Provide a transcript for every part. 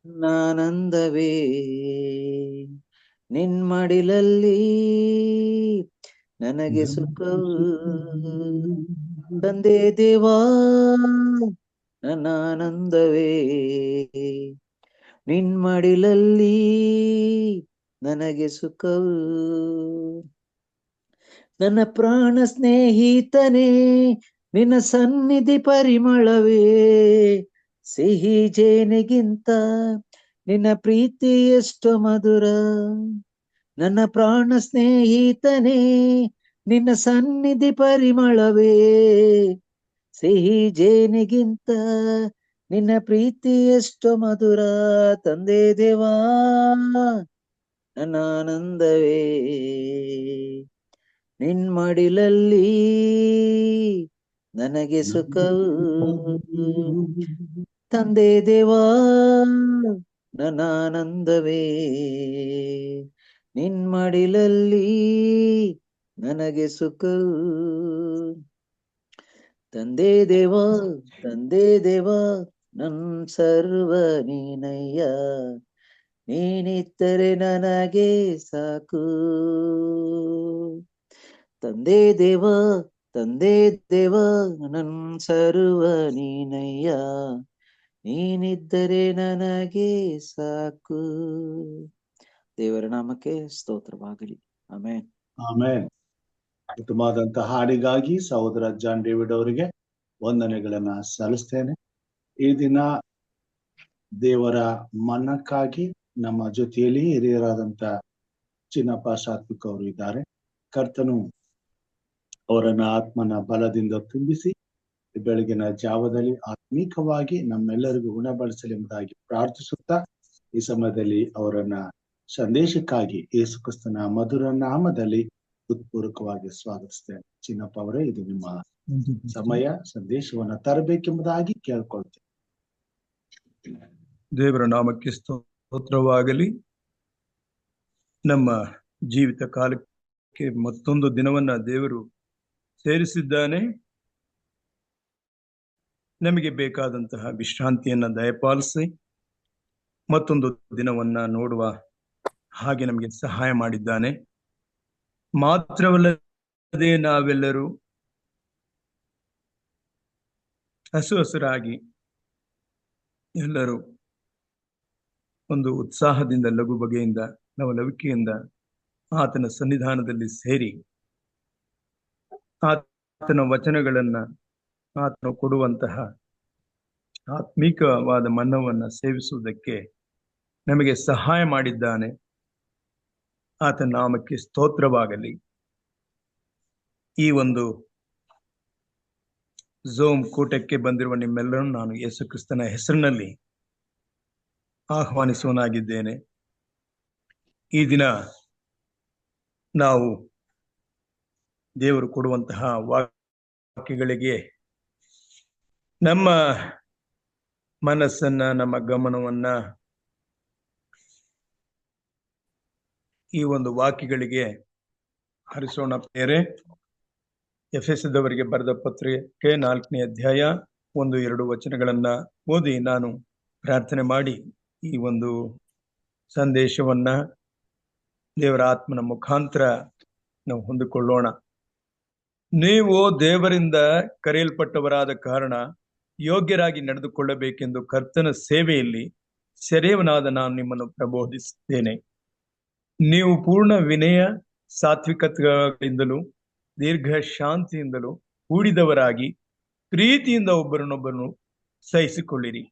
ನಾನಂದವೇ ನಿನ್ಮಡಿಲಲ್ಲಿ ನನಗೆ ಸುಖವು ತಂದೆ ದೇವಾ ನನ್ನಾನಂದವೇ ನಿನ್ಮಡಿಲಲ್ಲಿ ನನಗೆ ಸುಖವು ನನ್ನ ಪ್ರಾಣ ಸ್ನೇಹಿತನೇ ನಿನ್ನ ಸನ್ನಿಧಿ ಪರಿಮಳವೇ ಸಿಹಿ ಜೇನಿಗಿಂತ ನಿನ್ನ ಪ್ರೀತಿ ಎಷ್ಟು ಮಧುರ ನನ್ನ ಪ್ರಾಣ ಸ್ನೇಹಿತನೇ ನಿನ್ನ ಸನ್ನಿಧಿ ಪರಿಮಳವೇ ಸಿಹಿ ಜೇನಿಗಿಂತ ನಿನ್ನ ಪ್ರೀತಿ ಎಷ್ಟು ಮಧುರ ತಂದೆ ದೇವಾ ನನ್ನ ಆನಂದವೇ ನಿನ್ಮಡಿಲಲ್ಲಿ ನನಗೆ ಸುಖವು ತಂದೆ ದೇವಾ ನನ್ನ ಆನಂದವೇ ನಿನ್ಮಡಿಲಲ್ಲಿ ನನಗೆ ಸುಖವು ತಂದೆ ದೇವಾ ನನ್ ಸರ್ವ ನೀನಯ್ಯ ನೀನಿತ್ತರೆ ನನಗೆ ಸಾಕು ತಂದೆ ದೇವಾ ನನ್ ಸರ್ವ ನೀನಯ್ಯ ನೀನಿದ್ದರೆ ನನಗೆ ಸಾಕು. ದೇವರ ನಾಮಕ್ಕೆ ಸ್ತೋತ್ರವಾಗಲಿ. ಆಮೇನ್. ಆಮೇನ್. ಉತ್ತಮವಾದಂತಹ ಹಾಡಿಗಾಗಿ ಸಹೋದರ ಜಾನ್ ಡೇವಿಡ್ ಅವರಿಗೆ ವಂದನೆಗಳನ್ನ ಸಲ್ಲಿಸ್ತೇನೆ. ಈ ದಿನ ದೇವರ ಮನ್ನಕ್ಕಾಗಿ ನಮ್ಮ ಜೊತೆಯಲ್ಲಿ ಹಿರಿಯರಾದಂತ ಚಿನ್ನಪ್ಪ ಸಾತ್ವಿಕ್ ಅವರು ಇದ್ದಾರೆ. ಕರ್ತನು ಅವರನ್ನ ಆತ್ಮನ ಬಲದಿಂದ ತುಂಬಿಸಿ ಬೆಳಗಿನ ಜಾವದಲ್ಲಿ ಆತ್ಮೀಕವಾಗಿ ನಮ್ಮೆಲ್ಲರಿಗೂ ಗುಣಪಡಿಸಲಿ ಎಂಬುದಾಗಿ ಪ್ರಾರ್ಥಿಸುತ್ತಾ ಈ ಸಮಯದಲ್ಲಿ ಅವರನ್ನ ಸಂದೇಶಕ್ಕಾಗಿ ಯೇಸು ಕ್ರಿಸ್ತನ ಮಧುರ ನಾಮದಲ್ಲಿ ಹೃತ್ಪೂರ್ವಕವಾಗಿ ಸ್ವಾಗತಿಸ್ತೇನೆ. ಚಿನ್ನಪ್ಪ ಅವರೇ, ಇದು ನಿಮ್ಮ ಸಮಯ. ಸಂದೇಶವನ್ನ ತರಬೇಕೆಂಬುದಾಗಿ ಕೇಳ್ಕೊಳ್ತೇನೆ. ದೇವರ ನಾಮಕ್ಕೆ ಸ್ತೋತ್ರವಾಗಲಿ. ನಮ್ಮ ಜೀವಿತ ಕಾಲಕ್ಕೆ ಮತ್ತೊಂದು ದಿನವನ್ನ ದೇವರು ಸೇರಿಸಿದ್ದಾನೆ. ನಮಗೆ ಬೇಕಾದಂತಹ ವಿಶ್ರಾಂತಿಯನ್ನ ದಯಪಾಲಿಸಿ ಮತ್ತೊಂದು ದಿನವನ್ನ ನೋಡುವ ಹಾಗೆ ನಮಗೆ ಸಹಾಯ ಮಾಡಿದ್ದಾನೆ. ಮಾತ್ರವಲ್ಲದೆ ನಾವೆಲ್ಲರೂ ಹಸುರಾಗಿ ಎಲ್ಲರೂ ಒಂದು ಉತ್ಸಾಹದಿಂದ, ಲಘು ಬಗೆಯಿಂದ, ಲವಲವಿಕೆಯಿಂದ ಆತನ ಸನ್ನಿಧಾನದಲ್ಲಿ ಸೇರಿ ಆತನ ವಚನಗಳನ್ನ, ಆತನು ಕೊಡುವಂತಹ ಆತ್ಮೀಕವಾದ ಮನ್ನವನ್ನ ಸೇವಿಸುವುದಕ್ಕೆ ನಮಗೆ ಸಹಾಯ ಮಾಡಿದ್ದಾನೆ. ಆತನ ನಾಮಕ್ಕೆ ಸ್ತೋತ್ರವಾಗಲಿ. ಈ ಒಂದು ಝೂಮ್ ಕೂಟಕ್ಕೆ ಬಂದಿರುವ ನಿಮ್ಮೆಲ್ಲರನ್ನು ನಾನು ಯೇಸು ಕ್ರಿಸ್ತನ ಹೆಸರಿನಲ್ಲಿ ಆಹ್ವಾನಿಸುವನಾಗಿದ್ದೇನೆ. ಈ ದಿನ ನಾವು ದೇವರು ಕೊಡುವಂತಹ ವಾಕ್ಯಗಳಿಗೆ ನಮ್ಮ ಮನಸ್ಸನ್ನ, ನಮ್ಮ ಗಮನವನ್ನ ಈ ಒಂದು ವಾಕ್ಯಗಳಿಗೆ ಹರಿಸೋಣ. ಪ್ರಿಯರೇ, ಎಫೆಸದವರಿಗೆ ಬರೆದ ಪತ್ರಿಕೆ 4ನೇ ಅಧ್ಯಾಯ 1-2 ವಚನಗಳನ್ನ ಓದಿ ನಾನು ಪ್ರಾರ್ಥನೆ ಮಾಡಿ ಈ ಒಂದು ಸಂದೇಶವನ್ನ ದೇವರ ಆತ್ಮನ ಮುಖಾಂತರ ನಾವು ಹೊಂದಿಕೊಳ್ಳೋಣ. ನೀವು ದೇವರಿಂದ ಕರೆಯಲ್ಪಟ್ಟವರಾದ ಕಾರಣ ಯೋಗ್ಯರಾಗಿ ನಡೆದುಕೊಳ್ಳಬೇಕೆಂದು ಕರ್ತನ ಸೇವೆಯಲ್ಲಿ ಸೆರೆಯವನಾದ ನಾನು ನಿಮ್ಮನ್ನು ಪ್ರಬೋಧಿಸುತ್ತೇನೆ. ನೀವು ಪೂರ್ಣ ವಿನಯ, ಸಾತ್ವಿಕತೆಗಳಿಂದಲೂ ದೀರ್ಘ ಶಾಂತಿಯಿಂದಲೂ ಕೂಡಿದವರಾಗಿ ಪ್ರೀತಿಯಿಂದ ಒಬ್ಬರನ್ನೊಬ್ಬರನ್ನು ಸಹಿಸಿಕೊಳ್ಳಿರಿ.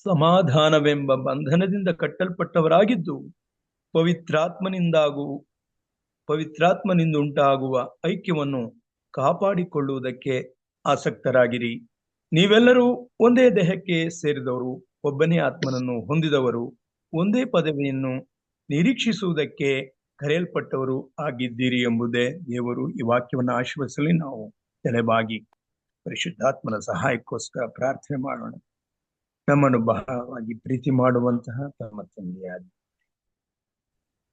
ಸಮಾಧಾನವೆಂಬ ಬಂಧನದಿಂದ ಕಟ್ಟಲ್ಪಟ್ಟವರಾಗಿದ್ದು ಪವಿತ್ರಾತ್ಮನಿಂದುಂಟಾಗುವ ಐಕ್ಯವನ್ನು ಕಾಪಾಡಿಕೊಳ್ಳುವುದಕ್ಕೆ ಆಸಕ್ತರಾಗಿರಿ. ನೀವೆಲ್ಲರೂ ಒಂದೇ ದೇಹಕ್ಕೆ ಸೇರಿದವರು, ಒಬ್ಬನೇ ಆತ್ಮನನ್ನು ಹೊಂದಿದವರು, ಒಂದೇ ಪದವಿಯನ್ನು ನಿರೀಕ್ಷಿಸುವುದಕ್ಕೆ ಕರೆಯಲ್ಪಟ್ಟವರು ಆಗಿದ್ದೀರಿ ಎಂಬುದೇ ದೇವರು ಈ ವಾಕ್ಯವನ್ನು ಆಶೀರ್ವದಿಸಲಿ. ನಾವು ತಲೆಬಾಗಿ ಪರಿಶುದ್ಧಾತ್ಮನ ಸಹಾಯಕ್ಕೋಸ್ಕರ ಪ್ರಾರ್ಥನೆ ಮಾಡೋಣ. ನಮ್ಮನ್ನು ಬಹಳವಾಗಿ ಪ್ರೀತಿ ಮಾಡುವಂತಹ ತಮ್ಮ ತಂದೆಯಾದ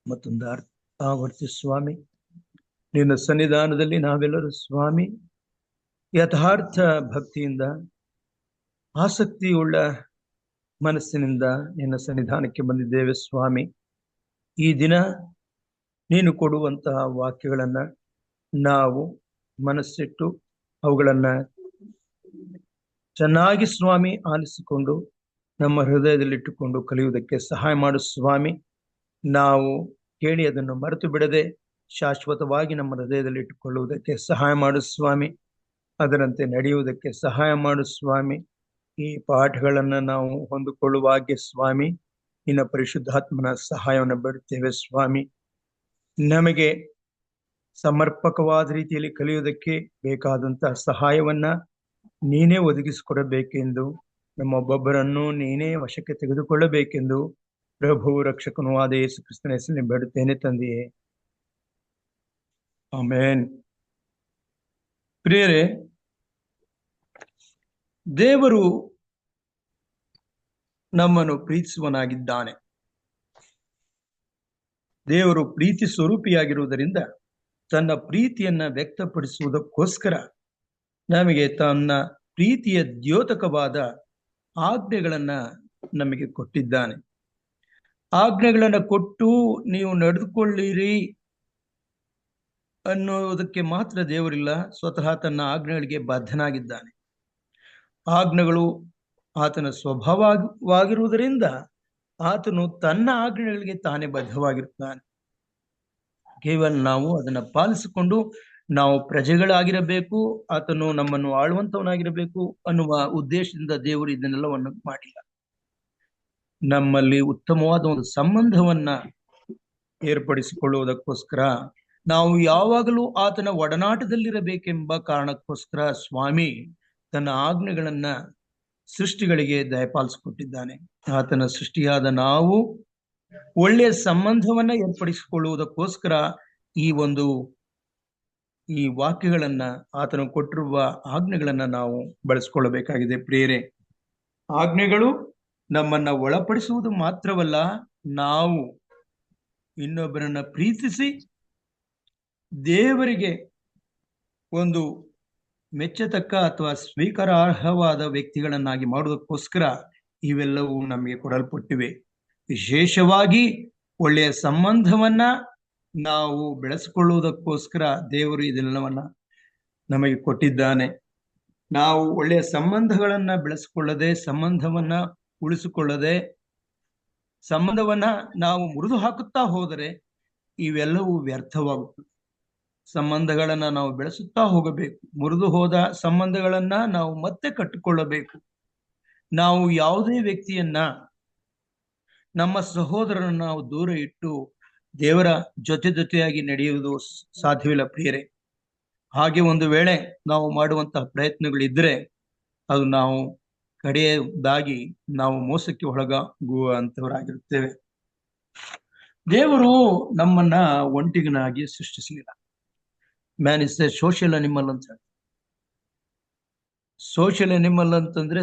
ಮತ್ತೊಂದು ಆವರ್ತಿ ಸ್ವಾಮಿ, ನಿನ್ನ ಸನ್ನಿಧಾನದಲ್ಲಿ ನಾವೆಲ್ಲರೂ ಸ್ವಾಮಿ ಯಥಾರ್ಥ ಭಕ್ತಿಯಿಂದ, ಆಸಕ್ತಿಯುಳ್ಳ ಮನಸ್ಸಿನಿಂದ ನಿನ್ನ ಸನ್ನಿಧಾನಕ್ಕೆ ಬಂದಿದ್ದೇವೆ ಸ್ವಾಮಿ. ಈ ದಿನ ನೀನು ಕೊಡುವಂತಹ ವಾಕ್ಯಗಳನ್ನ ನಾವು ಮನಸ್ಸಿಟ್ಟು ಅವುಗಳನ್ನ ಚೆನ್ನಾಗಿ ಸ್ವಾಮಿ ಆಲಿಸಿಕೊಂಡು ನಮ್ಮ ಹೃದಯದಲ್ಲಿಟ್ಟುಕೊಂಡು ಕಲಿಯುವುದಕ್ಕೆ ಸಹಾಯ ಮಾಡು ಸ್ವಾಮಿ. ನಾವು ಕೇಳಿ ಅದನ್ನು ಮರೆತು ಬಿಡದೆ ಶಾಶ್ವತವಾಗಿ ನಮ್ಮ ಹೃದಯದಲ್ಲಿ ಇಟ್ಟುಕೊಳ್ಳುವುದಕ್ಕೆ ಸಹಾಯ ಮಾಡು ಸ್ವಾಮಿ. ಅದರಂತೆ ನಡೆಯುವುದಕ್ಕೆ ಸಹಾಯ ಮಾಡು ಸ್ವಾಮಿ. ಈ ಪಾಠಗಳನ್ನ ನಾವು ಹೊಂದಿಕೊಳ್ಳುವಾಗೆ ಸ್ವಾಮಿ ನಿನ್ನ ಪರಿಶುದ್ಧಾತ್ಮನ ಸಹಾಯವನ್ನು ಬೇಡುತ್ತೇವೆ ಸ್ವಾಮಿ. ನಮಗೆ ಸಮರ್ಪಕವಾದ ರೀತಿಯಲ್ಲಿ ಕಲಿಯುವುದಕ್ಕೆ ಬೇಕಾದಂತಹ ಸಹಾಯವನ್ನ ನೀನೇ ಒದಗಿಸಿಕೊಡಬೇಕೆಂದು, ನಮ್ಮೊಬ್ಬೊಬ್ಬರನ್ನು ನೀನೇ ವಶಕ್ಕೆ ತೆಗೆದುಕೊಳ್ಳಬೇಕೆಂದು ಪ್ರಭು ರಕ್ಷಕನೂ ಆದ ಯೇಸು ಕ್ರಿಸ್ತನ ಹೆಸರಿನಲ್ಲಿ ಬೇಡುತ್ತೇನೆ ತಂದೆಯೇ, ಆಮೇನ್. ಪ್ರಿಯರೇ, ದೇವರು ನಮ್ಮನ್ನು ಪ್ರೀತಿಸುವನಾಗಿದ್ದಾನೆ. ದೇವರು ಪ್ರೀತಿ ಸ್ವರೂಪಿಯಾಗಿರುವುದರಿಂದ ತನ್ನ ಪ್ರೀತಿಯನ್ನ ವ್ಯಕ್ತಪಡಿಸುವುದಕ್ಕೋಸ್ಕರ ನಮಗೆ ತನ್ನ ಪ್ರೀತಿಯ ದ್ಯೋತಕವಾದ ಆಜ್ಞೆಗಳನ್ನ ನಮಗೆ ಕೊಟ್ಟಿದ್ದಾನೆ. ಆಜ್ಞೆಗಳನ್ನ ಕೊಟ್ಟು ನೀವು ನಡೆದುಕೊಳ್ಳಿರಿ ಅನ್ನೋದಕ್ಕೆ ಮಾತ್ರ ದೇವರಿಲ್ಲ, ಸ್ವತಃ ತನ್ನ ಆಜ್ಞೆಗಳಿಗೆ ಬದ್ಧನಾಗಿದ್ದಾನೆ. ಆಜ್ಞೆಗಳು ಆತನ ಸ್ವಭಾವವಾಗಿರುವುದರಿಂದ ಆತನು ತನ್ನ ಆಜ್ಞೆಗಳಿಗೆ ತಾನೇ ಬದ್ಧವಾಗಿರುತ್ತಾನೆ. ಕೇವಲ ನಾವು ಅದನ್ನ ಪಾಲಿಸಿಕೊಂಡು ನಾವು ಪ್ರಜೆಗಳಾಗಿರಬೇಕು, ಆತನು ನಮ್ಮನ್ನು ಆಳುವಂತವನಾಗಿರಬೇಕು ಅನ್ನುವ ಉದ್ದೇಶದಿಂದ ದೇವರು ಇದನ್ನೆಲ್ಲವನ್ನು ಮಾಡಿಲ್ಲ. ನಮ್ಮಲ್ಲಿ ಉತ್ತಮವಾದ ಒಂದು ಸಂಬಂಧವನ್ನ ಏರ್ಪಡಿಸಿಕೊಳ್ಳುವುದಕ್ಕೋಸ್ಕರ, ನಾವು ಯಾವಾಗಲೂ ಆತನ ಒಡನಾಟದಲ್ಲಿರಬೇಕೆಂಬ ಕಾರಣಕ್ಕೋಸ್ಕರ ಸ್ವಾಮಿ ತನ್ನ ಆಜ್ಞೆಗಳನ್ನ ಸೃಷ್ಟಿಗಳಿಗೆ ದಯಪಾಲಿಸಿಕೊಟ್ಟಿದ್ದಾನೆ. ಆತನ ಸೃಷ್ಟಿಯಾದ ನಾವು ಒಳ್ಳೆಯ ಸಂಬಂಧವನ್ನ ಏರ್ಪಡಿಸಿಕೊಳ್ಳುವುದಕ್ಕೋಸ್ಕರ ಈ ವಾಕ್ಯಗಳನ್ನ, ಆತನು ಕೊಟ್ಟಿರುವ ಆಜ್ಞೆಗಳನ್ನ ನಾವು ಬಳಸಿಕೊಳ್ಳಬೇಕಾಗಿದೆ. ಪ್ರಿಯರೇ, ಆಜ್ಞೆಗಳು ನಮ್ಮನ್ನ ಒಳಪಡಿಸುವುದು ಮಾತ್ರವಲ್ಲ, ನಾವು ಇನ್ನೊಬ್ಬರನ್ನ ಪ್ರೀತಿಸಿ ದೇವರಿಗೆ ಒಂದು ಮೆಚ್ಚತಕ್ಕ ಅಥವಾ ಸ್ವೀಕಾರಾರ್ಹವಾದ ವ್ಯಕ್ತಿಗಳನ್ನಾಗಿ ಮಾಡುವುದಕ್ಕೋಸ್ಕರ ಇವೆಲ್ಲವೂ ನಮಗೆ ಕೊಡಲ್ಪಟ್ಟಿವೆ. ವಿಶೇಷವಾಗಿ ಒಳ್ಳೆಯ ಸಂಬಂಧವನ್ನ ನಾವು ಬೆಳೆಸಿಕೊಳ್ಳುವುದಕ್ಕೋಸ್ಕರ ದೇವರು ಇದೆಲ್ಲವನ್ನ ನಮಗೆ ಕೊಟ್ಟಿದ್ದಾನೆ. ನಾವು ಒಳ್ಳೆಯ ಸಂಬಂಧಗಳನ್ನ ಬೆಳೆಸಿಕೊಳ್ಳದೆ, ಸಂಬಂಧವನ್ನ ಉಳಿಸಿಕೊಳ್ಳದೆ, ಸಂಬಂಧವನ್ನ ನಾವು ಮುರಿದು ಹಾಕುತ್ತಾ ಹೋದರೆ ಇವೆಲ್ಲವೂ ವ್ಯರ್ಥವಾಗುತ್ತದೆ. ಸಂಬಂಧಗಳನ್ನ ನಾವು ಬೆಳೆಸುತ್ತಾ ಹೋಗಬೇಕು. ಮುರಿದು ಹೋದ ಸಂಬಂಧಗಳನ್ನ ನಾವು ಮತ್ತೆ ಕಟ್ಟಿಕೊಳ್ಳಬೇಕು. ನಾವು ಯಾವುದೇ ವ್ಯಕ್ತಿಯನ್ನ, ನಮ್ಮ ಸಹೋದರರನ್ನ ನಾವು ದೂರ ಇಟ್ಟು ದೇವರ ಜೊತೆಯಾಗಿ ನಡೆಯುವುದು ಸಾಧ್ಯವಿಲ್ಲ ಪ್ರಿಯರೇ. ಹಾಗೆ ಒಂದು ವೇಳೆ ನಾವು ಮಾಡುವಂತಹ ಪ್ರಯತ್ನಗಳಿದ್ರೆ ಅದು ನಾವು ಕಡೆಯದಾಗಿ ನಾವು ಮೋಸಕ್ಕೆ ಒಳಗಾಗುವಂತವರಾಗಿರುತ್ತೇವೆ. ದೇವರು ನಮ್ಮನ್ನ ಒಂಟಿಗನಾಗಿ ಸೃಷ್ಟಿಸಲಿಲ್ಲ. Man is a social animal ಅಂತ ಹೇಳ್ತಾರೆ. ಸೋಷಿಯಲ್ ಅನಿಮಲ್ ಅಂತಂದ್ರೆ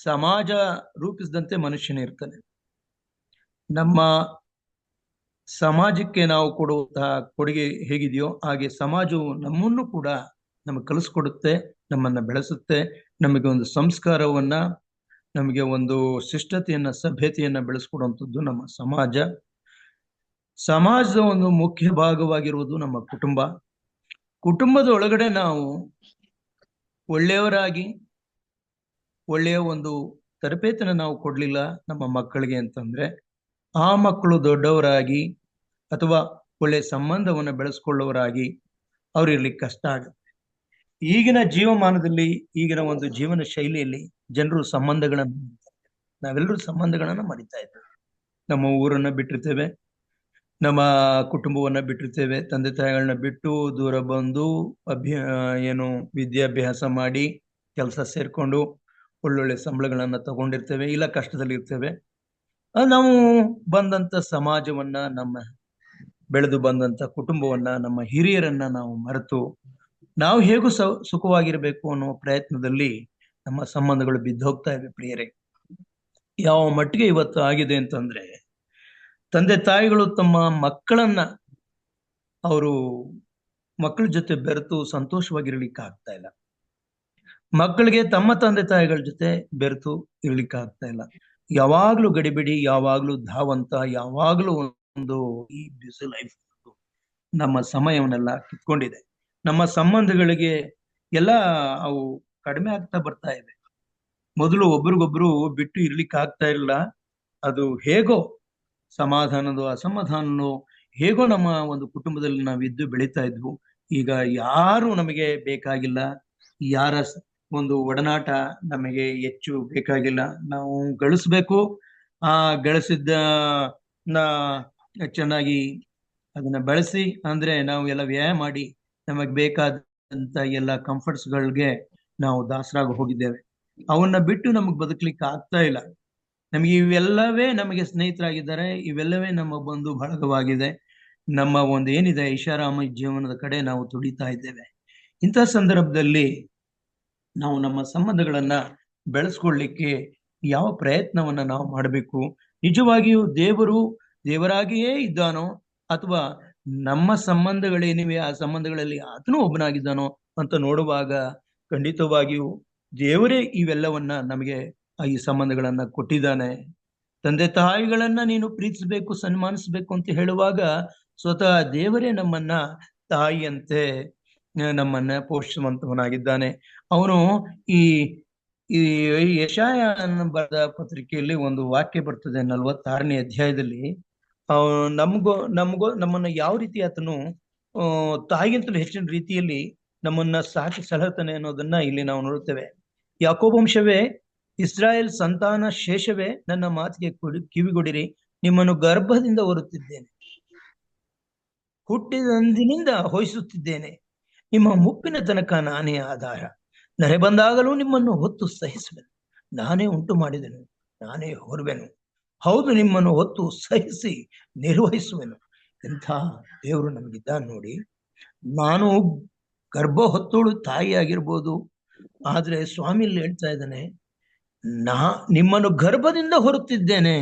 ಸಮಾಜ ರೂಪಿಸಿದಂತೆ ಮನುಷ್ಯನೇ ಇರ್ತಾನೆ. ನಮ್ಮ ಸಮಾಜಕ್ಕೆ ನಾವು ಕೊಡುವಂತಹ ಕೊಡುಗೆ ಹೇಗಿದೆಯೋ ಹಾಗೆ ಸಮಾಜವು ನಮ್ಮನ್ನು ಕೂಡ ನಮಗೆ ಕಲಿಸ್ಕೊಡುತ್ತೆ, ನಮ್ಮನ್ನ ಬೆಳೆಸುತ್ತೆ. ನಮಗೆ ಒಂದು ಸಂಸ್ಕಾರವನ್ನ, ನಮಗೆ ಒಂದು ಶಿಷ್ಟತೆಯನ್ನ, ಸಭ್ಯತೆಯನ್ನ ಬೆಳೆಸ್ಕೊಡುವಂಥದ್ದು ನಮ್ಮ ಸಮಾಜ. ಸಮಾಜದ ಒಂದು ಮುಖ್ಯ ಭಾಗವಾಗಿರುವುದು ನಮ್ಮ ಕುಟುಂಬ. ಕುಟುಂಬದ ಒಳಗಡೆ ನಾವು ಒಳ್ಳೆಯವರಾಗಿ ಒಳ್ಳೆಯ ಒಂದು ತರಬೇತಿನ ನಾವು ಕೊಡ್ಲಿಲ್ಲ ನಮ್ಮ ಮಕ್ಕಳಿಗೆ ಅಂತಂದ್ರೆ, ಆ ಮಕ್ಕಳು ದೊಡ್ಡವರಾಗಿ ಅಥವಾ ಒಳ್ಳೆಯ ಸಂಬಂಧವನ್ನು ಬೆಳೆಸ್ಕೊಳ್ಳೋರಾಗಿ ಅವ್ರು ಇರ್ಲಿಕ್ಕೆ ಕಷ್ಟ ಆಗುತ್ತೆ. ಈಗಿನ ಜೀವಮಾನದಲ್ಲಿ, ಈಗಿನ ಒಂದು ಜೀವನ ಶೈಲಿಯಲ್ಲಿ ಜನರು ನಾವೆಲ್ಲರೂ ಸಂಬಂಧಗಳನ್ನ ಮರಿತಾ ಇದ್ದೇವೆ. ನಮ್ಮ ಊರನ್ನ ಬಿಟ್ಟಿರ್ತೇವೆ, ನಮ್ಮ ಕುಟುಂಬವನ್ನ ಬಿಟ್ಟಿರ್ತೇವೆ, ತಂದೆ ತಾಯಿಗಳನ್ನ ಬಿಟ್ಟು ದೂರ ಬಂದು ವಿದ್ಯಾಭ್ಯಾಸ ಮಾಡಿ ಕೆಲಸ ಸೇರ್ಕೊಂಡು ಒಳ್ಳೊಳ್ಳೆ ಸಂಬಳಗಳನ್ನ ತಗೊಂಡಿರ್ತೇವೆ, ಇಲ್ಲ ಕಷ್ಟದಲ್ಲಿ ಇರ್ತೇವೆ. ನಾವು ಬಂದಂತ ಸಮಾಜವನ್ನ, ನಮ್ಮ ಬೆಳೆದು ಬಂದಂತ ಕುಟುಂಬವನ್ನ, ನಮ್ಮ ಹಿರಿಯರನ್ನ ನಾವು ಮರೆತು ನಾವು ಹೇಗೂ ಸುಖವಾಗಿರ್ಬೇಕು ಅನ್ನೋ ಪ್ರಯತ್ನದಲ್ಲಿ ನಮ್ಮ ಸಂಬಂಧಗಳು ಬಿದ್ದು ಹೋಗ್ತಾ ಇವೆ ಪ್ರಿಯರೇ. ಯಾವ ಮಟ್ಟಿಗೆ ಇವತ್ತು ಆಗಿದೆ ಅಂತಂದ್ರೆ, ತಂದೆ ತಾಯಿಗಳು ತಮ್ಮ ಮಕ್ಕಳ ಜೊತೆ ಬೆರೆತು ಸಂತೋಷವಾಗಿರ್ಲಿಕ್ಕೆ ಆಗ್ತಾ ಇಲ್ಲ. ಮಕ್ಕಳಿಗೆ ತಮ್ಮ ತಂದೆ ತಾಯಿಗಳ ಜೊತೆ ಬೆರೆತು ಇರ್ಲಿಕ್ಕೆ ಆಗ್ತಾ ಇಲ್ಲ. ಯಾವಾಗ್ಲೂ ಗಡಿಬಿಡಿ, ಯಾವಾಗ್ಲೂ ಧಾವಂತ, ಯಾವಾಗ್ಲೂ ಒಂದು ಈ ಬ್ಯುಸಿ ಲೈಫ್ ನಮ್ಮ ಸಮಯವನ್ನೆಲ್ಲ ಕಿತ್ಕೊಂಡಿದೆ. ನಮ್ಮ ಸಂಬಂಧಗಳಿಗೆ ಎಲ್ಲ ಅವು ಕಡಿಮೆ ಆಗ್ತಾ ಬರ್ತಾ ಇವೆ. ಮೊದಲು ಒಬ್ರಿಗೊಬ್ರು ಬಿಟ್ಟು ಇರ್ಲಿಕ್ಕೆ ಆಗ್ತಾ ಇಲ್ಲ. ಅದು ಹೇಗೋ ಸಮಾಧಾನದೋ ಅಸಮಾಧಾನನೋ ಹೇಗೋ ನಮ್ಮ ಒಂದು ಕುಟುಂಬದಲ್ಲಿ ನಾವಿದ್ದು ಬೆಳೀತಾ ಇದ್ವು. ಈಗ ಯಾರು ನಮಗೆ ಬೇಕಾಗಿಲ್ಲ, ಯಾರ ಒಂದು ಒಡನಾಟ ನಮಗೆ ಹೆಚ್ಚು ಬೇಕಾಗಿಲ್ಲ. ನಾವು ಗಳಿಸ್ಬೇಕು, ಆ ಗಳಿಸಿದ್ದ ಚೆನ್ನಾಗಿ ಅದನ್ನ ಬೆಳೆಸಿ, ಅಂದ್ರೆ ನಾವು ಎಲ್ಲ ವ್ಯಯ ಮಾಡಿ ನಮಗೆ ಬೇಕಾದಂತ ಎಲ್ಲ ಕಂಫರ್ಟ್ಸ್ಗಳಿಗೆ ನಾವು ದಾಸರಾಗಿ ಹೋಗಿದ್ದೇವೆ. ಅವನ್ನ ಬಿಟ್ಟು ನಮಗ್ ಬದುಕಲಿಕ್ಕೆ ಆಗ್ತಾ ಇಲ್ಲ. ನಮಗೆ ಇವೆಲ್ಲವೇ ನಮಗೆ ಸ್ನೇಹಿತರಾಗಿದ್ದಾರೆ, ಇವೆಲ್ಲವೇ ನಮ್ಮ ಬಂಧು ಬಳಗವಾಗಿದೆ. ನಮ್ಮ ಒಂದು ಏನಿದೆ ಐಷಾರಾಮ ಜೀವನದ ಕಡೆ ನಾವು ತುಡಿತಾ ಇದ್ದೇವೆ. ಇಂಥ ಸಂದರ್ಭದಲ್ಲಿ ನಾವು ನಮ್ಮ ಸಂಬಂಧಗಳನ್ನ ಬೆಳೆಸ್ಕೊಳ್ಳಿಕ್ಕೆ ಯಾವ ಪ್ರಯತ್ನವನ್ನ ನಾವು ಮಾಡಬೇಕು? ನಿಜವಾಗಿಯೂ ದೇವರು ದೇವರಾಗಿಯೇ ಇದ್ದಾನೋ, ಅಥವಾ ನಮ್ಮ ಸಂಬಂಧಗಳೇನಿವೆ ಆ ಸಂಬಂಧಗಳಲ್ಲಿ ಆತನೂ ಒಬ್ಬನಾಗಿದ್ದಾನೋ ಅಂತ ನೋಡುವಾಗ ಖಂಡಿತವಾಗಿಯೂ ದೇವರೇ ಇವೆಲ್ಲವನ್ನ ನಮಗೆ ಈ ಸಂಬಂಧಗಳನ್ನ ಕೊಟ್ಟಿದ್ದಾನೆ. ತಂದೆ ತಾಯಿಗಳನ್ನ ನೀನು ಪ್ರೀತಿಸ್ಬೇಕು, ಸನ್ಮಾನಿಸ್ಬೇಕು ಅಂತ ಹೇಳುವಾಗ ಸ್ವತಃ ದೇವರೇ ನಮ್ಮನ್ನ ತಾಯಿಯಂತೆ ನಮ್ಮನ್ನ ಪೋಷಿಸುವಂತವನಾಗಿದ್ದಾನೆ. ಅವನು ಈ ಈ ಯೆಶಾಯ ಬರೆದ ಪತ್ರಿಕೆಯಲ್ಲಿ ಒಂದು ವಾಕ್ಯ ಬರ್ತದೆ 46ನೇ ಅಧ್ಯಾಯದಲ್ಲಿ. ನಮ್ಮನ್ನ ಯಾವ ರೀತಿ ಆತನು ತಾಯಿಗಿಂತಲೂ ಹೆಚ್ಚಿನ ರೀತಿಯಲ್ಲಿ ನಮ್ಮನ್ನ ಸಾಕಿ ಸಲಹುತ್ತಾನೆ ಅನ್ನೋದನ್ನ ಇಲ್ಲಿ ನಾವು ನೋಡುತ್ತೇವೆ. ಯಾಕೋಬ ವಂಶವೇ, ಇಸ್ರಾಯೇಲ್ ಸಂತಾನ ಶೇಷವೇ, ನನ್ನ ಮಾತಿಗೆ ಕಿವಿಗೊಡಿರಿ. ನಿಮ್ಮನ್ನು ಗರ್ಭದಿಂದ ಹೊರುತ್ತಿದ್ದೇನೆ, ಹುಟ್ಟಿದಂದಿನಿಂದ ಹೊಯ್ಸುತ್ತಿದ್ದೇನೆ. ನಿಮ್ಮ ಮುಪ್ಪಿನ ತನಕ ನಾನೇ ಆಧಾರ. ನರೆ ಬಂದಾಗಲೂ ನಿಮ್ಮನ್ನು ಹೊತ್ತು ಸಹಿಸುವೆನು. ನಾನೇ ಉಂಟು ಮಾಡಿದೆನು, ನಾನೇ ಹೊರುವೆನು. ಹೌದು, ನಿಮ್ಮನ್ನು ಹೊತ್ತು ಸಹಿಸಿ ನಿರ್ವಹಿಸುವೆನು. ಎಂಥ ದೇವರು ನಮಗಿದ್ದಾನೆ ನೋಡಿ. ನಾನು ಗರ್ಭ ಹೊತ್ತೋಳು ತಾಯಿ ಆಗಿರ್ಬೋದು, ಆದ್ರೆ ಸ್ವಾಮಿಯಲ್ಲಿ ಹೇಳ್ತಾ ಇದ್ದಾನೆ, ನಿಮ್ಮನ್ನು ಗರ್ಭದಿಂದ ಹೊರುತ್ತಿದ್ದೇನೆ,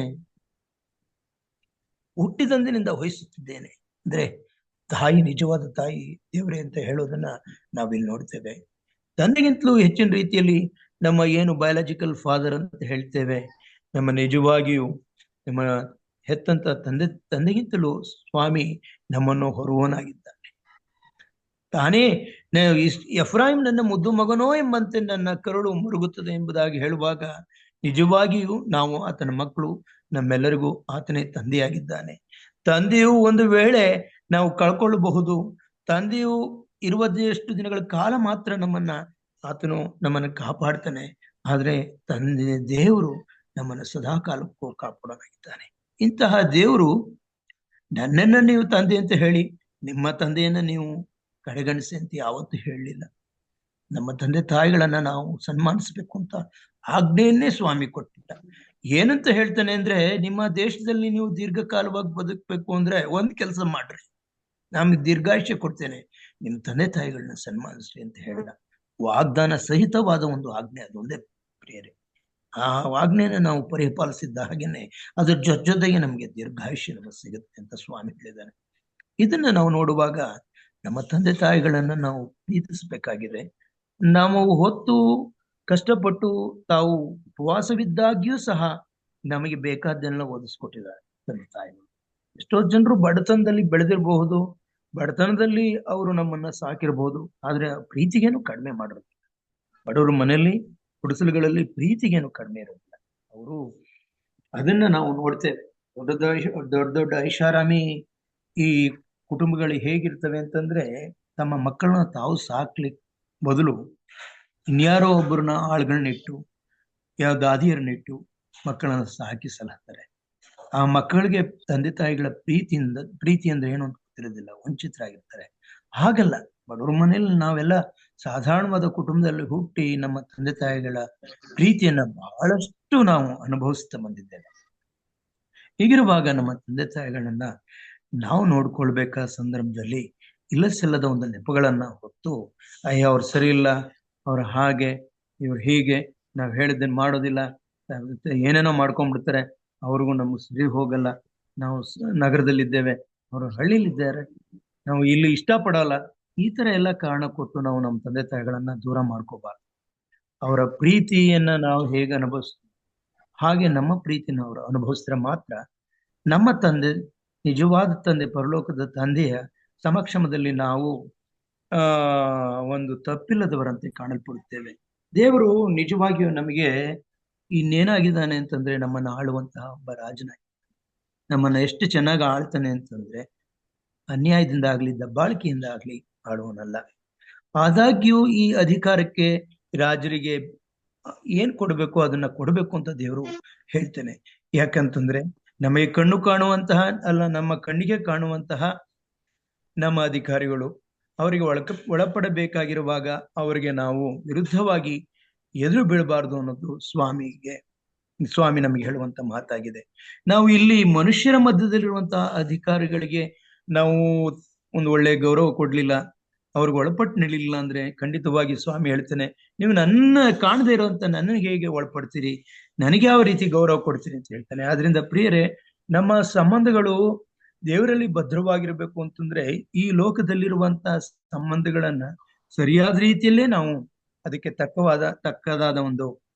ಹುಟ್ಟಿದಂದಿನಿಂದ ವಹಿಸುತ್ತಿದ್ದೇನೆ. ಅಂದ್ರೆ ತಾಯಿ ನಿಜವಾದ ತಾಯಿ ದೇವರೇ ಅಂತ ಹೇಳೋದನ್ನ ನಾವಿಲ್ಲಿ ನೋಡ್ತೇವೆ. ತಂದೆಗಿಂತಲೂ ಹೆಚ್ಚಿನ ರೀತಿಯಲ್ಲಿ ನಮ್ಮ ಏನು ಬಯಾಲಜಿಕಲ್ ಫಾದರ್ ಅಂತ ಹೇಳ್ತೇವೆ, ನಮ್ಮ ನಿಜವಾಗಿಯೂ ನಮ್ಮ ಹೆತ್ತಂತ ತಂದೆಗಿಂತಲೂ ಸ್ವಾಮಿ ನಮ್ಮನ್ನು ಹೊರುವನಾಗಿದ್ದಾನೆ. ತಾನೇ ಎಫ್ರಾಯಿಂ ನನ್ನ ಮುದ್ದು ಮಗನೋ ಎಂಬಂತೆ ನನ್ನ ಕರುಳು ಮುರುಗುತ್ತದೆ ಎಂಬುದಾಗಿ ಹೇಳುವಾಗ ನಿಜವಾಗಿಯೂ ನಾವು ಆತನ ಮಕ್ಕಳು, ನಮ್ಮೆಲ್ಲರಿಗೂ ಆತನೇ ತಂದೆಯಾಗಿದ್ದಾನೆ. ತಂದೆಯು ಒಂದು ವೇಳೆ ನಾವು ಕಳ್ಕೊಳ್ಳಬಹುದು. ತಂದೆಯು ಇರುವುದೆಷ್ಟು ದಿನಗಳ ಕಾಲ ಮಾತ್ರ ನಮ್ಮನ್ನ ಕಾಪಾಡ್ತಾನೆ. ಆದ್ರೆ ತಂದೆ ದೇವರು ನಮ್ಮನ್ನು ಸದಾ ಕಾಲಕ್ಕೂ ಕಾಪಾಡೋನಾಗಿದ್ದಾನೆ. ಇಂತಹ ದೇವರು ನನ್ನನ್ನ ನೀವು ತಂದೆ ಅಂತ ಹೇಳಿ ನಿಮ್ಮ ತಂದೆಯನ್ನ ನೀವು ಕಡೆಗಣಿಸಿ ಅಂತ ಯಾವತ್ತೂ ಹೇಳಲಿಲ್ಲ. ನಮ್ಮ ತಂದೆ ತಾಯಿಗಳನ್ನ ನಾವು ಸನ್ಮಾನಿಸ್ಬೇಕು ಅಂತ ಆಜ್ಞೆಯನ್ನೇ ಸ್ವಾಮಿ ಕೊಟ್ಟಿದ್ದ. ಏನಂತ ಹೇಳ್ತಾನೆ ಅಂದ್ರೆ, ನಿಮ್ಮ ದೇಶದಲ್ಲಿ ನೀವು ದೀರ್ಘಕಾಲವಾಗಿ ಬದುಕಬೇಕು ಅಂದ್ರೆ ಒಂದ್ ಕೆಲಸ ಮಾಡ್ರಿ, ನಮ್ಗೆ ದೀರ್ಘಾಯುಷ್ಯ ಕೊಡ್ತೇನೆ, ನಿಮ್ ತಂದೆ ತಾಯಿಗಳನ್ನ ಸನ್ಮಾನಿಸ್ರಿ ಅಂತ ಹೇಳ್ದ. ವಾಗ್ದಾನ ಸಹಿತವಾದ ಒಂದು ಆಜ್ಞೆ, ಅದೊಂದೇ ಪ್ರಿಯರೇ. ಆ ಆಜ್ಞೆನ ನಾವು ಪರಿಪಾಲಿಸಿದ್ದ ಹಾಗೇನೆ ಅದ್ರ ಜೊತೆಗೆ ನಮ್ಗೆ ದೀರ್ಘಾಯುಷ್ಯ ನಮಗೆ ಸಿಗುತ್ತೆ ಅಂತ ಸ್ವಾಮಿ ಹೇಳಿದ್ದಾನೆ. ಇದನ್ನ ನಾವು ನೋಡುವಾಗ ನಮ್ಮ ತಂದೆ ತಾಯಿಗಳನ್ನ ನಾವು ಪ್ರೀತಿಸ್ಬೇಕಾಗಿದೆ. ನಾವು ಹೊತ್ತು ಕಷ್ಟಪಟ್ಟು ತಾವು ಉಪವಾಸವಿದ್ದಾಗ್ಯೂ ಸಹ ನಮಗೆ ಬೇಕಾದ್ದೆಲ್ಲ ಒದಗಿಸ್ಕೊಟ್ಟಿದ್ದಾರೆ ತಂದೆ ತಾಯಿಗಳು. ಎಷ್ಟೋ ಜನರು ಬಡತನದಲ್ಲಿ ಬೆಳೆದಿರಬಹುದು, ಬಡತನದಲ್ಲಿ ಅವರು ನಮ್ಮನ್ನ ಸಾಕಿರಬಹುದು, ಆದ್ರೆ ಪ್ರೀತಿಗೇನು ಕಡಿಮೆ ಮಾಡಿರೋದಿಲ್ಲ. ಬಡವರು ಮನೆಯಲ್ಲಿ ಗುಡಿಸಲುಗಳಲ್ಲಿ ಪ್ರೀತಿಗೇನು ಕಡಿಮೆ ಇರೋದಿಲ್ಲ. ಅವರು ಅದನ್ನ ನಾವು ನೋಡ್ತೇವೆ. ದೊಡ್ಡ ದೊಡ್ಡ ಐಷಾರಾಮಿ ಈ ಕುಟುಂಬಗಳು ಹೇಗಿರ್ತವೆ ಅಂತಂದ್ರೆ, ತಮ್ಮ ಮಕ್ಕಳನ್ನ ತಾವು ಸಾಕ್ಲಿಕ್ಕೆ ಬದಲು ಇನ್ಯಾರೋ ಒಬ್ಬರನ್ನ ಆಳುಗಳನ್ನಿಟ್ಟು, ಯಾವ ದಾದಿಯರನ್ನಿಟ್ಟು ಮಕ್ಕಳನ್ನ ಸಾಕಿ ಸಲಹುತ್ತಾರೆ. ಆ ಮಕ್ಕಳಿಗೆ ತಂದೆ ತಾಯಿಗಳ ಪ್ರೀತಿ ಅಂದ್ರೆ ಏನು ಅಂತ ಗೊತ್ತಿರೋದಿಲ್ಲ, ವಂಚಿತರಾಗಿರ್ತಾರೆ. ಹಾಗಲ್ಲ, ಬಡವ್ರ ಮನೆಯಲ್ಲಿ ನಾವೆಲ್ಲ ಸಾಧಾರಣವಾದ ಕುಟುಂಬದಲ್ಲಿ ಹುಟ್ಟಿ ನಮ್ಮ ತಂದೆ ತಾಯಿಗಳ ಪ್ರೀತಿಯನ್ನ ಬಹಳಷ್ಟು ನಾವು ಅನುಭವಿಸ್ತಾ ಬಂದಿದ್ದೇವೆ. ಹೀಗಿರುವಾಗ ನಮ್ಮ ತಂದೆ ತಾಯಿಗಳನ್ನ ನಾವು ನೋಡ್ಕೊಳ್ಬೇಕಾದ ಸಂದರ್ಭದಲ್ಲಿ ಇಲ್ಲಸಲ್ಲದ ಒಂದು ನೆಪಗಳನ್ನ ಹೊತ್ತು, ಅಯ್ಯ ಅವ್ರು ಸರಿ ಇಲ್ಲ, ಅವ್ರು ಹಾಗೆ, ಇವ್ರು ಹೀಗೆ, ನಾವ್ ಹೇಳಿದ್ದನ್ನು ಮಾಡೋದಿಲ್ಲ, ಏನೇನೋ ಮಾಡ್ಕೊಂಡ್ಬಿಡ್ತಾರೆ, ಅವ್ರಿಗೂ ನಮ್ಗೆ ಸರಿ ಹೋಗಲ್ಲ, ನಾವು ನಗರದಲ್ಲಿದ್ದೇವೆ, ಅವರು ಹಳ್ಳಿಲಿದ್ದಾರೆ, ನಾವು ಇಲ್ಲಿ ಇಷ್ಟಪಡಲ್ಲ, ಈ ತರ ಎಲ್ಲ ಕಾರಣ ಕೊಟ್ಟು ನಾವು ನಮ್ಮ ತಂದೆ ತಾಯಿಗಳನ್ನ ದೂರ ಮಾಡ್ಕೋಬಾರ್ದು. ಅವರ ಪ್ರೀತಿಯನ್ನ ನಾವು ಹೇಗೆ ಅನುಭವಿಸ್ತೀವಿ ಹಾಗೆ ನಮ್ಮ ಪ್ರೀತಿನ ಅವರು ಅನುಭವಿಸಿದ್ರೆ ಮಾತ್ರ ನಮ್ಮ ತಂದೆ, ನಿಜವಾದ ತಂದೆ, ಪರಲೋಕದ ತಂದೆಯ ಸಮಕ್ಷಮದಲ್ಲಿ ನಾವು ಒಂದು ತಪ್ಪಿಲ್ಲದವರಂತೆ ಕಾಣಲ್ಪಡುತ್ತೇವೆ. ದೇವರು ನಿಜವಾಗಿಯೂ ನಮಗೆ ಇನ್ನೇನಾಗಿದ್ದಾನೆ ಅಂತಂದ್ರೆ ನಮ್ಮನ್ನು ಆಳುವಂತಹ ಒಬ್ಬ ರಾಜನಾಗಿ ನಮ್ಮನ್ನ ಎಷ್ಟು ಚೆನ್ನಾಗಿ ಆಳ್ತಾನೆ ಅಂತಂದ್ರೆ ಅನ್ಯಾಯದಿಂದ ಆಗ್ಲಿ ದಬ್ಬಾಳಿಕೆಯಿಂದ ಆಗ್ಲಿ ಆಳುವನಲ್ಲ. ಆದಾಗ್ಯೂ ಈ ಅಧಿಕಾರಕ್ಕೆ ರಾಜರಿಗೆ ಏನ್ ಕೊಡ್ಬೇಕು ಅದನ್ನ ಕೊಡ್ಬೇಕು ಅಂತ ದೇವರು ಹೇಳ್ತೇನೆ. ಯಾಕಂತಂದ್ರೆ ನಮಗೆ ಕಣ್ಣು ಕಾಣುವಂತಹ ಅಲ್ಲ, ನಮ್ಮ ಕಣ್ಣಿಗೆ ಕಾಣುವಂತಹ ನಮ್ಮ ಅಧಿಕಾರಿಗಳು ಅವರಿಗೆ ಒಳಪಡಬೇಕಾಗಿರುವಾಗ ಅವರಿಗೆ ನಾವು ವಿರುದ್ಧವಾಗಿ ಎದುರು ಬೀಳಬಾರ್ದು ಅನ್ನೋದು ಸ್ವಾಮಿ ನಮಗೆ ಹೇಳುವಂತ ಮಾತಾಗಿದೆ. ನಾವು ಇಲ್ಲಿ ಮನುಷ್ಯರ ಮಧ್ಯದಲ್ಲಿರುವಂತಹ ಅಧಿಕಾರಿಗಳಿಗೆ ನಾವು ಒಂದು ಒಳ್ಳೆ ಗೌರವ ಕೊಡ್ಲಿಲ್ಲ, ಅವ್ರಿಗೆ ಒಳಪಟ್ಟು ನಿಲ್ಲಿಲ್ಲ ಅಂದ್ರೆ ಖಂಡಿತವಾಗಿ ಸ್ವಾಮಿ ಹೇಳ್ತಾನೆ, ನೀವು ನನ್ನ ಕಾಣದೇ ಇರುವಂತ ನನಗೆ ಹೇಗೆ ಒಳಪಡ್ತೀರಿ, ನನಗೆ ಯಾವ ರೀತಿ ಗೌರವ ಕೊಡ್ತೀರಿ ಅಂತ ಹೇಳ್ತಾನೆ. ಆದ್ರಿಂದ ಪ್ರಿಯರೇ, ನಮ್ಮ ಸಂಬಂಧಗಳು ದೇವರಲ್ಲಿ ಭದ್ರವಾಗಿರ್ಬೇಕು ಅಂತಂದ್ರೆ ಈ ಲೋಕದಲ್ಲಿರುವಂತಹ ಸಂಬಂಧಗಳನ್ನ ಸರಿಯಾದ ರೀತಿಯಲ್ಲೇ ನಾವು ಅದಕ್ಕೆ ತಕ್ಕದಾದ ಒಂದು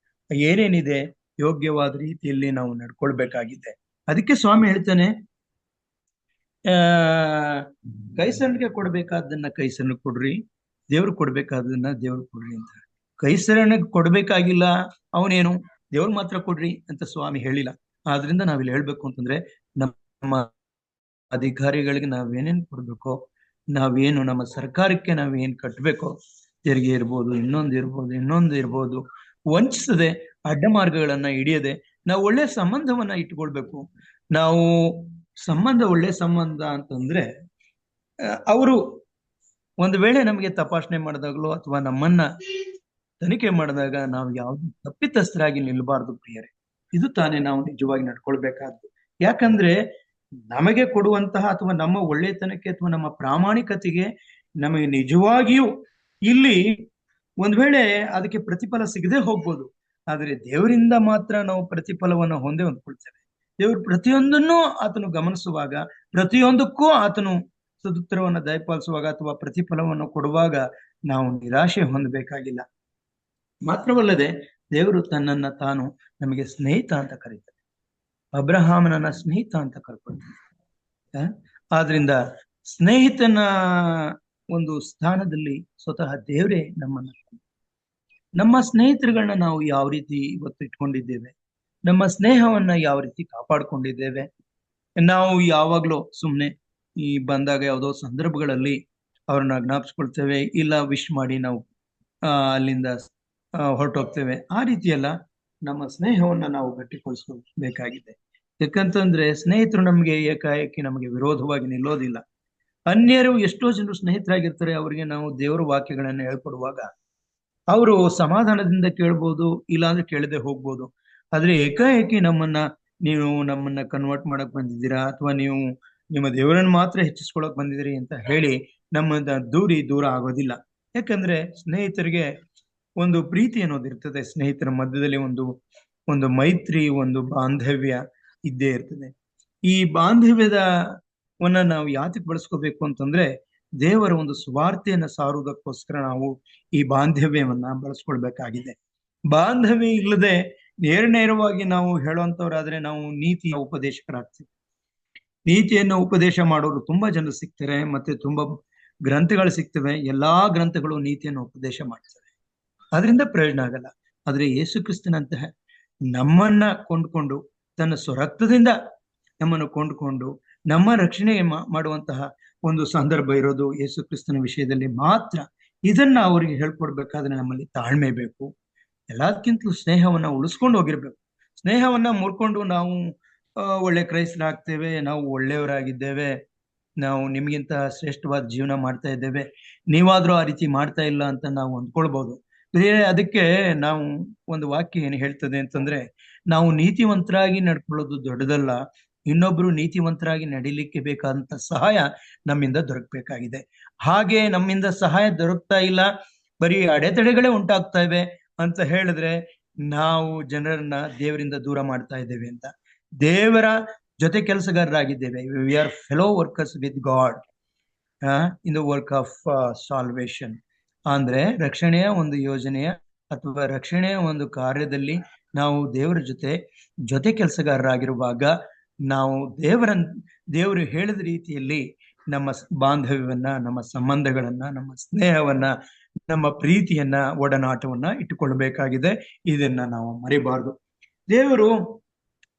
ಏನೇನಿದೆ ಯೋಗ್ಯವಾದ ರೀತಿಯಲ್ಲಿ ನಾವು ನಡ್ಕೊಳ್ಬೇಕಾಗಿದೆ. ಅದಕ್ಕೆ ಸ್ವಾಮಿ ಹೇಳ್ತಾನೆ, ಕೈಸರನಿಗೆ ಕೊಡ್ಬೇಕಾದನ್ನ ಕೈಸರನಿಗೆ ಕೊಡ್ರಿ, ದೇವ್ರು ಕೊಡ್ಬೇಕಾದನ್ನ ದೇವ್ರು ಕೊಡ್ರಿ ಅಂತ. ಕೈಸರನಿಗೆ ಕೊಡ್ಬೇಕಾಗಿಲ್ಲ, ಅವನೇನು ದೇವ್ರು ಮಾತ್ರ ಕೊಡ್ರಿ ಅಂತ ಸ್ವಾಮಿ ಹೇಳಿಲ್ಲ. ಆದ್ರಿಂದ ನಾವಿಲ್ಲಿ ಹೇಳ್ಬೇಕು ಅಂತಂದ್ರೆ ನಮ್ಮ ಅಧಿಕಾರಿಗಳಿಗೆ ನಾವೇನೇನ್ ಕೊಡ್ಬೇಕೋ, ನಾವೇನು ನಮ್ಮ ಸರ್ಕಾರಕ್ಕೆ ನಾವೇನ್ ಕಟ್ಬೇಕೋ, ತೆರಿಗೆ ಇರ್ಬೋದು, ಇನ್ನೊಂದು ಇರ್ಬೋದು, ವಂಚಿಸದೆ ಅಡ್ಡ ಮಾರ್ಗಗಳನ್ನ ಹಿಡಿಯದೆ ನಾವು ಒಳ್ಳೆ ಸಂಬಂಧವನ್ನ ಇಟ್ಕೊಳ್ಬೇಕು. ನಾವು ಒಳ್ಳೆ ಸಂಬಂಧ ಅಂತಂದ್ರೆ ಅವರು ಒಂದು ವೇಳೆ ನಮಗೆ ತಪಾಸಣೆ ಮಾಡಿದಾಗಲೋ ಅಥವಾ ನಮ್ಮನ್ನ ತನಿಖೆ ಮಾಡಿದಾಗ ನಾವು ಯಾವ್ದು ತಪ್ಪಿತಸ್ಥರಾಗಿ ನಿಲ್ಬಾರ್ದು ಪ್ರಿಯರೇ. ಇದು ತಾನೇ ನಾವು ನಿಜವಾಗಿ ನಡ್ಕೊಳ್ಬೇಕಾದ್ದು. ಯಾಕಂದ್ರೆ ನಮಗೆ ಕೊಡುವಂತಹ ಅಥವಾ ನಮ್ಮ ಒಳ್ಳೆತನಕ್ಕೆ ಅಥವಾ ನಮ್ಮ ಪ್ರಾಮಾಣಿಕತೆಗೆ ನಮಗೆ ನಿಜವಾಗಿಯೂ ಇಲ್ಲಿ ಒಂದ್ ವೇಳೆ ಅದಕ್ಕೆ ಪ್ರತಿಫಲ ಸಿಗದೆ ಹೋಗ್ಬೋದು, ಆದ್ರೆ ದೇವರಿಂದ ಮಾತ್ರ ನಾವು ಪ್ರತಿಫಲವನ್ನು ಹೊಂದ್ಕೊಳ್ತೇವೆ. ದೇವರು ಪ್ರತಿಯೊಂದನ್ನು ಆತನು ಗಮನಿಸುವಾಗ, ಪ್ರತಿಯೊಂದಕ್ಕೂ ಆತನು ಸದುತ್ತರವನ್ನು ದಯಪಾಲಿಸುವಾಗ ಅಥವಾ ಪ್ರತಿಫಲವನ್ನು ಕೊಡುವಾಗ ನಾವು ನಿರಾಶೆ ಹೊಂದಬೇಕಾಗಿಲ್ಲ. ಮಾತ್ರವಲ್ಲದೆ ದೇವರು ತನ್ನನ್ನ ತಾನು ನಮಗೆ ಸ್ನೇಹಿತ ಅಂತ ಕರೀತಾರೆ. ಅಬ್ರಹಾಮನನ್ನ ಸ್ನೇಹಿತ ಅಂತ ಕರ್ಕೊಳ್ತಾರೆ. ಆದ್ರಿಂದ ಸ್ನೇಹಿತನ ಒಂದು ಸ್ಥಾನದಲ್ಲಿ ಸ್ವತಃ ದೇವರೇ ನಮ್ಮ ಸ್ನೇಹಿತರುಗಳನ್ನ ನಾವು ಯಾವ ರೀತಿ ಇವತ್ತು ಇಟ್ಕೊಂಡಿದ್ದೇವೆ, ನಮ್ಮ ಸ್ನೇಹವನ್ನ ಯಾವ ರೀತಿ ಕಾಪಾಡ್ಕೊಂಡಿದ್ದೇವೆ. ನಾವು ಯಾವಾಗ್ಲೂ ಸುಮ್ನೆ ಈ ಬಂದಾಗ ಯಾವುದೋ ಸಂದರ್ಭಗಳಲ್ಲಿ ಅವ್ರನ್ನ ಜ್ಞಾಪಿಸ್ಕೊಳ್ತೇವೆ, ಇಲ್ಲ ವಿಶ್ ಮಾಡಿ ನಾವು ಅಲ್ಲಿಂದ ಹೊರಟೋಗ್ತೇವೆ. ಆ ರೀತಿಯೆಲ್ಲ ನಮ್ಮ ಸ್ನೇಹವನ್ನ ನಾವು ಗಟ್ಟಿಗೊಳಿಸ್ಕೊಳ್ಬೇಕಾಗಿದೆ. ಯಾಕಂತಂದ್ರೆ ಸ್ನೇಹಿತರು ನಮ್ಗೆ ಏಕಾಏಕಿ ನಮಗೆ ವಿರೋಧವಾಗಿ ನಿಲ್ಲೋದಿಲ್ಲ. ಅನ್ಯರು ಎಷ್ಟೋ ಜನರು ಸ್ನೇಹಿತರಾಗಿರ್ತಾರೆ, ಅವರಿಗೆ ನಾವು ದೇವರ ವಾಕ್ಯಗಳನ್ನ ಹೇಳ್ಕೊಡುವಾಗ ಅವರು ಸಮಾಧಾನದಿಂದ ಕೇಳ್ಬೋದು, ಇಲ್ಲಾಂದ್ರೆ ಕೇಳದೆ ಹೋಗ್ಬೋದು. ಆದ್ರೆ ಏಕಾಏಕಿ ನೀವು ನಮ್ಮನ್ನ ಕನ್ವರ್ಟ್ ಮಾಡಕ್ ಬಂದಿದ್ದೀರಾ ಅಥವಾ ನೀವು ನಿಮ್ಮ ದೇವರನ್ನ ಮಾತ್ರ ಹೆಚ್ಚಿಸ್ಕೊಳಕ್ ಬಂದಿದ್ದೀರಿ ಅಂತ ಹೇಳಿ ನಮ್ಮನ್ನ ದೂರ ಆಗೋದಿಲ್ಲ. ಯಾಕಂದ್ರೆ ಸ್ನೇಹಿತರಿಗೆ ಒಂದು ಪ್ರೀತಿ ಅನ್ನೋದಿರ್ತದೆ. ಸ್ನೇಹಿತರ ಮಧ್ಯದಲ್ಲಿ ಒಂದು ಮೈತ್ರಿ, ಒಂದು ಬಾಂಧವ್ಯ ಇದ್ದೇ ಇರ್ತದೆ. ಈ ಬಾಂಧವ್ಯದವನ್ನ ನಾವು ಯಾತಕ್ಕೆ ಬಳಸ್ಕೋಬೇಕು ಅಂತಂದ್ರೆ ದೇವರ ಒಂದು ಸ್ವಾರ್ಥೆಯನ್ನ ಸಾರುವುದಕ್ಕೋಸ್ಕರ ನಾವು ಈ ಬಾಂಧವ್ಯವನ್ನ ಬಳಸ್ಕೊಳ್ಬೇಕಾಗಿದೆ. ಬಾಂಧವ್ಯ ಇಲ್ಲದೆ ನೇರವಾಗಿ ನಾವು ಹೇಳುವಂತವ್ರಾದ್ರೆ ನಾವು ನೀತಿಯ ಉಪದೇಶಕರಾಗ್ತೀವಿ. ನೀತಿಯನ್ನು ಉಪದೇಶ ಮಾಡೋರು ತುಂಬಾ ಜನ ಸಿಗ್ತಾರೆ, ಮತ್ತೆ ತುಂಬಾ ಗ್ರಂಥಗಳು ಸಿಗ್ತವೆ. ಎಲ್ಲಾ ಗ್ರಂಥಗಳು ನೀತಿಯನ್ನು ಉಪದೇಶ ಮಾಡ್ತವೆ, ಅದರಿಂದ ಪ್ರಯೋಜನ ಆಗಲ್ಲ. ಆದ್ರೆ ಯೇಸು ಕ್ರಿಸ್ತನಂತಹ ನಮ್ಮನ್ನ ಕೊಂಡ್ಕೊಂಡು ತನ್ನ ಸ್ವರಕ್ತದಿಂದ ನಮ್ಮನ್ನು ಕೊಂಡ್ಕೊಂಡು ನಮ್ಮ ರಕ್ಷಣೆ ಮಾಡುವಂತಹ ಒಂದು ಸಂದರ್ಭ ಇರೋದು ಯೇಸು ಕ್ರಿಸ್ತನ ವಿಷಯದಲ್ಲಿ ಮಾತ್ರ. ಇದನ್ನ ಅವರಿಗೆ ಹೇಳ್ಕೊಡ್ಬೇಕಾದ್ರೆ ನಮ್ಮಲ್ಲಿ ತಾಳ್ಮೆ ಬೇಕು. ಎಲ್ಲದಕ್ಕಿಂತಲೂ ಸ್ನೇಹವನ್ನ ಉಳಿಸ್ಕೊಂಡು ಹೋಗಿರ್ಬೇಕು. ಸ್ನೇಹವನ್ನ ಮುರ್ಕೊಂಡು ನಾವು ಒಳ್ಳೆ ಕ್ರೈಸ್ತರಾಗ್ತೇವೆ, ನಾವು ಒಳ್ಳೆಯವರಾಗಿದ್ದೇವೆ, ನಾವು ನಿಮ್ಗಿಂತ ಶ್ರೇಷ್ಠವಾದ ಜೀವನ ಮಾಡ್ತಾ ಇದ್ದೇವೆ, ನೀವಾದ್ರೂ ಆ ರೀತಿ ಮಾಡ್ತಾ ಇಲ್ಲ ಅಂತ ನಾವು ಅಂದ್ಕೊಳ್ಬಹುದು. ಅದಕ್ಕೆ ನಾವು ಒಂದು ವಾಕ್ಯ ಏನು ಹೇಳ್ತದೆ ಅಂತಂದ್ರೆ, ನಾವು ನೀತಿವಂತರಾಗಿ ನಡ್ಕೊಳ್ಳೋದು ದೊಡ್ಡದಲ್ಲ, ಇನ್ನೊಬ್ರು ನೀತಿವಂತರಾಗಿ ನಡಿಲಿಕ್ಕೆ ಬೇಕಾದಂತ ಸಹಾಯ ನಮ್ಮಿಂದ ದೊರಕಬೇಕಾಗಿದೆ. ಹಾಗೆ ನಮ್ಮಿಂದ ಸಹಾಯ ದೊರಕ್ತಾ ಇಲ್ಲ, ಬರೀ ಅಡೆತಡೆಗಳೇ ಉಂಟಾಗ್ತಾ ಇವೆ ಅಂತ ಹೇಳಿದ್ರೆ ನಾವು ಜನರನ್ನ ದೇವರಿಂದ ದೂರ ಮಾಡ್ತಾ ಇದ್ದೇವೆ ಅಂತ. ದೇವರ ಜೊತೆ ಕೆಲಸಗಾರರಾಗಿದ್ದೇವೆ. We are fellow workers with God in the work of salvation. ಅಂದ್ರೆ ರಕ್ಷಣೆಯ ಒಂದು ಯೋಜನೆಯ ಅಥವಾ ರಕ್ಷಣೆಯ ಒಂದು ಕಾರ್ಯದಲ್ಲಿ ನಾವು ದೇವರ ಜೊತೆ ಕೆಲಸಗಾರರಾಗಿರುವಾಗ ನಾವು ದೇವರು ಹೇಳಿದ ರೀತಿಯಲ್ಲಿ ನಮ್ಮ ಬಾಂಧವ್ಯವನ್ನ, ನಮ್ಮ ಸಂಬಂಧಗಳನ್ನ, ನಮ್ಮ ಸ್ನೇಹವನ್ನ, ನಮ್ಮ ಪ್ರೀತಿಯನ್ನ, ಒಡನಾಟವನ್ನ ಇಟ್ಟುಕೊಳ್ಬೇಕಾಗಿದೆ. ಇದನ್ನ ನಾವು ಮರಿಬಾರ್ದು. ದೇವರು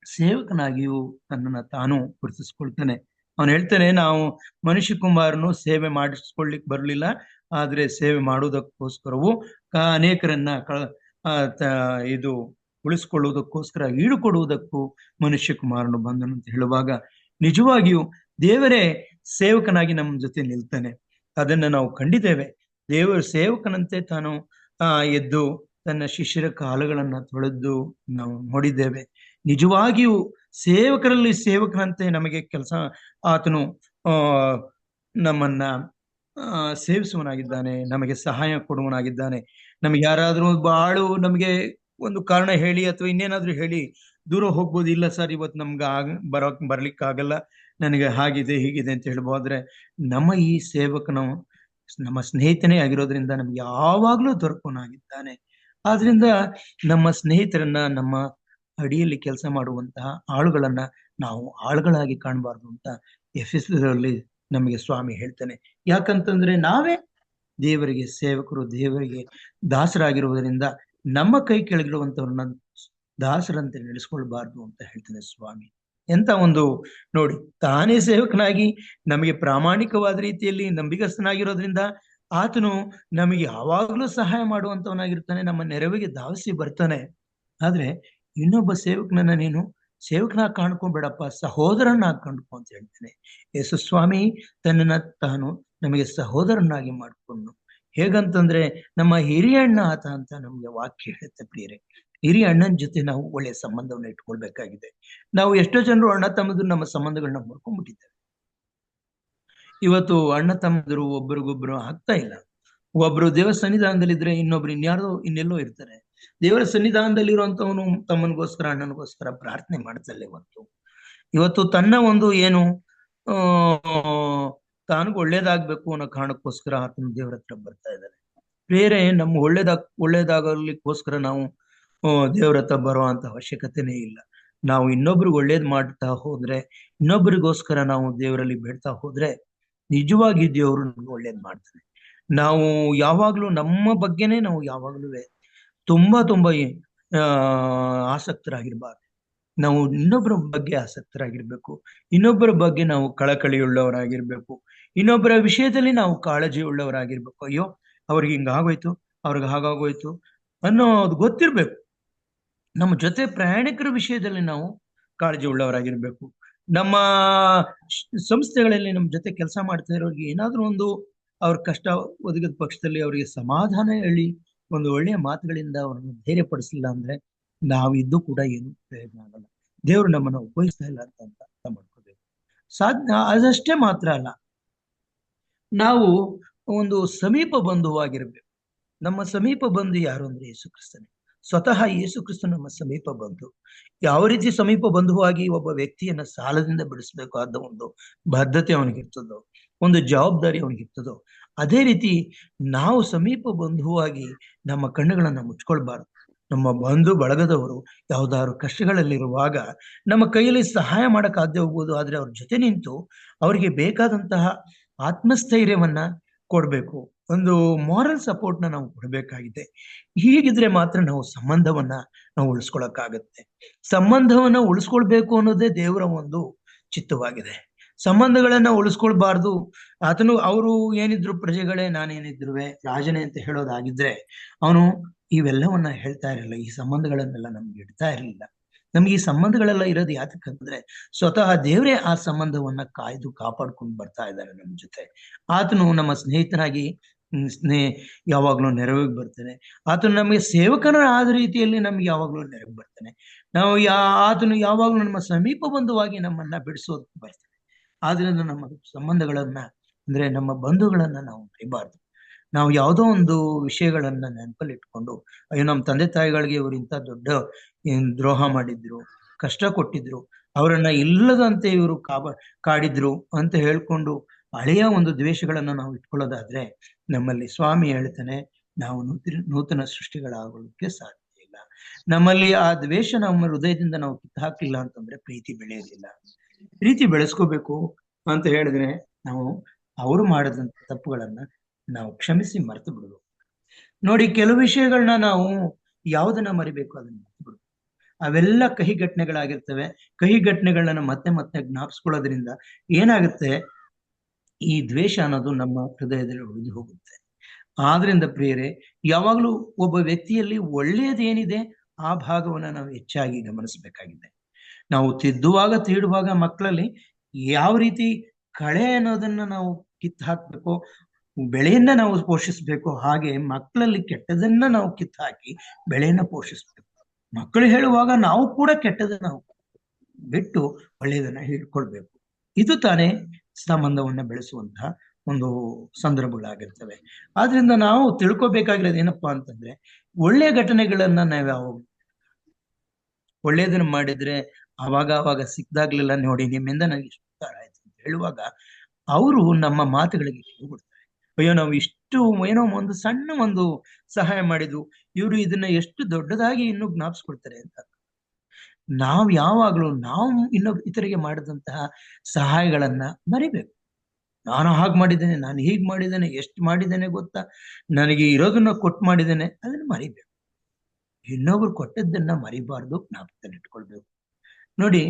ಸೇವಕನಾಗಿಯೂ ತನ್ನನ್ನ ತಾನು ಗುರುತಿಸ್ಕೊಳ್ತಾನೆ. ಅವನು ಹೇಳ್ತಾನೆ, ನಾವು ಮನುಷ್ಯ ಕುಮಾರನು ಸೇವೆ ಮಾಡಿಸ್ಕೊಳ್ಲಿಕ್ಕೆ ಬರಲಿಲ್ಲ, ಆದ್ರೆ ಸೇವೆ ಮಾಡುವುದಕ್ಕೋಸ್ಕರವು ಅನೇಕರನ್ನ ಇದು ಉಳಿಸ್ಕೊಳ್ಳುವುದಕ್ಕೋಸ್ಕರ ಈಡುಕೊಡುವುದಕ್ಕೂ ಮನುಷ್ಯ ಕುಮಾರನು ಬಂದನು ಅಂತ ಹೇಳುವಾಗ, ನಿಜವಾಗಿಯೂ ದೇವರೇ ಸೇವಕನಾಗಿ ನಮ್ಮ ಜೊತೆ ನಿಲ್ತಾನೆ. ಅದನ್ನ ನಾವು ಕಂಡಿದ್ದೇವೆ. ದೇವರ ಸೇವಕನಂತೆ ತಾನು ಎದ್ದು ತನ್ನ ಶಿಷ್ಯರ ಕಾಲುಗಳನ್ನ ತೊಳೆದು ನಾವು ನೋಡಿದ್ದೇವೆ. ನಿಜವಾಗಿಯೂ ಸೇವಕರಲ್ಲಿ ಸೇವಕನಂತೆ ನಮಗೆ ಕೆಲಸ ಆತನು ನಮ್ಮನ್ನ ಸೇವಿಸುವನಾಗಿದ್ದಾನೆ, ನಮಗೆ ಸಹಾಯ ಕೊಡುವನಾಗಿದ್ದಾನೆ. ನಮಗೆ ಯಾರಾದ್ರೂ ನಮಗೆ ಒಂದು ಕಾರಣ ಹೇಳಿ ಅಥವಾ ಇನ್ನೇನಾದ್ರೂ ಹೇಳಿ ದೂರ ಹೋಗ್ಬೋದು, ಇಲ್ಲ ಸರ್ ಇವತ್ತು ನಮ್ಗೆ ಬರ್ಲಿಕ್ಕಾಗಲ್ಲ, ನನಗೆ ಹಾಗಿದೆ ಹೀಗಿದೆ ಅಂತ ಹೇಳ್ಬೋದ್ರೆ, ನಮ್ಮ ಈ ಸೇವಕನು ನಮ್ಮ ಸ್ನೇಹಿತನೇ ಆಗಿರೋದ್ರಿಂದ ನಮ್ಗೆ ಯಾವಾಗ್ಲೂ ದೊರಕುವನಾಗಿದ್ದಾನೆ. ಆದ್ರಿಂದ ನಮ್ಮ ಸ್ನೇಹಿತರನ್ನ, ನಮ್ಮ ಅಡಿಯಲ್ಲಿ ಕೆಲಸ ಮಾಡುವಂತಹ ಆಳುಗಳನ್ನ ನಾವು ಆಳುಗಳಾಗಿ ಕಾಣಬಾರ್ದು ಅಂತ ಎಫೆಸದಲ್ಲಿ ನಮಗೆ ಸ್ವಾಮಿ ಹೇಳ್ತಾನೆ. ಯಾಕಂತಂದ್ರೆ ನಾವೇ ದೇವರಿಗೆ ಸೇವಕರು, ದೇವರಿಗೆ ದಾಸರಾಗಿರುವುದರಿಂದ ನಮ್ಮ ಕೈ ಕೆಳಗಿರುವಂತವ್ರನ್ನ ದಾಸರಂತೆ ನಡೆಸ್ಕೊಳ್ಬಾರ್ದು ಅಂತ ಹೇಳ್ತಾನೆ ಸ್ವಾಮಿ. ಎಂತ ಒಂದು ನೋಡಿ, ತಾನೇ ಸೇವಕನಾಗಿ ನಮಗೆ ಪ್ರಾಮಾಣಿಕವಾದ ರೀತಿಯಲ್ಲಿ ನಂಬಿಗಸ್ತನಾಗಿರೋದ್ರಿಂದ ಆತನು ನಮಗೆ ಯಾವಾಗ್ಲೂ ಸಹಾಯ ಮಾಡುವಂತವನಾಗಿರ್ತಾನೆ, ನಮ್ಮ ನೆರವಿಗೆ ಧಾವಿಸಿ ಬರ್ತಾನೆ. ಆದ್ರೆ ಇನ್ನೊಬ್ಬ ಸೇವಕನನ್ನ ನೀನು ಸೇವಕನಾಗಿ ಕಾಣ್ಕೊಂಡ್ಬೇಡಪ್ಪ, ಸಹೋದರನಾಗಿ ಕಾಣ್ಕೊ ಅಂತ ಹೇಳ್ತಾನೆ. ಯೇಸು ಸ್ವಾಮಿ ತನ್ನನ್ನ ತಾನು ನಮಗೆ ಸಹೋದರನಾಗಿ ಮಾಡ್ಕೊಂಡು, ಹೇಗಂತಂದ್ರೆ ನಮ್ಮ ಹಿರಿಯ ಅಣ್ಣ ಆತ ಅಂತ ನಮ್ಗೆ ವಾಕ್ಯ ಹೇಳುತ್ತೆ. ಪ್ರಿಯರೇ, ಹಿರಿಯ ಅಣ್ಣನ ಜೊತೆ ನಾವು ಒಳ್ಳೆಯ ಸಂಬಂಧವನ್ನ ಇಟ್ಕೊಳ್ಬೇಕಾಗಿದೆ. ನಾವು ಎಷ್ಟೋ ಜನರು ಅಣ್ಣ ತಮ್ಮದ್ರು ನಮ್ಮ ಸಂಬಂಧಗಳನ್ನ ಮುರ್ಕೊಂಡ್ಬಿಟ್ಟಿದ್ದೇವೆ. ಇವತ್ತು ಅಣ್ಣ ತಮ್ಮದ್ರು ಒಬ್ಬರಿಗೊಬ್ರು ಆಗ್ತಾ ಇಲ್ಲ. ಒಬ್ರು ದೇವರ ಸನ್ನಿಧಾನದಲ್ಲಿದ್ರೆ ಇನ್ನೊಬ್ರು ಇನ್ನೆಲ್ಲೋ ಇರ್ತಾರೆ. ದೇವರ ಸನ್ನಿಧಾನದಲ್ಲಿ ಇರುವಂತವನು ತಮ್ಮನಿಗೋಸ್ಕರ, ಅಣ್ಣನಿಗೋಸ್ಕರ ಪ್ರಾರ್ಥನೆ ಮಾಡ್ತಲ್ಲ. ಇವತ್ತು ತನ್ನ ಒಂದು ಏನು ತಾನಿಗೆ ಒಳ್ಳೇದಾಗ್ಬೇಕು ಅನ್ನೋ ಕಾರಣಕ್ಕೋಸ್ಕರ ಆತನ ದೇವರ ಹತ್ರ ಬರ್ತಾ ಇದ್ದಾನೆ. ಬೇರೆ ನಮ್ಮ ಒಳ್ಳೇದಾಗಲಿಕ್ಕೋಸ್ಕರ ನಾವು ದೇವರ ಹತ್ರ ಬರುವಂತ ಅವಶ್ಯಕತೆನೇ ಇಲ್ಲ. ನಾವು ಇನ್ನೊಬ್ರಿಗೆ ಒಳ್ಳೇದ್ ಮಾಡ್ತಾ ಹೋದ್ರೆ, ಇನ್ನೊಬ್ಬರಿಗೋಸ್ಕರ ನಾವು ದೇವರಲ್ಲಿ ಬೇಡ್ತಾ ಹೋದ್ರೆ, ನಿಜವಾಗಿ ದೇವರು ನಮ್ಗೆ ಒಳ್ಳೇದ್ ಮಾಡ್ತಾನೆ. ನಾವು ಯಾವಾಗ್ಲೂ ನಮ್ಮ ಬಗ್ಗೆನೇ ನಾವು ಯಾವಾಗ್ಲೂ ತುಂಬಾ ಆಸಕ್ತರಾಗಿರ್ಬಾರ್ದು. ನಾವು ಇನ್ನೊಬ್ಬರ ಬಗ್ಗೆ ಆಸಕ್ತರಾಗಿರ್ಬೇಕು. ಇನ್ನೊಬ್ಬರ ಬಗ್ಗೆ ನಾವು ಕಳಕಳಿಯುಳ್ಳವರಾಗಿರ್ಬೇಕು. ಇನ್ನೊಬ್ಬರ ವಿಷಯದಲ್ಲಿ ನಾವು ಕಾಳಜಿ ಉಳ್ಳವರಾಗಿರ್ಬೇಕು. ಅಯ್ಯೋ ಅವ್ರಿಗೆ ಹಿಂಗಾಗೋಯ್ತು, ಅವ್ರಿಗೆ ಹಾಗಾಗೋಯ್ತು ಅನ್ನೋದು ಗೊತ್ತಿರ್ಬೇಕು. ನಮ್ಮ ಜೊತೆ ಪ್ರಯಾಣಿಕರ ವಿಷಯದಲ್ಲಿ ನಾವು ಕಾಳಜಿ ಉಳ್ಳವರಾಗಿರ್ಬೇಕು. ನಮ್ಮ ಸಂಸ್ಥೆಗಳಲ್ಲಿ ನಮ್ಮ ಜೊತೆ ಕೆಲಸ ಮಾಡ್ತಾ ಇರೋರಿಗೆ ಏನಾದ್ರೂ ಒಂದು ಅವ್ರ ಕಷ್ಟ ಒದಗಿದ ಪಕ್ಷದಲ್ಲಿ ಅವರಿಗೆ ಸಮಾಧಾನ ಹೇಳಿ ಒಂದು ಒಳ್ಳೆಯ ಮಾತುಗಳಿಂದ ಅವ್ರನ್ನ ಧೈರ್ಯಪಡಿಸಲಿಲ್ಲ ಅಂದ್ರೆ ನಾವಿದ್ದು ಕೂಡ ಏನು ಪ್ರಯೋಜನ ಆಗಲ್ಲ. ದೇವರು ನಮ್ಮನ್ನ ಉಪಯೋಗಿಸ್ತಾ ಇಲ್ಲ ಅಂತ ಅರ್ಥ ಮಾಡ್ಕೋಬೇಕು. ಅದಷ್ಟೇ ಮಾತ್ರ ಅಲ್ಲ, ನಾವು ಒಂದು ಸಮೀಪ ಬಂಧುವಾಗಿರ್ಬೇಕು. ನಮ್ಮ ಸಮೀಪ ಬಂಧು ಯಾರು ಅಂದ್ರೆ ಯೇಸು ಕ್ರಿಸ್ತನೇ. ಸ್ವತಃ ಯೇಸು ಕ್ರಿಸ್ತ ನಮ್ಮ ಸಮೀಪ ಬಂಧು. ಯಾವ ರೀತಿ ಸಮೀಪ ಬಂಧುವಾಗಿ ಒಬ್ಬ ವ್ಯಕ್ತಿಯನ್ನ ಸಾಲದಿಂದ ಬಿಡಿಸ್ಬೇಕಾದ ಒಂದು ಬದ್ಧತೆ ಅವನಿಗಿರ್ತದೋ, ಒಂದು ಜವಾಬ್ದಾರಿ ಅವನಿಗಿರ್ತದೋ, ಅದೇ ರೀತಿ ನಾವು ಸಮೀಪ ಬಂಧುವಾಗಿ ನಮ್ಮ ಕಣ್ಣುಗಳನ್ನ ಮುಚ್ಕೊಳ್ಬಾರ್ದು. ನಮ್ಮ ಬಂಧು ಬಳಗದವರು ಯಾವ್ದಾದ್ರು ಕಷ್ಟಗಳಲ್ಲಿರುವಾಗ ನಮ್ಮ ಕೈಯಲ್ಲಿ ಸಹಾಯ ಮಾಡಕ್ಕಾಗದೆ ಹೋಗ್ಬೋದು, ಆದ್ರೆ ಅವ್ರ ಜೊತೆ ನಿಂತು ಅವರಿಗೆ ಬೇಕಾದಂತಹ ಆತ್ಮಸ್ಥೈರ್ಯವನ್ನ ಕೊಡ್ಬೇಕು. ಒಂದು ಮಾರಲ್ ಸಪೋರ್ಟ್ನ ನಾವು ಕೊಡಬೇಕಾಗಿದೆ. ಹೀಗಿದ್ರೆ ಮಾತ್ರ ನಾವು ಸಂಬಂಧವನ್ನ ನಾವು ಉಳಿಸ್ಕೊಳಕ್ಕಾಗತ್ತೆ. ಸಂಬಂಧವನ್ನ ಉಳಿಸ್ಕೊಳ್ಬೇಕು ಅನ್ನೋದೇ ದೇವರ ಒಂದು ಚಿತ್ತವಾಗಿದೆ. ಸಂಬಂಧಗಳನ್ನ ಉಳಿಸ್ಕೊಳ್ಬಾರ್ದು. ಅವರು ಏನಿದ್ರು ಪ್ರಜೆಗಳೇ, ನಾನೇನಿದ್ರುವೆ ರಾಜನೇ ಅಂತ ಹೇಳೋದಾಗಿದ್ರೆ ಅವನು ಇವೆಲ್ಲವನ್ನ ಹೇಳ್ತಾ ಇರಲಿಲ್ಲ. ಈ ಸಂಬಂಧಗಳನ್ನೆಲ್ಲ ನಮ್ಗೆ ಇಡ್ತಾ ಇರಲಿಲ್ಲ. ನಮ್ಗೆ ಈ ಸಂಬಂಧಗಳೆಲ್ಲ ಇರೋದು ಯಾತಕ್ಕಂದ್ರೆ ಸ್ವತಃ ದೇವರೇ ಆ ಸಂಬಂಧವನ್ನ ಕಾಯ್ದು ಕಾಪಾಡ್ಕೊಂಡು ಬರ್ತಾ ಇದ್ದಾರೆ ನಮ್ಮ ಜೊತೆ. ಆತನು ನಮ್ಮ ಸ್ನೇಹಿತನಾಗಿ ಯಾವಾಗ್ಲೂ ನೆರವಿಗೆ ಬರ್ತಾನೆ. ಆತನು ನಮಗೆ ಸೇವಕನ ಆದ ರೀತಿಯಲ್ಲಿ ನಮ್ಗೆ ಯಾವಾಗ್ಲೂ ನೆರವು ಬರ್ತಾನೆ. ನಾವು ಆತನು ಯಾವಾಗ್ಲೂ ನಮ್ಮ ಸಮೀಪ ಬಂಧುವಾಗಿ ನಮ್ಮನ್ನ ಬಿಡಿಸೋದಕ್ಕೆ ಬರ್ತಾನೆ. ಆದ್ರಿಂದ ನಮ್ಮ ಸಂಬಂಧಗಳನ್ನ ಅಂದ್ರೆ ನಮ್ಮ ಬಂಧುಗಳನ್ನ ನಾವು ಮರಿಬಾರ್ದು. ನಾವು ಯಾವುದೋ ಒಂದು ವಿಷಯಗಳನ್ನ ನೆನಪಲ್ಲಿ ಇಟ್ಕೊಂಡು ಅಯ್ಯೋ ನಮ್ಮ ತಂದೆ ತಾಯಿಗಳಿಗೆ ಇವರು ಇಂಥ ದೊಡ್ಡ ದ್ರೋಹ ಮಾಡಿದ್ರು, ಕಷ್ಟ ಕೊಟ್ಟಿದ್ರು, ಅವರನ್ನ ಇಲ್ಲದಂತೆ ಇವರು ಕಾಡಿದ್ರು ಅಂತ ಹೇಳ್ಕೊಂಡು ಹಳೆಯ ಒಂದು ದ್ವೇಷಗಳನ್ನ ನಾವು ಇಟ್ಕೊಳ್ಳೋದಾದ್ರೆ ನಮ್ಮಲ್ಲಿ ಸ್ವಾಮಿ ಹೇಳ್ತಾನೆ, ನಾವು ನೂತನ ಸೃಷ್ಟಿಗಳಾಗೋದಕ್ಕೆ ಸಾಧ್ಯ ಇಲ್ಲ. ನಮ್ಮಲ್ಲಿ ಆ ದ್ವೇಷ ನಮ್ಮ ಹೃದಯದಿಂದ ನಾವು ಕಿತ್ತು ಹಾಕಿಲ್ಲ ಅಂತಂದ್ರೆ ಪ್ರೀತಿ ಬೆಳೆಯೋದಿಲ್ಲ. ಪ್ರೀತಿ ಬೆಳೆಸ್ಕೋಬೇಕು ಅಂತ ಹೇಳಿದ್ರೆ ನಾವು ಅವರು ಮಾಡಿದಂತ ತಪ್ಪುಗಳನ್ನ ನಾವು ಕ್ಷಮಿಸಿ ಮರೆತು ಬಿಡಬೇಕು. ನೋಡಿ, ಕೆಲವು ವಿಷಯಗಳನ್ನ ನಾವು ಯಾವುದನ್ನ ಮರಿಬೇಕು ಅದನ್ನ ಮರೆತು ಬಿಡ್ಬೇಕು. ಅವೆಲ್ಲ ಕಹಿ ಘಟನೆಗಳಾಗಿರ್ತವೆ. ಕಹಿ ಘಟನೆಗಳನ್ನ ಮತ್ತೆ ಮತ್ತೆ ಜ್ಞಾಪಿಸ್ಕೊಳ್ಳೋದ್ರಿಂದ ಏನಾಗುತ್ತೆ, ಈ ದ್ವೇಷ ಅನ್ನೋದು ನಮ್ಮ ಹೃದಯದಲ್ಲಿ ಉಳಿದು ಹೋಗುತ್ತೆ. ಆದ್ರಿಂದ ಪ್ರಿಯರೇ, ಯಾವಾಗ್ಲೂ ಒಬ್ಬ ವ್ಯಕ್ತಿಯಲ್ಲಿ ಒಳ್ಳೆಯದೇನಿದೆ ಆ ಭಾಗವನ್ನ ನಾವು ಹೆಚ್ಚಾಗಿ ಗಮನಿಸಬೇಕಾಗಿದೆ. ನಾವು ತೀಡುವಾಗ ಮಕ್ಕಳಲ್ಲಿ ಯಾವ ರೀತಿ ಕಳೆ ಅನ್ನೋದನ್ನ ನಾವು ಕಿತ್ತು ಹಾಕ್ಬೇಕು, ಬೆಳೆಯನ್ನ ನಾವು ಪೋಷಿಸ್ಬೇಕು, ಹಾಗೆ ಮಕ್ಕಳಲ್ಲಿ ಕೆಟ್ಟದನ್ನ ನಾವು ಕಿತ್ತು ಹಾಕಿ ಬೆಳೆಯನ್ನ ಪೋಷಿಸ್ಬೇಕು. ಮಕ್ಕಳು ಹೇಳುವಾಗ ನಾವು ಕೂಡ ಕೆಟ್ಟದನ್ನ ಬಿಟ್ಟು ಒಳ್ಳೆಯದನ್ನ ಹಿಡ್ಕೊಳ್ಬೇಕು. ಇದು ತಾನೇ ಸಂಬಂಧವನ್ನ ಬೆಳೆಸುವಂತಹ ಒಂದು ಸಂದರ್ಭಗಳಾಗಿರ್ತವೆ. ಆದ್ರಿಂದ ನಾವು ತಿಳ್ಕೊಬೇಕಾಗಿರೋದು ಏನಪ್ಪಾ ಅಂತಂದ್ರೆ, ಒಳ್ಳೆಯ ಘಟನೆಗಳನ್ನ ನಾವ್ಯಾವ ಒಳ್ಳೇದನ್ನ ಮಾಡಿದ್ರೆ ಅವಾಗ ಸಿಕ್ದಾಗ್ಲೆಲ್ಲ ನೋಡಿ ನಿಮ್ಮಿಂದ ನನಗೆ ಇಷ್ಟು ಆಯ್ತು ಅಂತ ಹೇಳುವಾಗ ಅವರು ನಮ್ಮ ಮಾತುಗಳಿಗೆ ಕಿವಿಗೊಡ್ತಾರೆ. ಅಯ್ಯೋ, ನಾವು ಇಷ್ಟು ಏನೋ ಒಂದು ಸಣ್ಣ ಒಂದು ಸಹಾಯ ಮಾಡಿದ್ವು, ಇವರು ಇದನ್ನ ಎಷ್ಟು ದೊಡ್ಡದಾಗಿ ಇನ್ನೂ ಜ್ಞಾಪಿಸ್ಕೊಳ್ತಾರೆ ಅಂತ. ನಾವು ಯಾವಾಗ್ಲೂ ನಾವು ಇತರಿಗೆ ಮಾಡಿದಂತಹ ಸಹಾಯಗಳನ್ನ ಮರಿಬೇಕು. ನಾನು ಹಾಗೆ ಮಾಡಿದ್ದೇನೆ, ನಾನು ಹೀಗೆ ಮಾಡಿದ್ದೇನೆ, ಎಷ್ಟು ಮಾಡಿದ್ದೇನೆ ಗೊತ್ತಾ, ನನಗೆ ಇರೋದನ್ನ ಕೊಟ್ಟು ಮಾಡಿದ್ದೇನೆ, ಅದನ್ನ ಮರಿಬೇಕು. ಇನ್ನೊಬ್ರು ಕೊಟ್ಟದ್ದನ್ನ ಮರಿಬಾರ್ದು, ಜ್ಞಾಪಕದಲ್ಲಿ ಇಟ್ಕೊಳ್ಬೇಕು. ನೋಡಿ,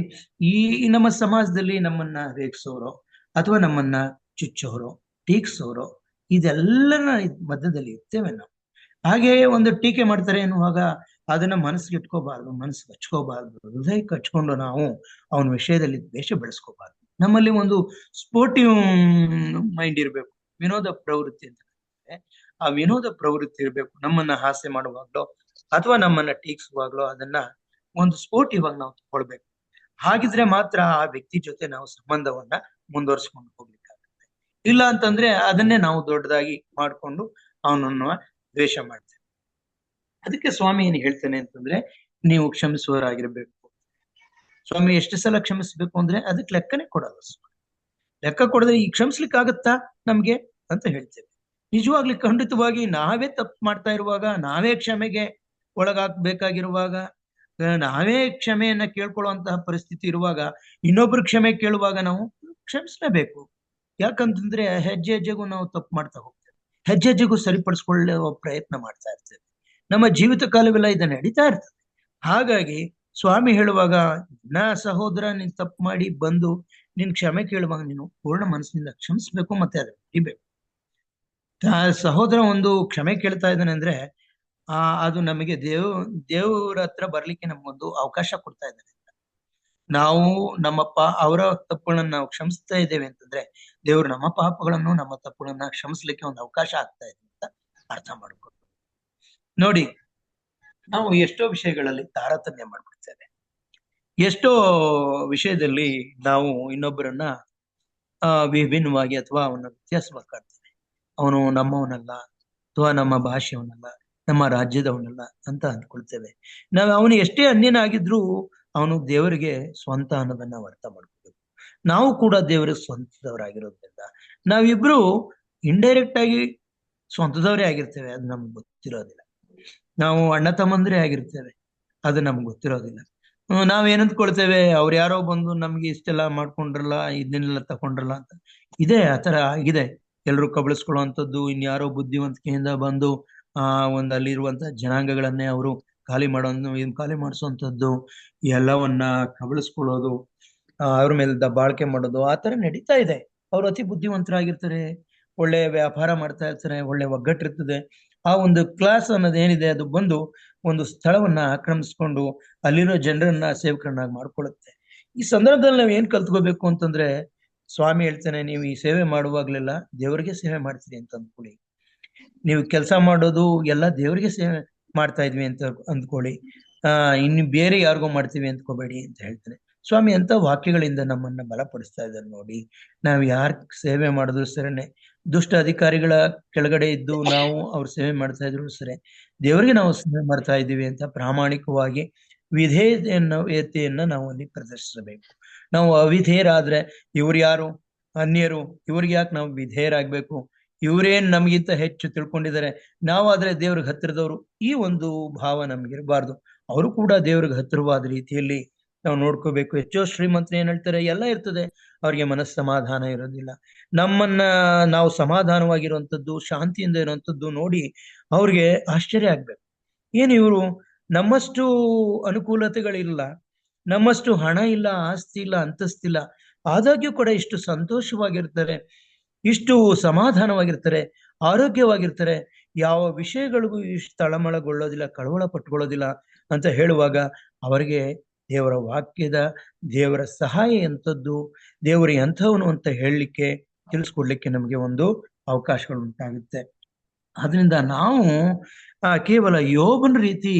ಈ ನಮ್ಮ ಸಮಾಜದಲ್ಲಿ ನಮ್ಮನ್ನ ರೇಗಿಸೋರೋ ಅಥವಾ ನಮ್ಮನ್ನ ಚುಚ್ಚೋರೋ ಟೀಕ್ಸೋರೋ ಇದೆಲ್ಲನ ಮಧ್ಯದಲ್ಲಿ ಇರ್ತೇವೆ ನಾವು. ಹಾಗೆ ಒಂದು ಟೀಕೆ ಮಾಡ್ತಾರೆ ಎನ್ನುವಾಗ ಅದನ್ನ ಮನಸ್ಸಿಗೆ ಇಟ್ಕೋಬಾರ್ದು, ಮನಸ್ಸಿಗೆ ಹಚ್ಕೋಬಾರ್ದು, ಹೃದಯಕ್ಕೆ ಹಚ್ಕೊಂಡು ನಾವು ಅವನ ವಿಷಯದಲ್ಲಿ ದ್ವೇಷ ಬೆಳೆಸ್ಕೋಬಾರ್ದು. ನಮ್ಮಲ್ಲಿ ಒಂದು ಸ್ಪೋರ್ಟಿವ್ ಮೈಂಡ್ ಇರಬೇಕು, ವಿನೋದ ಪ್ರವೃತ್ತಿ ಅಂತ. ಆ ವಿನೋದ ಪ್ರವೃತ್ತಿ ಇರಬೇಕು. ನಮ್ಮನ್ನ ಹಾಸ್ಯ ಮಾಡುವಾಗ್ಲೋ ಅಥವಾ ನಮ್ಮನ್ನ ಟೀಕ್ಸುವಾಗ್ಲೋ ಅದನ್ನ ಒಂದು ಸ್ಪೋರ್ಟಿವ್ ಆಗಿ ನಾವು ತಗೊಳ್ಬೇಕು. ಹಾಗಿದ್ರೆ ಮಾತ್ರ ಆ ವ್ಯಕ್ತಿ ಜೊತೆ ನಾವು ಸಂಬಂಧವನ್ನ ಮುಂದುವರಿಸ್ಕೊಂಡು ಹೋಗ್ಲಿಕ್ಕಾಗುತ್ತೆ. ಇಲ್ಲ ಅಂತಂದ್ರೆ ಅದನ್ನೇ ನಾವು ದೊಡ್ಡದಾಗಿ ಮಾಡ್ಕೊಂಡು ಅವನನ್ನು ದ್ವೇಷ ಮಾಡ್ತೇವೆ. ಅದಕ್ಕೆ ಸ್ವಾಮಿ ಏನ್ ಹೇಳ್ತೇನೆ ಅಂತಂದ್ರೆ, ನೀವು ಕ್ಷಮಿಸುವವರಾಗಿರ್ಬೇಕು. ಸ್ವಾಮಿ ಎಷ್ಟು ಸಲ ಕ್ಷಮಿಸ್ಬೇಕು ಅಂದ್ರೆ ಅದಕ್ಕೆ ಲೆಕ್ಕನೇ ಕೊಡಲ್ಲ ಸ್ವಾಮಿ. ಲೆಕ್ಕ ಕೊಡದ್ರೆ ಈ ಕ್ಷಮಿಸ್ಲಿಕ್ಕಾಗತ್ತಾ ನಮ್ಗೆ ಅಂತ ಹೇಳ್ತೇವೆ. ನಿಜವಾಗ್ಲಿ ಖಂಡಿತವಾಗಿ ನಾವೇ ತಪ್ಪು ಮಾಡ್ತಾ ಇರುವಾಗ, ನಾವೇ ಕ್ಷಮೆಗೆ ಒಳಗಾಗ್ಬೇಕಾಗಿರುವಾಗ, ನಾವೇ ಕ್ಷಮೆಯನ್ನ ಕೇಳ್ಕೊಳ್ಳುವಂತಹ ಪರಿಸ್ಥಿತಿ ಇರುವಾಗ, ಇನ್ನೊಬ್ರು ಕ್ಷಮೆ ಕೇಳುವಾಗ ನಾವು ಕ್ಷಮಿಸ್ಲೇಬೇಕು. ಯಾಕಂತಂದ್ರೆ ಹೆಜ್ಜೆ ಹೆಜ್ಜೆಗೂ ನಾವು ತಪ್ಪು ಮಾಡ್ತಾ ಹೋಗ್ತೇವೆ, ಹೆಜ್ಜೆ ಹೆಜ್ಜೆಗೂ ಸರಿಪಡಿಸ್ಕೊಳ್ಳುವ ಪ್ರಯತ್ನ ಮಾಡ್ತಾ ಇರ್ತೇವೆ. ನಮ್ಮ ಜೀವಿತ ಕಾಲವೆಲ್ಲ ಇದು ನಡೀತಾ ಇರ್ತದೆ. ಹಾಗಾಗಿ ಸ್ವಾಮಿ ಹೇಳುವಾಗ, ನಾ ಸಹೋದರ ನೀನ್ ತಪ್ಪು ಮಾಡಿ ಬಂದು ನೀನ್ ಕ್ಷಮೆ ಕೇಳುವಾಗ ನೀನು ಪೂರ್ಣ ಮನಸ್ಸಿನಿಂದ ಕ್ಷಮಿಸ್ಬೇಕು, ಮತ್ತೆ ಅದನ್ನ ಹಿಡಿಬೇಕು. ಸಹೋದರ ಒಂದು ಕ್ಷಮೆ ಕೇಳ್ತಾ ಇದ್ದಾನೆ ಅಂದ್ರೆ ಅದು ನಮಗೆ ದೇವ್ರ ಹತ್ರ ಬರ್ಲಿಕ್ಕೆ ನಮ್ಗೊಂದು ಅವಕಾಶ ಕೊಡ್ತಾ ಇದ್ದಾನೆ. ನಾವು ಅವರ ತಪ್ಪುಗಳನ್ನ ನಾವು ಕ್ಷಮಿಸ್ತಾ ಇದ್ದೇವೆ ಅಂತಂದ್ರೆ ದೇವ್ರು ನಮ್ಮ ಪಾಪಗಳನ್ನು ನಮ್ಮ ತಪ್ಪುಗಳನ್ನ ಕ್ಷಮಿಸ್ಲಿಕ್ಕೆ ಒಂದು ಅವಕಾಶ ಆಗ್ತಾ ಇದೆ ಅಂತ ಅರ್ಥ ಮಾಡ್ಕೊಂಡು. ನೋಡಿ, ನಾವು ಎಷ್ಟೋ ವಿಷಯಗಳಲ್ಲಿ ತಾರತಮ್ಯ ಮಾಡ್ಬಿಡ್ತೇವೆ. ಎಷ್ಟೋ ವಿಷಯದಲ್ಲಿ ನಾವು ಇನ್ನೊಬ್ಬರನ್ನ ವಿಭಿನ್ನವಾಗಿ ಅಥವಾ ಅವನ ವ್ಯತ್ಯಾಸವಾಗಿ ಕಾಡ್ತೇವೆ. ಅವನು ನಮ್ಮವನಲ್ಲ ಅಥವಾ ನಮ್ಮ ಭಾಷೆಯವನಲ್ಲ, ನಮ್ಮ ರಾಜ್ಯದವನಲ್ಲ ಅಂತ ಅಂದ್ಕೊಳ್ತೇವೆ. ನಾವು ಅವನು ಎಷ್ಟೇ ಅನ್ಯನಾಗಿದ್ರು ಅವನು ದೇವರಿಗೆ ಸ್ವಂತ ಅನ್ನೋದನ್ನ ನಾವು ಅರ್ಥ ಮಾಡ್ಕೋಬೇಕು. ನಾವು ಕೂಡ ದೇವರಿಗೆ ಸ್ವಂತದವರಾಗಿರೋದ್ರಿಂದ ನಾವಿಬ್ರು ಇಂಡೈರೆಕ್ಟ್ ಆಗಿ ಸ್ವಂತದವರೇ ಆಗಿರ್ತೇವೆ, ಅದು ನಮ್ಗೆ ಗೊತ್ತಿರೋದಿಲ್ಲ. ನಾವು ಅಣ್ಣ ತಮ್ಮಂದ್ರೆ ಆಗಿರ್ತೇವೆ, ಅದು ನಮ್ಗೆ ಗೊತ್ತಿರೋದಿಲ್ಲ. ನಾವೇನಂದ್ಕೊಳ್ತೇವೆ, ಅವ್ರು ಯಾರೋ ಬಂದು ನಮ್ಗೆ ಇಷ್ಟೆಲ್ಲ ಮಾಡ್ಕೊಂಡ್ರಲ್ಲ, ಇದನ್ನೆಲ್ಲ ತಕೊಂಡ್ರಲ್ಲ ಅಂತ. ಇದೆ, ಆತರ ಆಗಿದೆ. ಎಲ್ರು ಕಬಳಿಸ್ಕೊಳ್ಳುವಂಥದ್ದು, ಇನ್ಯಾರೋ ಬುದ್ಧಿವಂತಿಕೆಯಿಂದ ಬಂದು ಒಂದು ಅಲ್ಲಿರುವಂತ ಜನಾಂಗಗಳನ್ನೇ ಅವರು ಖಾಲಿ ಮಾಡಿಸುವಂಥದ್ದು, ಎಲ್ಲವನ್ನ ಕಬಳಿಸ್ಕೊಳ್ಳೋದು, ಅವ್ರ ಮೇಲೆ ದಬ್ಬಾಳಿಕೆ ಮಾಡೋದು, ಆ ತರ ನಡೀತಾ ಇದೆ. ಅವ್ರು ಅತಿ ಬುದ್ಧಿವಂತರಾಗಿರ್ತಾರೆ, ಒಳ್ಳೆ ವ್ಯಾಪಾರ ಮಾಡ್ತಾ ಇರ್ತಾರೆ, ಒಳ್ಳೆ ಒಗ್ಗಟ್ಟಿರ್ತದೆ. ಆ ಒಂದು ಕ್ಲಾಸ್ ಅನ್ನೋದು ಏನಿದೆ ಅದು ಬಂದು ಒಂದು ಸ್ಥಳವನ್ನ ಆಕ್ರಮಿಸ್ಕೊಂಡು ಅಲ್ಲಿರೋ ಜನರನ್ನ ಸೇವಕರನ್ನಾಗಿ ಮಾಡ್ಕೊಳ್ಳುತ್ತೆ. ಈ ಸಂದರ್ಭದಲ್ಲಿ ನಾವ್ ಏನ್ ಕಲ್ತ್ಕೋಬೇಕು ಅಂತಂದ್ರೆ, ಸ್ವಾಮಿ ಹೇಳ್ತಾನೆ, ನೀವು ಈ ಸೇವೆ ಮಾಡುವಾಗ್ಲೆಲ್ಲ ದೇವರಿಗೆ ಸೇವೆ ಮಾಡ್ತೀರಿ ಅಂತ ಅಂದ್ಕೊಳ್ಳಿ. ನೀವು ಕೆಲಸ ಮಾಡೋದು ಎಲ್ಲ ದೇವರಿಗೆ ಸೇವೆ ಮಾಡ್ತಾ ಇದ್ವಿ ಅಂತ ಅಂದ್ಕೊಳ್ಳಿ. ಇನ್ನು ಬೇರೆ ಯಾರಿಗೋ ಮಾಡ್ತೀವಿ ಅಂದ್ಕೋಬೇಡಿ ಅಂತ ಹೇಳ್ತಾನೆ ಸ್ವಾಮಿ. ಅಂತ ವಾಕ್ಯಗಳಿಂದ ನಮ್ಮನ್ನ ಬಲಪಡಿಸ್ತಾ ಇದ್ದಾರೆ ನೋಡಿ. ನಾವ್ ಯಾರ್ ಸೇವೆ ಮಾಡಿದ್ರು ಸರಿನೆ, ದುಷ್ಟ ಅಧಿಕಾರಿಗಳ ಕೆಳಗಡೆ ಇದ್ದು ನಾವು ಅವ್ರ ಸೇವೆ ಮಾಡ್ತಾ ಇದ್ರು ಸರಿ, ದೇವರಿಗೆ ನಾವು ಸೇವೆ ಮಾಡ್ತಾ ಇದ್ದೀವಿ ಅಂತ ಪ್ರಾಮಾಣಿಕವಾಗಿ ವಿಧೇಯತೆಯನ್ನ ನಾವು ಅಲ್ಲಿ ಪ್ರದರ್ಶಿಸಬೇಕು. ನಾವು ಅವಿಧೇಯರಾದ್ರೆ ಇವ್ರು ಯಾರು, ಅನ್ಯರು, ಇವ್ರಿಗೆ ಯಾಕೆ ನಾವು ವಿಧೇಯರಾಗ್ಬೇಕು, ಇವರೇನ್ ನಮಗಿಂತ ಹೆಚ್ಚು ತಿಳ್ಕೊಂಡಿದ್ದಾರೆ, ನಾವಾದ್ರೆ ದೇವ್ರಿಗೆ ಹತ್ತಿರದವರು, ಈ ಒಂದು ಭಾವ ನಮ್ಗಿರಬಾರ್ದು. ಅವರು ಕೂಡ ದೇವ್ರಿಗೆ ಹತ್ತಿರವಾದ ರೀತಿಯಲ್ಲಿ ನಾವು ನೋಡ್ಕೋಬೇಕು. ಹೆಚ್ಚೋ ಶ್ರೀಮಂತರು ಏನ್ ಹೇಳ್ತಾರೆ, ಎಲ್ಲ ಇರ್ತದೆ, ಅವ್ರಿಗೆ ಮನಸ್ಸು ಸಮಾಧಾನ ಇರೋದಿಲ್ಲ. ನಮ್ಮನ್ನ ನಾವು ಸಮಾಧಾನವಾಗಿರುವಂಥದ್ದು, ಶಾಂತಿಯಿಂದ ಇರುವಂಥದ್ದು ನೋಡಿ ಅವ್ರಿಗೆ ಆಶ್ಚರ್ಯ ಆಗ್ಬೇಕು. ಏನು ಇವರು ನಮ್ಮಷ್ಟು ಅನುಕೂಲತೆಗಳಿಲ್ಲ, ನಮ್ಮಷ್ಟು ಹಣ ಇಲ್ಲ, ಆಸ್ತಿ ಇಲ್ಲ, ಅಂತಸ್ತಿಲ್ಲ, ಆದಾಗ್ಯೂ ಕೂಡ ಇಷ್ಟು ಸಂತೋಷವಾಗಿರ್ತಾರೆ, ಇಷ್ಟು ಸಮಾಧಾನವಾಗಿರ್ತಾರೆ, ಆರೋಗ್ಯವಾಗಿರ್ತಾರೆ, ಯಾವ ವಿಷಯಗಳಿಗೂ ಇಷ್ಟು ತಳಮಳಗೊಳ್ಳೋದಿಲ್ಲ, ಕಳವಳ ಪಟ್ಕೊಳ್ಳೋದಿಲ್ಲ ಅಂತ ಹೇಳುವಾಗ ಅವರಿಗೆ ದೇವರ ವಾಕ್ಯದ, ದೇವರ ಸಹಾಯ ಎಂಥದ್ದು, ದೇವರು ಎಂಥವನು ಅಂತ ಹೇಳಲಿಕ್ಕೆ, ತಿಳಿಸ್ಕೊಡ್ಲಿಕ್ಕೆ ನಮಗೆ ಒಂದು ಅವಕಾಶಗಳು ಉಂಟಾಗುತ್ತೆ. ಆದ್ರಿಂದ ನಾವು ಕೇವಲ ಯೋಬನ ರೀತಿ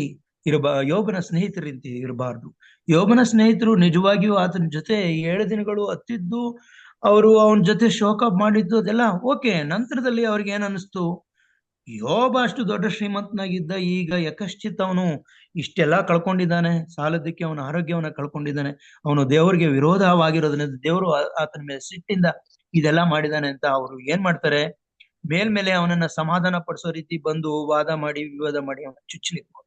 ಯೋಬನ ಸ್ನೇಹಿತರ ರೀತಿ ಇರಬಾರ್ದು. ಯೋಬನ ಸ್ನೇಹಿತರು ನಿಜವಾಗಿಯೂ ಆತನ ಜೊತೆ 7 ದಿನಗಳು ಹತ್ತಿದ್ದು, ಅವರು ಅವನ ಜೊತೆ ಶೋಕ ಮಾಡಿದ್ದು ಅದೆಲ್ಲ ಓಕೆ. ನಂತರದಲ್ಲಿ ಅವ್ರಿಗೆ ಏನ್ ಅನಿಸ್ತು, ಯೋಬ ಅಷ್ಟು ದೊಡ್ಡ ಶ್ರೀಮಂತನಾಗಿದ್ದ, ಈಗ ಯಕಶ್ಚಿತ್ ಅವನು ಇಷ್ಟೆಲ್ಲ ಕಳ್ಕೊಂಡಿದ್ದಾನೆ, ಸಾಲದಕ್ಕೆ ಅವನ ಆರೋಗ್ಯವನ್ನ ಕಳ್ಕೊಂಡಿದ್ದಾನೆ, ಅವನು ದೇವರಿಗೆ ವಿರೋಧವಾಗಿರೋದ್ರಿಂದ ದೇವರು ಆತನ ಮೇಲೆ ಸಿಟ್ಟಿಂದ ಇದೆಲ್ಲ ಮಾಡಿದಾನೆ ಅಂತ ಅವರು ಏನ್ ಮಾಡ್ತಾರೆ, ಮೇಲ್ಮೇಲೆ ಅವನನ್ನ ಸಮಾಧಾನ ಪಡಿಸೋ ರೀತಿ ಬಂದು ವಾದ ಮಾಡಿ ವಿವಾದ ಮಾಡಿ ಅವನ ಚುಚ್ಚಲಿಕ್ಕೆ ಹೋಗ್ತಾರೆ.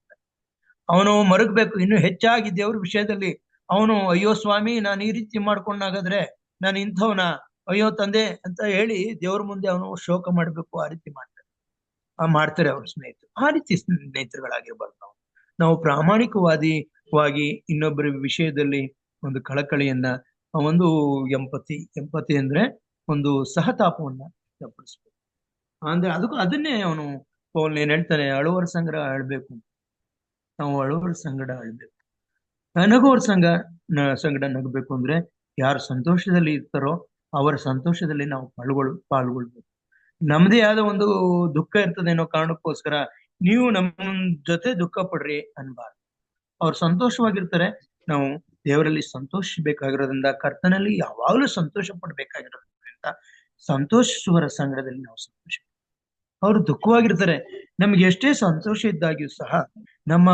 ಅವನು ಮರಗಬೇಕು. ಇನ್ನು ಹೆಚ್ಚಾಗಿ ದೇವ್ರ ವಿಷಯದಲ್ಲಿ ಅವನು, ಅಯ್ಯೋ ಸ್ವಾಮಿ, ನಾನು ಈ ರೀತಿ ಮಾಡ್ಕೊಂಡಾಗಾದ್ರೆ ನಾನು ಇಂಥವನ, ಅಯ್ಯೋ ತಂದೆ ಅಂತ ಹೇಳಿ ದೇವ್ರ ಮುಂದೆ ಅವನು ಶೋಕ ಮಾಡ್ಬೇಕು. ಆ ರೀತಿ ಮಾಡ್ತಾರೆ ಅವ್ರ ಸ್ನೇಹಿತರು. ಆ ರೀತಿ ಸ್ನೇಹಿತರುಗಳಾಗಿರ್ಬಾರ್ದು. ನಾವು ಪ್ರಾಮಾಣಿಕವಾಗಿ ಇನ್ನೊಬ್ಬರ ವಿಷಯದಲ್ಲಿ ಒಂದು ಕಳಕಳಿಯನ್ನ, ಒಂದು ಎಂಪತಿ ಅಂದ್ರೆ ಒಂದು ಸಹತಾಪವನ್ನ ವ್ಯಕ್ತಪಡಿಸ್ಬೇಕು. ಅಂದ್ರೆ ಅದನ್ನೇ ಅವನು ಏನ್ ಹೇಳ್ತಾನೆ, ಅಳುವರ ಸಂಗಡ ಅಳ್ಬೇಕು, ನಾವು ಅಳುವರ ಸಂಗಡ ಅಳ್ಬೇಕು, ನಗುವರ ಸಂಗಡ ನಗಬೇಕು. ಅಂದ್ರೆ ಯಾರು ಸಂತೋಷದಲ್ಲಿ ಇರ್ತಾರೋ ಅವರ ಸಂತೋಷದಲ್ಲಿ ನಾವು ಪಾಲ್ಗೊಳ್ಬೇಕು. ನಮ್ದೇ ಆದ ಒಂದು ದುಃಖ ಇರ್ತದೆ ಅನ್ನೋ ಕಾರಣಕ್ಕೋಸ್ಕರ ನೀವು ನಮ್ಮ ಜೊತೆ ದುಃಖ ಪಡ್ರಿ ಅನ್ಬಾರ್ದು. ಅವ್ರು ಸಂತೋಷವಾಗಿರ್ತಾರೆ, ನಾವು ದೇವರಲ್ಲಿ ಸಂತೋಷಿಸಬೇಕಾಗಿರೋದ್ರಿಂದ, ಕರ್ತನಲ್ಲಿ ಯಾವಾಗಲೂ ಸಂತೋಷ ಪಡ್ಬೇಕಾಗಿರೋದ್ರಿಂದ ಸಂತೋಷಿಸುವರ ಸಂಗಡದಲ್ಲಿ ನಾವು ಸಂತೋಷ. ಅವರು ದುಃಖವಾಗಿರ್ತಾರೆ, ನಮ್ಗೆ ಎಷ್ಟೇ ಸಂತೋಷ ಇದ್ದಾಗ್ಯೂ ಸಹ ನಮ್ಮ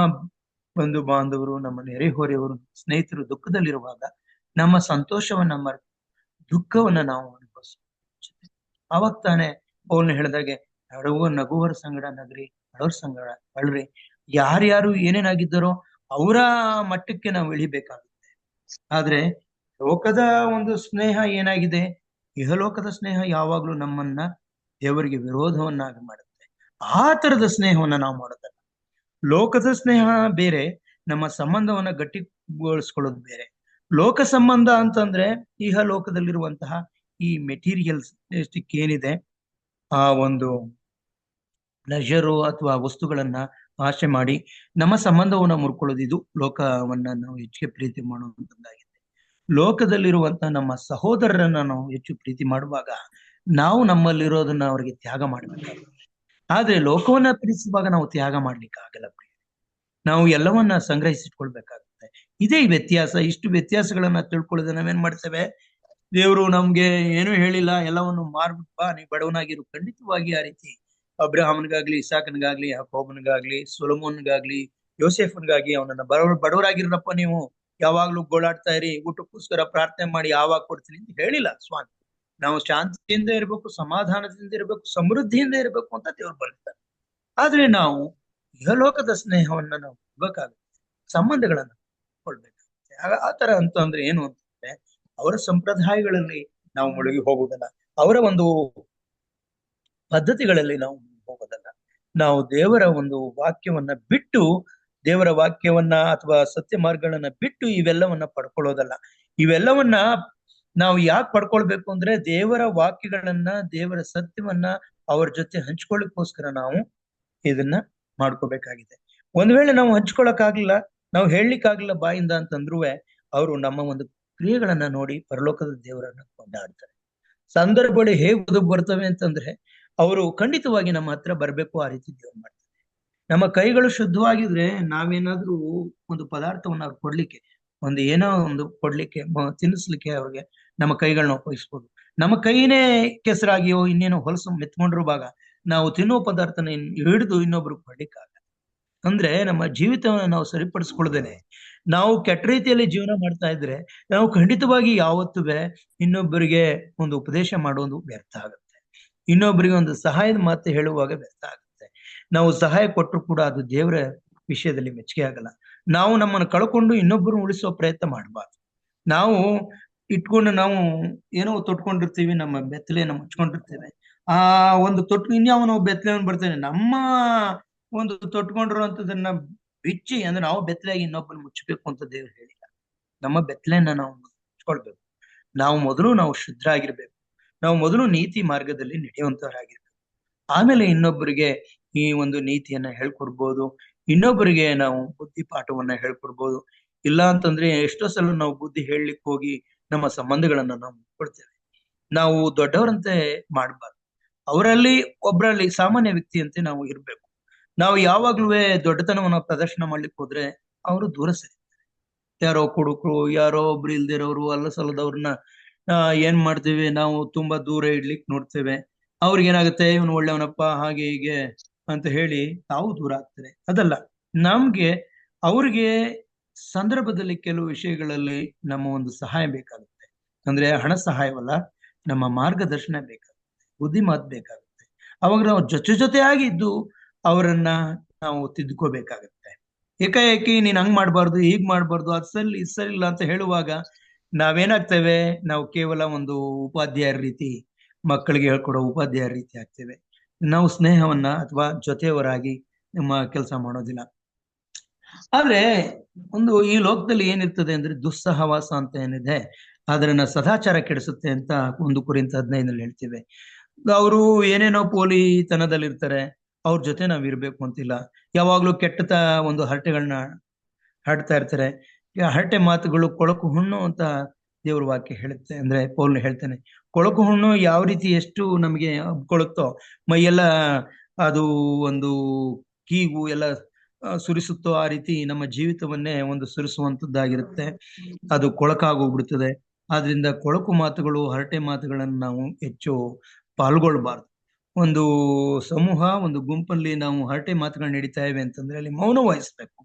ಬಂಧು ಬಾಂಧವರು, ನಮ್ಮ ನೆರೆಹೊರೆಯವರು, ಸ್ನೇಹಿತರು ದುಃಖದಲ್ಲಿರುವಾಗ ನಮ್ಮ ಸಂತೋಷವನ್ನ ಮರೆತು ದುಃಖವನ್ನ ನಾವು ಅನುಭವಿಸ್ತೀವಿ. ಅವಾಗ ತಾನೇ ಅವನ್ನ ಹೇಳಿದಾಗೆ, ನಗುವರ ಸಂಗಡ ನಗ್ರಿ, ಅಳೋರ್ ಸಂಗಡ ಅಳ್ರಿ. ಯಾರ್ಯಾರು ಏನೇನಾಗಿದ್ದಾರೋ ಅವರ ಮಟ್ಟಕ್ಕೆ ನಾವು ಇಳಿಬೇಕಾಗುತ್ತೆ. ಆದ್ರೆ ಲೋಕದ ಒಂದು ಸ್ನೇಹ ಏನಾಗಿದೆ, ಇಹಲೋಕದ ಸ್ನೇಹ ಯಾವಾಗ್ಲೂ ನಮ್ಮನ್ನ ದೇವರಿಗೆ ವಿರೋಧವನ್ನಾಗಿ ಮಾಡುತ್ತೆ. ಆ ತರದ ಸ್ನೇಹವನ್ನ ನಾವು ಮಾಡೋದಲ್ಲ. ಲೋಕದ ಸ್ನೇಹ ಬೇರೆ, ನಮ್ಮ ಸಂಬಂಧವನ್ನ ಗಟ್ಟಿಗೊಳಿಸ್ಕೊಳ್ಳೋದು ಬೇರೆ. ಲೋಕ ಸಂಬಂಧ ಅಂತಂದ್ರೆ ಇಹ ಲೋಕದಲ್ಲಿರುವಂತಹ ಈ ಮೆಟೀರಿಯಲ್ಸ್ ಏನಿದೆ, ಆ ಒಂದು ಪ್ಲೆಜರು ಅಥವಾ ವಸ್ತುಗಳನ್ನ ಆಶೆ ಮಾಡಿ ನಮ್ಮ ಸಂಬಂಧವನ್ನ ಮುರ್ಕೊಳ್ಳೋದು, ಇದು ಲೋಕವನ್ನ ನಾವು ಹೆಚ್ಚಿಗೆ ಪ್ರೀತಿ ಮಾಡುವಂತದ್ದಾಗಿದೆ. ಲೋಕದಲ್ಲಿರುವಂತಹ ನಮ್ಮ ಸಹೋದರರನ್ನ ನಾವು ಹೆಚ್ಚು ಪ್ರೀತಿ ಮಾಡುವಾಗ ನಾವು ನಮ್ಮಲ್ಲಿರೋದನ್ನ ಅವರಿಗೆ ತ್ಯಾಗ ಮಾಡ್ಬೇಕಾಗುತ್ತೆ. ಆದ್ರೆ ಲೋಕವನ್ನ ಪ್ರೀತಿಸುವಾಗ ನಾವು ತ್ಯಾಗ ಮಾಡ್ಲಿಕ್ಕೆ ಆಗಲ್ಲ. ನಾವು ಎಲ್ಲವನ್ನ ಸಂಗ್ರಹಿಸಿಟ್ಕೊಳ್ಬೇಕಾಗುತ್ತೆ. ಇದೇ ವ್ಯತ್ಯಾಸ. ಇಷ್ಟು ವ್ಯತ್ಯಾಸಗಳನ್ನ ತಿಳ್ಕೊಳ್ಳೋದು ನಾವೇನ್ ಮಾಡ್ತೇವೆ, ದೇವರು ನಮ್ಗೆ ಏನು ಹೇಳಿಲ್ಲ, ಎಲ್ಲವನ್ನು ಮಾರ್ಬಿಟ್ ಬಾ, ನೀ ಬಡವನಾಗಿರು. ಖಂಡಿತವಾಗಿ ಆ ರೀತಿ ಅಬ್ರಹಾಮನ್ಗಾಗ್ಲಿ, ಇಸಾಕನ್ಗಾಗ್ಲಿ, ಯಾಕೋಬನ್ಗಾಗ್ಲಿ, ಸೊಲೊಮೋನ್ಗಾಗ್ಲಿ, ಯೋಸೆಫನ್ಗಾಗಿ ಅವನನ್ನ ಬಡವರಾಗಿರಪ್ಪ, ನೀವು ಯಾವಾಗ್ಲೂ ಗೋಳಾಡ್ತಾ ಇರಿ, ಊಟಕ್ಕೋಸ್ಕರ ಪ್ರಾರ್ಥನೆ ಮಾಡಿ ಯಾವಾಗ ಕೊಡ್ತೀನಿ ಅಂತ ಹೇಳಿಲ್ಲ ಸ್ವಾಮಿ. ನಾವು ಶಾಂತಿಯಿಂದ ಇರ್ಬೇಕು, ಸಮಾಧಾನದಿಂದ ಇರ್ಬೇಕು, ಸಮೃದ್ಧಿಯಿಂದ ಇರ್ಬೇಕು ಅಂತ ದೇವ್ರು ಬರೀತಾರೆ. ಆದ್ರೆ ನಾವು ಇಹಲೋಕದ ಸ್ನೇಹವನ್ನ ನಾವು ಕೊಡ್ಬೇಕಾಗುತ್ತೆ, ಸಂಬಂಧಗಳನ್ನ ಕೊಡ್ಬೇಕಾಗುತ್ತೆ. ಆ ತರ ಅಂತಂದ್ರೆ ಏನು ಅಂತಂದ್ರೆ, ಅವರ ಸಂಪ್ರದಾಯಗಳಲ್ಲಿ ನಾವು ಮುಳುಗಿ ಹೋಗುವುದಲ್ಲ, ಅವರ ಒಂದು ಪದ್ಧತಿಗಳಲ್ಲಿ ನಾವು ಹೋಗೋದಲ್ಲ. ನಾವು ದೇವರ ಒಂದು ವಾಕ್ಯವನ್ನ ಬಿಟ್ಟು, ದೇವರ ವಾಕ್ಯವನ್ನ ಅಥವಾ ಸತ್ಯ ಮಾರ್ಗಗಳನ್ನ ಬಿಟ್ಟು ಇವೆಲ್ಲವನ್ನ ಪಡ್ಕೊಳ್ಳೋದಲ್ಲ. ಇವೆಲ್ಲವನ್ನ ನಾವು ಯಾಕೆ ಪಡ್ಕೊಳ್ಬೇಕು ಅಂದ್ರೆ, ದೇವರ ವಾಕ್ಯಗಳನ್ನ, ದೇವರ ಸತ್ಯವನ್ನ ಅವ್ರ ಜೊತೆ ಹಂಚ್ಕೊಳ್ಳಿಕ್ಕೋಸ್ಕರ ನಾವು ಇದನ್ನ ಮಾಡ್ಕೋಬೇಕಾಗಿದೆ. ಒಂದ್ ವೇಳೆ ನಾವು ಹಂಚ್ಕೊಳಕ್ಕಾಗ್ಲಿಲ್ಲ, ನಾವು ಹೇಳಲಿಕ್ಕಾಗ್ಲಿಲ್ಲ ಬಾಯಿಂದ ಅಂತಂದ್ರೂ ಅವರು ನಮ್ಮ ಒಂದು ಕ್ರಿಯೆಗಳನ್ನ ನೋಡಿ ಪರಲೋಕದ ದೇವರನ್ನ ಕೊಂಡಾಡ್ತಾರೆ. ಸಂದರ್ಭಗಳು ಹೇಗೆ ಒದಗಿ ಬರ್ತವೆ ಅಂತಂದ್ರೆ, ಅವರು ಖಂಡಿತವಾಗಿ ನಮ್ಮ ಹತ್ರ ಬರ್ಬೇಕು, ಆ ರೀತಿ ದೇವ್ರು ಮಾಡ್ತಾರೆ. ನಮ್ಮ ಕೈಗಳು ಶುದ್ಧವಾಗಿದ್ರೆ ನಾವೇನಾದ್ರೂ ಒಂದು ಪದಾರ್ಥವನ್ನ ಅವ್ರು ಕೊಡ್ಲಿಕ್ಕೆ, ಏನೋ ಒಂದು ಕೊಡ್ಲಿಕ್ಕೆ, ತಿನ್ನಿಸ್ಲಿಕ್ಕೆ ಅವ್ರಿಗೆ ನಮ್ಮ ಕೈಗಳನ್ನ ಉಪಯೋಗಿಸ್ಬೋದು. ನಮ್ಮ ಕೈನೇ ಕೆಸರಾಗಿಯೋ ಇನ್ನೇನೋ ಹೊಲಸು ಮೆತ್ಕೊಂಡಿರುವಾಗ ನಾವು ತಿನ್ನೋ ಪದಾರ್ಥನ ಹಿಡಿದು ಇನ್ನೊಬ್ರು ಕೊಡ್ಲಿಕ್ಕಾಗಲ್ಲ. ಅಂದ್ರೆ ನಮ್ಮ ಜೀವಿತವನ್ನ ನಾವು ಸರಿಪಡಿಸ್ಕೊಳ್ದೇನೆ ನಾವು ಕೆಟ್ಟ ರೀತಿಯಲ್ಲಿ ಜೀವನ ಮಾಡ್ತಾ ಇದ್ರೆ ನಾವು ಖಂಡಿತವಾಗಿ ಯಾವತ್ತೂ ಇನ್ನೊಬ್ಬರಿಗೆ ಒಂದು ಉಪದೇಶ ಮಾಡೋದು ವ್ಯರ್ಥ ಆಗುತ್ತೆ. ಇನ್ನೊಬ್ಬರಿಗೆ ಒಂದು ಸಹಾಯದ ಮಾತು ಹೇಳುವಾಗ ವ್ಯರ್ಥ ಆಗುತ್ತೆ. ನಾವು ಸಹಾಯ ಕೊಟ್ಟರು ಕೂಡ ಅದು ದೇವರ ವಿಷಯದಲ್ಲಿ ಮೆಚ್ಚುಗೆ ಆಗಲ್ಲ. ನಾವು ನಮ್ಮನ್ನು ಕಳ್ಕೊಂಡು ಇನ್ನೊಬ್ಬರು ಉಳಿಸುವ ಪ್ರಯತ್ನ ಮಾಡಬಾರ್ದು. ನಾವು ಇಟ್ಕೊಂಡು ನಾವು ಏನೋ ತೊಟ್ಕೊಂಡಿರ್ತೀವಿ, ನಮ್ಮ ಬೆತ್ತಲೆಯನ್ನು ಮುಚ್ಕೊಂಡಿರ್ತೇವೆ. ಆ ಒಂದು ತೊಟ್ಟು ಇನ್ಯಾವನೋ ಬೆತ್ತಲೆಯನ್ನು ಬರ್ತೇನೆ, ನಮ್ಮ ಒಂದು ತೊಟ್ಕೊಂಡಿರುವಂತದನ್ನ ಬಿಚ್ಚಿ ಅಂದ್ರೆ ನಾವು ಬೆತ್ತಲೆಯಾಗಿ ಇನ್ನೊಬ್ಬನ ಮುಚ್ಚಬೇಕು ಅಂತ ದೇವ್ರು ಹೇಳಿಲ್ಲ. ನಮ್ಮ ಬೆತ್ತಲೆಯನ್ನ ನಾವು ಮುಚ್ಕೊಳ್ಬೇಕು. ನಾವು ಶುದ್ಧರಾಗಿರ್ಬೇಕು. ನಾವು ಮೊದಲು ನೀತಿ ಮಾರ್ಗದಲ್ಲಿ ನಡೆಯುವಂತವರಾಗಿರ್ಬೇಕು. ಆಮೇಲೆ ಇನ್ನೊಬ್ಬರಿಗೆ ಈ ಒಂದು ನೀತಿಯನ್ನ ಹೇಳ್ಕೊಡ್ಬೋದು, ಇನ್ನೊಬ್ಬರಿಗೆ ನಾವು ಬುದ್ಧಿ ಪಾಠವನ್ನ ಹೇಳ್ಕೊಡ್ಬೋದು. ಇಲ್ಲ ಅಂತಂದ್ರೆ ಎಷ್ಟೋ ಸಲ ನಾವು ಬುದ್ಧಿ ಹೇಳಲಿಕ್ಕೆ ಹೋಗಿ ನಮ್ಮ ಸಂಬಂಧಗಳನ್ನ ನಾವು ಮುಟ್ಕೊಳ್ತೇವೆ. ನಾವು ದೊಡ್ಡವರಂತೆ ಮಾಡಬಾರ್ದು. ಅವರಲ್ಲಿ ಒಬ್ಬರಲ್ಲಿ ಸಾಮಾನ್ಯ ವ್ಯಕ್ತಿಯಂತೆ ನಾವು ಇರ್ಬೇಕು. ನಾವು ಯಾವಾಗ್ಲೂ ದೊಡ್ಡತನವನ್ನ ಪ್ರದರ್ಶನ ಮಾಡ್ಲಿಕ್ಕೆ ಹೋದ್ರೆ ಅವರು ದೂರ ಸರಿತಾರೆ. ಯಾರೋ ಕುಡುಕರು, ಯಾರೋ ಒಬ್ರು ಇಲ್ದಿರೋರು, ಅಲ್ಲ ಸಲ್ಲದವ್ರನ್ನ ಏನ್ ಮಾಡ್ತೇವೆ ನಾವು ತುಂಬಾ ದೂರ ಇಡ್ಲಿಕ್ಕೆ ನೋಡ್ತೇವೆ. ಅವ್ರಿಗೇನಾಗುತ್ತೆ, ಇವನು ಒಳ್ಳೆಯವನಪ್ಪ ಹಾಗೆ ಹೀಗೆ ಅಂತ ಹೇಳಿ ತಾವು ದೂರ ಆಗ್ತಾರೆ. ಅದಲ್ಲ, ನಮ್ಗೆ ಅವ್ರಿಗೆ ಸಂದರ್ಭದಲ್ಲಿ ಕೆಲವು ವಿಷಯಗಳಲ್ಲಿ ನಮ್ಮ ಒಂದು ಸಹಾಯ ಬೇಕಾಗುತ್ತೆ. ಅಂದ್ರೆ ಹಣ ಸಹಾಯವಲ್ಲ, ನಮ್ಮ ಮಾರ್ಗದರ್ಶನ ಬೇಕಾಗುತ್ತೆ, ಬುದ್ಧಿ ಮಾತು ಬೇಕಾಗುತ್ತೆ. ಅವಾಗ ನಾವು ಜೊತೆಯಾಗಿ ಇದ್ದು ಅವರನ್ನ ನಾವು ತಿದ್ದುಕೋಬೇಕಾಗತ್ತೆ. ಏಕಾಏಕಿ ನೀನ್ ಹಂಗ್ ಮಾಡ್ಬಾರ್ದು, ಹೀಗ್ ಮಾಡ್ಬಾರ್ದು, ಅದ್ ಸರಿ ಇದ್ ಸರಿ ಇಲ್ಲ ಅಂತ ಹೇಳುವಾಗ ನಾವೇನಾಗ್ತೇವೆ, ನಾವು ಕೇವಲ ಒಂದು ಉಪಾಧ್ಯಾಯರ ರೀತಿ, ಮಕ್ಕಳಿಗೆ ಹೇಳ್ಕೊಡೋ ಉಪಾಧ್ಯಾಯರ ರೀತಿ ಆಗ್ತೇವೆ. ನಾವು ಸ್ನೇಹವನ್ನ ಅಥವಾ ಜೊತೆಯವರಾಗಿ ನಮ್ಮ ಕೆಲಸ ಮಾಡೋದಿಲ್ಲ. ಆದ್ರೆ ಒಂದು ಈ ಲೋಕದಲ್ಲಿ ಏನಿರ್ತದೆ ಅಂದ್ರೆ ದುಸ್ಸಹವಾಸ ಅಂತ ಏನಿದೆ ಅದನ್ನ ಸದಾಚಾರ ಕೆಡಿಸುತ್ತೆ ಅಂತ 1 ಕೊರಿಂಥ 15 ಹೇಳ್ತೀವಿ. ಅವರು ಏನೇನೋ ಪೋಲಿತನದಲ್ಲಿರ್ತಾರೆ, ಅವ್ರ ಜೊತೆ ನಾವ್ ಇರ್ಬೇಕು ಅಂತಿಲ್ಲ. ಯಾವಾಗ್ಲೂ ಕೆಟ್ಟ ಒಂದು ಹರಟೆಗಳನ್ನ ಹಾಡ್ತಾ ಇರ್ತಾರೆ. ಹರಟೆ ಮಾತುಗಳು ಕೊಳಕು ಹುಣ್ಣು ಅಂತ ದೇವ್ರ ವಾಕ್ಯ ಹೇಳುತ್ತೆ. ಅಂದ್ರೆ ಪೌಲ್ ಹೇಳ್ತಾನೆ, ಕೊಳಕು ಹುಣ್ಣು ಯಾವ ರೀತಿ ಎಷ್ಟು ನಮಗೆ ಹಬ್ಕೊಳುತ್ತೋ, ಮೈಯೆಲ್ಲ ಅದು ಒಂದು ಕೀಗು ಎಲ್ಲ ಸುರಿಸುತ್ತೋ, ಆ ರೀತಿ ನಮ್ಮ ಜೀವಿತವನ್ನೇ ಒಂದು ಸುರಿಸುವಂತದ್ದಾಗಿರುತ್ತೆ. ಅದು ಕೊಳಕಾಗೋಗ್ಬಿಡ್ತದೆ. ಆದ್ರಿಂದ ಕೊಳಕು ಮಾತುಗಳು, ಹರಟೆ ಮಾತುಗಳನ್ನು ನಾವು ಹೆಚ್ಚು ಪಾಲ್ಗೊಳ್ಬಾರ್ದು. ಒಂದು ಸಮೂಹ, ಒಂದು ಗುಂಪಲ್ಲಿ ನಾವು ಹರಟೆ ಮಾತುಗಳು ನಡೀತಾ ಇವೆ ಅಂತಂದ್ರೆ ಅಲ್ಲಿ ಮೌನ ವಹಿಸ್ಬೇಕು.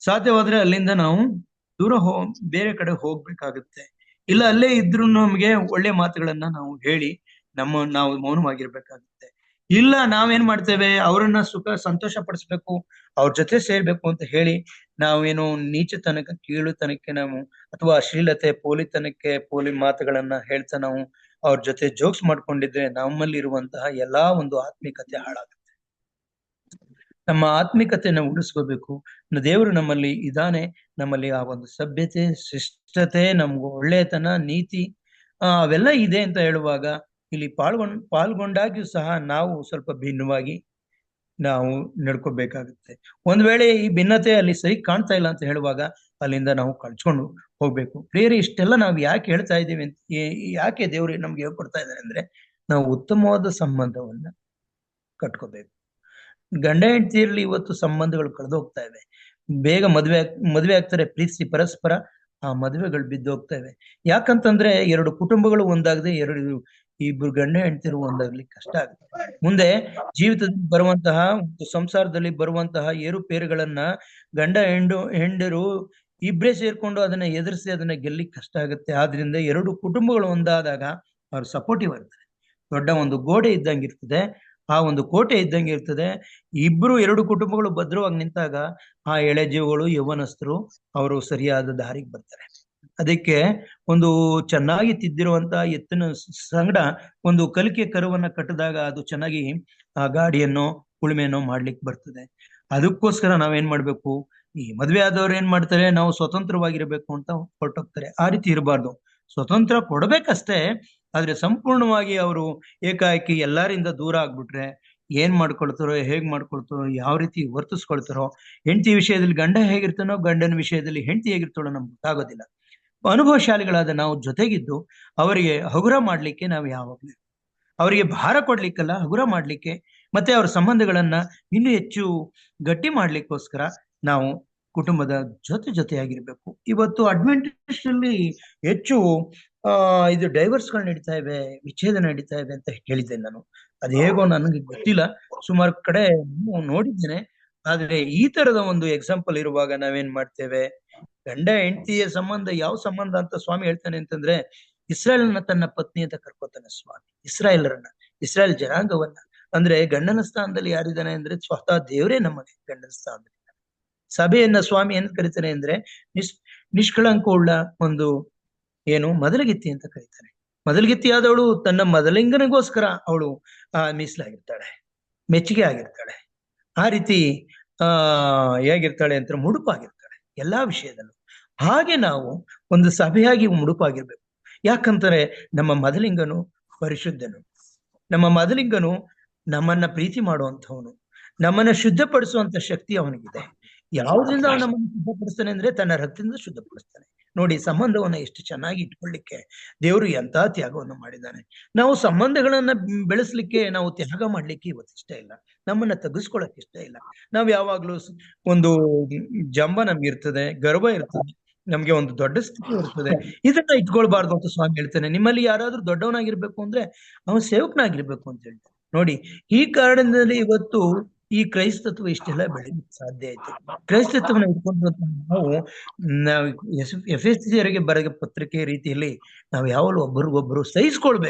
ಸಾಧ್ಯವಾದ್ರೆ ಅಲ್ಲಿಂದ ನಾವು ದೂರ ಬೇರೆ ಕಡೆ ಹೋಗ್ಬೇಕಾಗುತ್ತೆ. ಇಲ್ಲ ಅಲ್ಲೇ ಇದ್ರು ನಮ್ಗೆ ಒಳ್ಳೆ ಮಾತುಗಳನ್ನ ನಾವು ಹೇಳಿ ನಾವು ಮೌನವಾಗಿರ್ಬೇಕಾಗುತ್ತೆ. ಇಲ್ಲ ನಾವೇನ್ ಮಾಡ್ತೇವೆ, ಅವರನ್ನ ಸಂತೋಷ ಪಡಿಸ್ಬೇಕು, ಅವ್ರ ಜೊತೆ ಸೇರ್ಬೇಕು ಅಂತ ಹೇಳಿ ನಾವೇನು ನೀಚತನಕ್ಕೆ, ಕೀಳುತನಕ್ಕೆ ನಾವು ಅಥವಾ ಅಶ್ಲೀಲತೆ, ಪೋಲಿ ಮಾತುಗಳನ್ನ ಹೇಳ್ತಾ ನಾವು ಅವ್ರ ಜೊತೆ ಜೋಕ್ಸ್ ಮಾಡ್ಕೊಂಡಿದ್ರೆ ನಮ್ಮಲ್ಲಿ ಇರುವಂತಹ ಎಲ್ಲಾ ಒಂದು ಆತ್ಮಿಕತೆ ಹಾಳಾಗುತ್ತೆ. ನಮ್ಮ ಆತ್ಮಿಕತೆಯನ್ನು ಉಳಿಸ್ಕೋಬೇಕು. ದೇವರು ನಮ್ಮಲ್ಲಿ ಇದ್ದಾನೆ. ನಮ್ಮಲ್ಲಿ ಆ ಒಂದು ಸಭ್ಯತೆ, ಶಿಷ್ಟತೆ, ನಮ್ಗೆ ಒಳ್ಳೆತನ, ನೀತಿ ಅವೆಲ್ಲ ಇದೆ ಅಂತ ಹೇಳುವಾಗ ಇಲ್ಲಿ ಪಾಲ್ಗೊಂಡಾಗ್ಯೂ ಸಹ ನಾವು ಸ್ವಲ್ಪ ಭಿನ್ನವಾಗಿ ನಾವು ನಡ್ಕೋಬೇಕಾಗುತ್ತೆ. ಒಂದ್ ವೇಳೆ ಈ ಭಿನ್ನತೆ ಅಲ್ಲಿ ಸರಿ ಕಾಣ್ತಾ ಇಲ್ಲ ಅಂತ ಹೇಳುವಾಗ ಅಲ್ಲಿಂದ ನಾವು ಕಳ್ಸ್ಕೊಂಡು ಹೋಗ್ಬೇಕು. ಪ್ರಿಯರೇ, ಇಷ್ಟೆಲ್ಲ ನಾವು ಯಾಕೆ ಹೇಳ್ತಾ ಇದ್ದೀವಿ ಅಂತ, ಯಾಕೆ ದೇವ್ರು ನಮ್ಗೆ ಹೇಳ್ಕೊಡ್ತಾ ಇದ್ದಾರೆ ಅಂದ್ರೆ ನಾವು ಉತ್ತಮವಾದ ಸಂಬಂಧವನ್ನ ಕಟ್ಕೋಬೇಕು. ಗಂಡ ಹೆಂಡತಿಯಲ್ಲಿ ಇವತ್ತು ಸಂಬಂಧಗಳು ಕಳೆದು ಹೋಗ್ತಾ ಇವೆ. ಬೇಗ ಮದುವೆ ಆಗ್ತಾರೆ, ಪ್ರೀತಿಸಿ ಪರಸ್ಪರ ಆ ಮದುವೆಗಳು ಬಿದ್ದು ಹೋಗ್ತಾ ಇವೆ. ಯಾಕಂತಂದ್ರೆ 2 ಕುಟುಂಬಗಳು ಒಂದಾಗದೆ, ಇಬ್ರು ಗಂಡ ಹೆಂಡತಿರು ಒಂದಾಗ್ಲಿಕ್ಕೆ ಕಷ್ಟ ಆಗುತ್ತೆ. ಮುಂದೆ ಜೀವಿತದಲ್ಲಿ ಬರುವಂತಹ ಸಂಸಾರದಲ್ಲಿ ಬರುವಂತಹ ಏರುಪೇರುಗಳನ್ನ ಗಂಡ ಹೆಂಡರು ಇಬ್ಬರೇ ಸೇರ್ಕೊಂಡು ಅದನ್ನ ಎದುರಿಸಿ ಅದನ್ನ ಗೆಲ್ಲಿಕ್ ಕಷ್ಟ ಆಗುತ್ತೆ. ಆದ್ರಿಂದ 2 ಕುಟುಂಬಗಳು ಒಂದಾದಾಗ ಅವ್ರು ಸಪೋರ್ಟಿವ್ ಇರ್ತಾರೆ. ದೊಡ್ಡ ಒಂದು ಗೋಡೆ ಇದ್ದಂಗಿರ್ತದೆ, ಆ ಒಂದು ಕೋಟೆ ಇದ್ದಂಗೆ ಇರ್ತದೆ. 2 ಕುಟುಂಬಗಳು ಭದ್ರವಾಗಿ ನಿಂತಾಗ ಆ ಎಳೆ ಜೀವಗಳು, ಯೌವನಸ್ಥರು ಅವರು ಸರಿಯಾದ ದಾರಿಗೆ ಬರ್ತಾರೆ. ಅದಕ್ಕೆ ಒಂದು ಚೆನ್ನಾಗಿ ತಿದ್ದಿರುವಂತ ಎತ್ತಿನ ಸಂಗಡ ಒಂದು ಕಲಿಕೆ ಕರುವನ್ನ ಕಟ್ಟಿದಾಗ ಅದು ಚೆನ್ನಾಗಿ ಆ ಗಾಡಿಯನ್ನು, ಉಳುಮೆಯನ್ನು ಮಾಡ್ಲಿಕ್ಕೆ ಬರ್ತದೆ. ಅದಕ್ಕೋಸ್ಕರ ನಾವೇನ್ ಮಾಡ್ಬೇಕು, ಈ ಮದ್ವೆ ಆದವ್ರು ಏನ್ ಮಾಡ್ತಾರೆ, ನಾವು ಸ್ವತಂತ್ರವಾಗಿರ್ಬೇಕು ಅಂತ ಹೊರಟೋಗ್ತಾರೆ. ಆ ರೀತಿ ಇರಬಾರ್ದು. ಸ್ವತಂತ್ರ ಕೊಡ್ಬೇಕಷ್ಟೇ, ಆದ್ರೆ ಸಂಪೂರ್ಣವಾಗಿ ಅವರು ಏಕಾಏಕಿ ಎಲ್ಲರಿಂದ ದೂರ ಆಗ್ಬಿಟ್ರೆ ಏನ್ ಮಾಡ್ಕೊಳ್ತಾರೋ, ಹೇಗ್ ಮಾಡ್ಕೊಳ್ತಾರೋ, ಯಾವ ರೀತಿ ವರ್ತಿಸ್ಕೊಳ್ತಾರೋ, ಹೆಂಡತಿ ವಿಷಯದಲ್ಲಿ ಗಂಡ ಹೇಗಿರ್ತಾನೋ, ಗಂಡನ ವಿಷಯದಲ್ಲಿ ಹೆಂಡತಿ ಹೇಗಿರ್ತಾಳೋ ನಮ್ಗೆ ಗೊತ್ತಾಗೋದಿಲ್ಲ. ಅನುಭವಶಾಲಿಗಳಾದ ನಾವು ಜೊತೆಗಿದ್ದು ಅವರಿಗೆ ಹಗುರ ಮಾಡ್ಲಿಕ್ಕೆ ನಾವು ಯಾವಾಗ್ಲೂ, ಅವರಿಗೆ ಭಾರ ಕೊಡ್ಲಿಕ್ಕಲ್ಲ, ಹಗುರ ಮಾಡ್ಲಿಕ್ಕೆ, ಮತ್ತೆ ಅವರ ಸಂಬಂಧಗಳನ್ನ ಇನ್ನೂ ಹೆಚ್ಚು ಗಟ್ಟಿ ಮಾಡ್ಲಿಕ್ಕೋಸ್ಕರ ನಾವು ಕುಟುಂಬದ ಜೊತೆಯಾಗಿರ್ಬೇಕು. ಇವತ್ತು ಅಡ್ವೆಂಟೇಜ್ ಅಲ್ಲಿ ಹೆಚ್ಚು ಇದು ಡೈವರ್ಸ್ಗಳು ನಡೀತಾ ಇವೆ, ವಿಚ್ಛೇದನ ನಡೀತಾ ಇವೆ ಅಂತ ಹೇಳಿದ್ದೇನೆ ನಾನು. ಅದು ಹೇಗೋ ನನಗೆ ಗೊತ್ತಿಲ್ಲ, ಸುಮಾರು ಕಡೆ ನೋಡಿದ್ದೇನೆ. ಆದ್ರೆ ಈ ತರದ ಒಂದು ಎಕ್ಸಾಂಪಲ್ ಇರುವಾಗ ನಾವೇನ್ ಮಾಡ್ತೇವೆ, ಗಂಡ ಹೆಂಡತಿಯ ಸಂಬಂಧ ಯಾವ ಸಂಬಂಧ ಅಂತ ಸ್ವಾಮಿ ಹೇಳ್ತಾನೆ ಅಂತಂದ್ರೆ, ಇಸ್ರಾಯೇಲ್ನ ತನ್ನ ಪತ್ನಿ ಅಂತ ಕರ್ಕೋತಾನೆ ಸ್ವಾಮಿ. ಇಸ್ರಾಯೇಲರನ್ನ ಇಸ್ರಾಯೇಲ್ ಜನಾಂಗವನ್ನ. ಅಂದ್ರೆ ಗಂಡನ ಸ್ಥಾನದಲ್ಲಿ ಯಾರಿದ್ದಾನೆ ಅಂದ್ರೆ ಸ್ವತಃ ದೇವರೇ ನಮಗೆ ಗಂಡನ ಸ್ಥಾನದಲ್ಲಿ. ಸಭೆಯನ್ನ ಸ್ವಾಮಿ ಏನ್ ಕರೀತಾನೆ ಅಂದ್ರೆ ನಿಷ್ಕಳಂಕವುಳ್ಳ ಒಂದು ಮೊದಲಗಿತ್ತಿ ಅಂತ ಕರೀತಾನೆ. ಮೊದಲಗಿತ್ತಿ ಆದವಳು ತನ್ನ ಮೊದಲಿಂಗನಿಗೋಸ್ಕರ ಅವಳು ಮೀಸಲಾಗಿರ್ತಾಳೆ, ಮೆಚ್ಚುಗೆ ಆಗಿರ್ತಾಳೆ. ಆ ರೀತಿ ಹೇಗಿರ್ತಾಳೆ ಅಂತ ಮುಡುಪಾಗಿರ್ತಾಳೆ ಎಲ್ಲಾ ವಿಷಯದಲ್ಲೂ. ಹಾಗೆ ನಾವು ಒಂದು ಸಭೆಯಾಗಿ ಮುಡುಪಾಗಿರ್ಬೇಕು. ಯಾಕಂತಾರೆ ನಮ್ಮ ಮೊದಲಿಂಗನು ಪರಿಶುದ್ಧನು, ನಮ್ಮ ಮೊದಲಿಂಗನು ನಮ್ಮನ್ನ ಪ್ರೀತಿ ಮಾಡುವಂಥವನು, ನಮ್ಮನ್ನ ಶುದ್ಧಪಡಿಸುವಂತ ಶಕ್ತಿ ಅವನಿಗಿದೆ. ಯಾವುದರಿಂದ ಅವನು ನಮ್ಮನ್ನು ಶುದ್ಧಪಡಿಸ್ತಾನೆ ಅಂದ್ರೆ ತನ್ನ ರಕ್ತದಿಂದ ಶುದ್ಧಪಡಿಸ್ತಾನೆ. ನೋಡಿ, ಸಂಬಂಧವನ್ನ ಎಷ್ಟು ಚೆನ್ನಾಗಿ ಇಟ್ಕೊಳ್ಳಿಕ್ಕೆ ದೇವರು ಎಂತ ತ್ಯಾಗವನ್ನು ಮಾಡಿದ್ದಾನೆ. ನಾವು ಸಂಬಂಧಗಳನ್ನ ಬೆಳೆಸ್ಲಿಕ್ಕೆ ನಾವು ತ್ಯಾಗ ಮಾಡ್ಲಿಕ್ಕೆ ಇವತ್ತು ಇಷ್ಟ ಇಲ್ಲ, ನಮ್ಮನ್ನ ತೆಗೆಸ್ಕೊಳಕ್ ಇಷ್ಟ ಇಲ್ಲ. ನಾವ್ ಯಾವಾಗ್ಲೂ ಒಂದು ಜಂಬ ನಮ್ಗೆ ಇರ್ತದೆ, ಗರ್ವ ಇರ್ತದೆ, ನಮ್ಗೆ ಒಂದು ದೊಡ್ಡ ಸ್ಥಿತಿ ಇರ್ತದೆ. ಇದನ್ನ ಇಟ್ಕೊಳ್ಬಾರ್ದು ಅಂತ ಸ್ವಾಮಿ ಹೇಳ್ತಾನೆ. ನಿಮ್ಮಲ್ಲಿ ಯಾರಾದ್ರೂ ದೊಡ್ಡವನಾಗಿರ್ಬೇಕು ಅಂದ್ರೆ ಅವನು ಸೇವಕನಾಗಿರ್ಬೇಕು ಅಂತ ಹೇಳ್ತಾನೆ. ನೋಡಿ, ಈ ಕಾರಣದಲ್ಲಿ ಇವತ್ತು ಈ ಕ್ರೈಸ್ತತ್ವ ಇಷ್ಟೆಲ್ಲ ಬೆಳೆಯಲಿಕ್ಕೆ ಸಾಧ್ಯ ಆಯ್ತು. ಕ್ರೈಸ್ತತ್ವನ ಇಟ್ಕೊಂಡು ನಾವು ಎಫೆಸಿಯರಿಗೆ ಬರೆದ ಪತ್ರಿಕೆ ರೀತಿಯಲ್ಲಿ ನಾವು ಯಾವಾಗಲೂ ಒಬ್ಬರಿಗೊಬ್ಬರು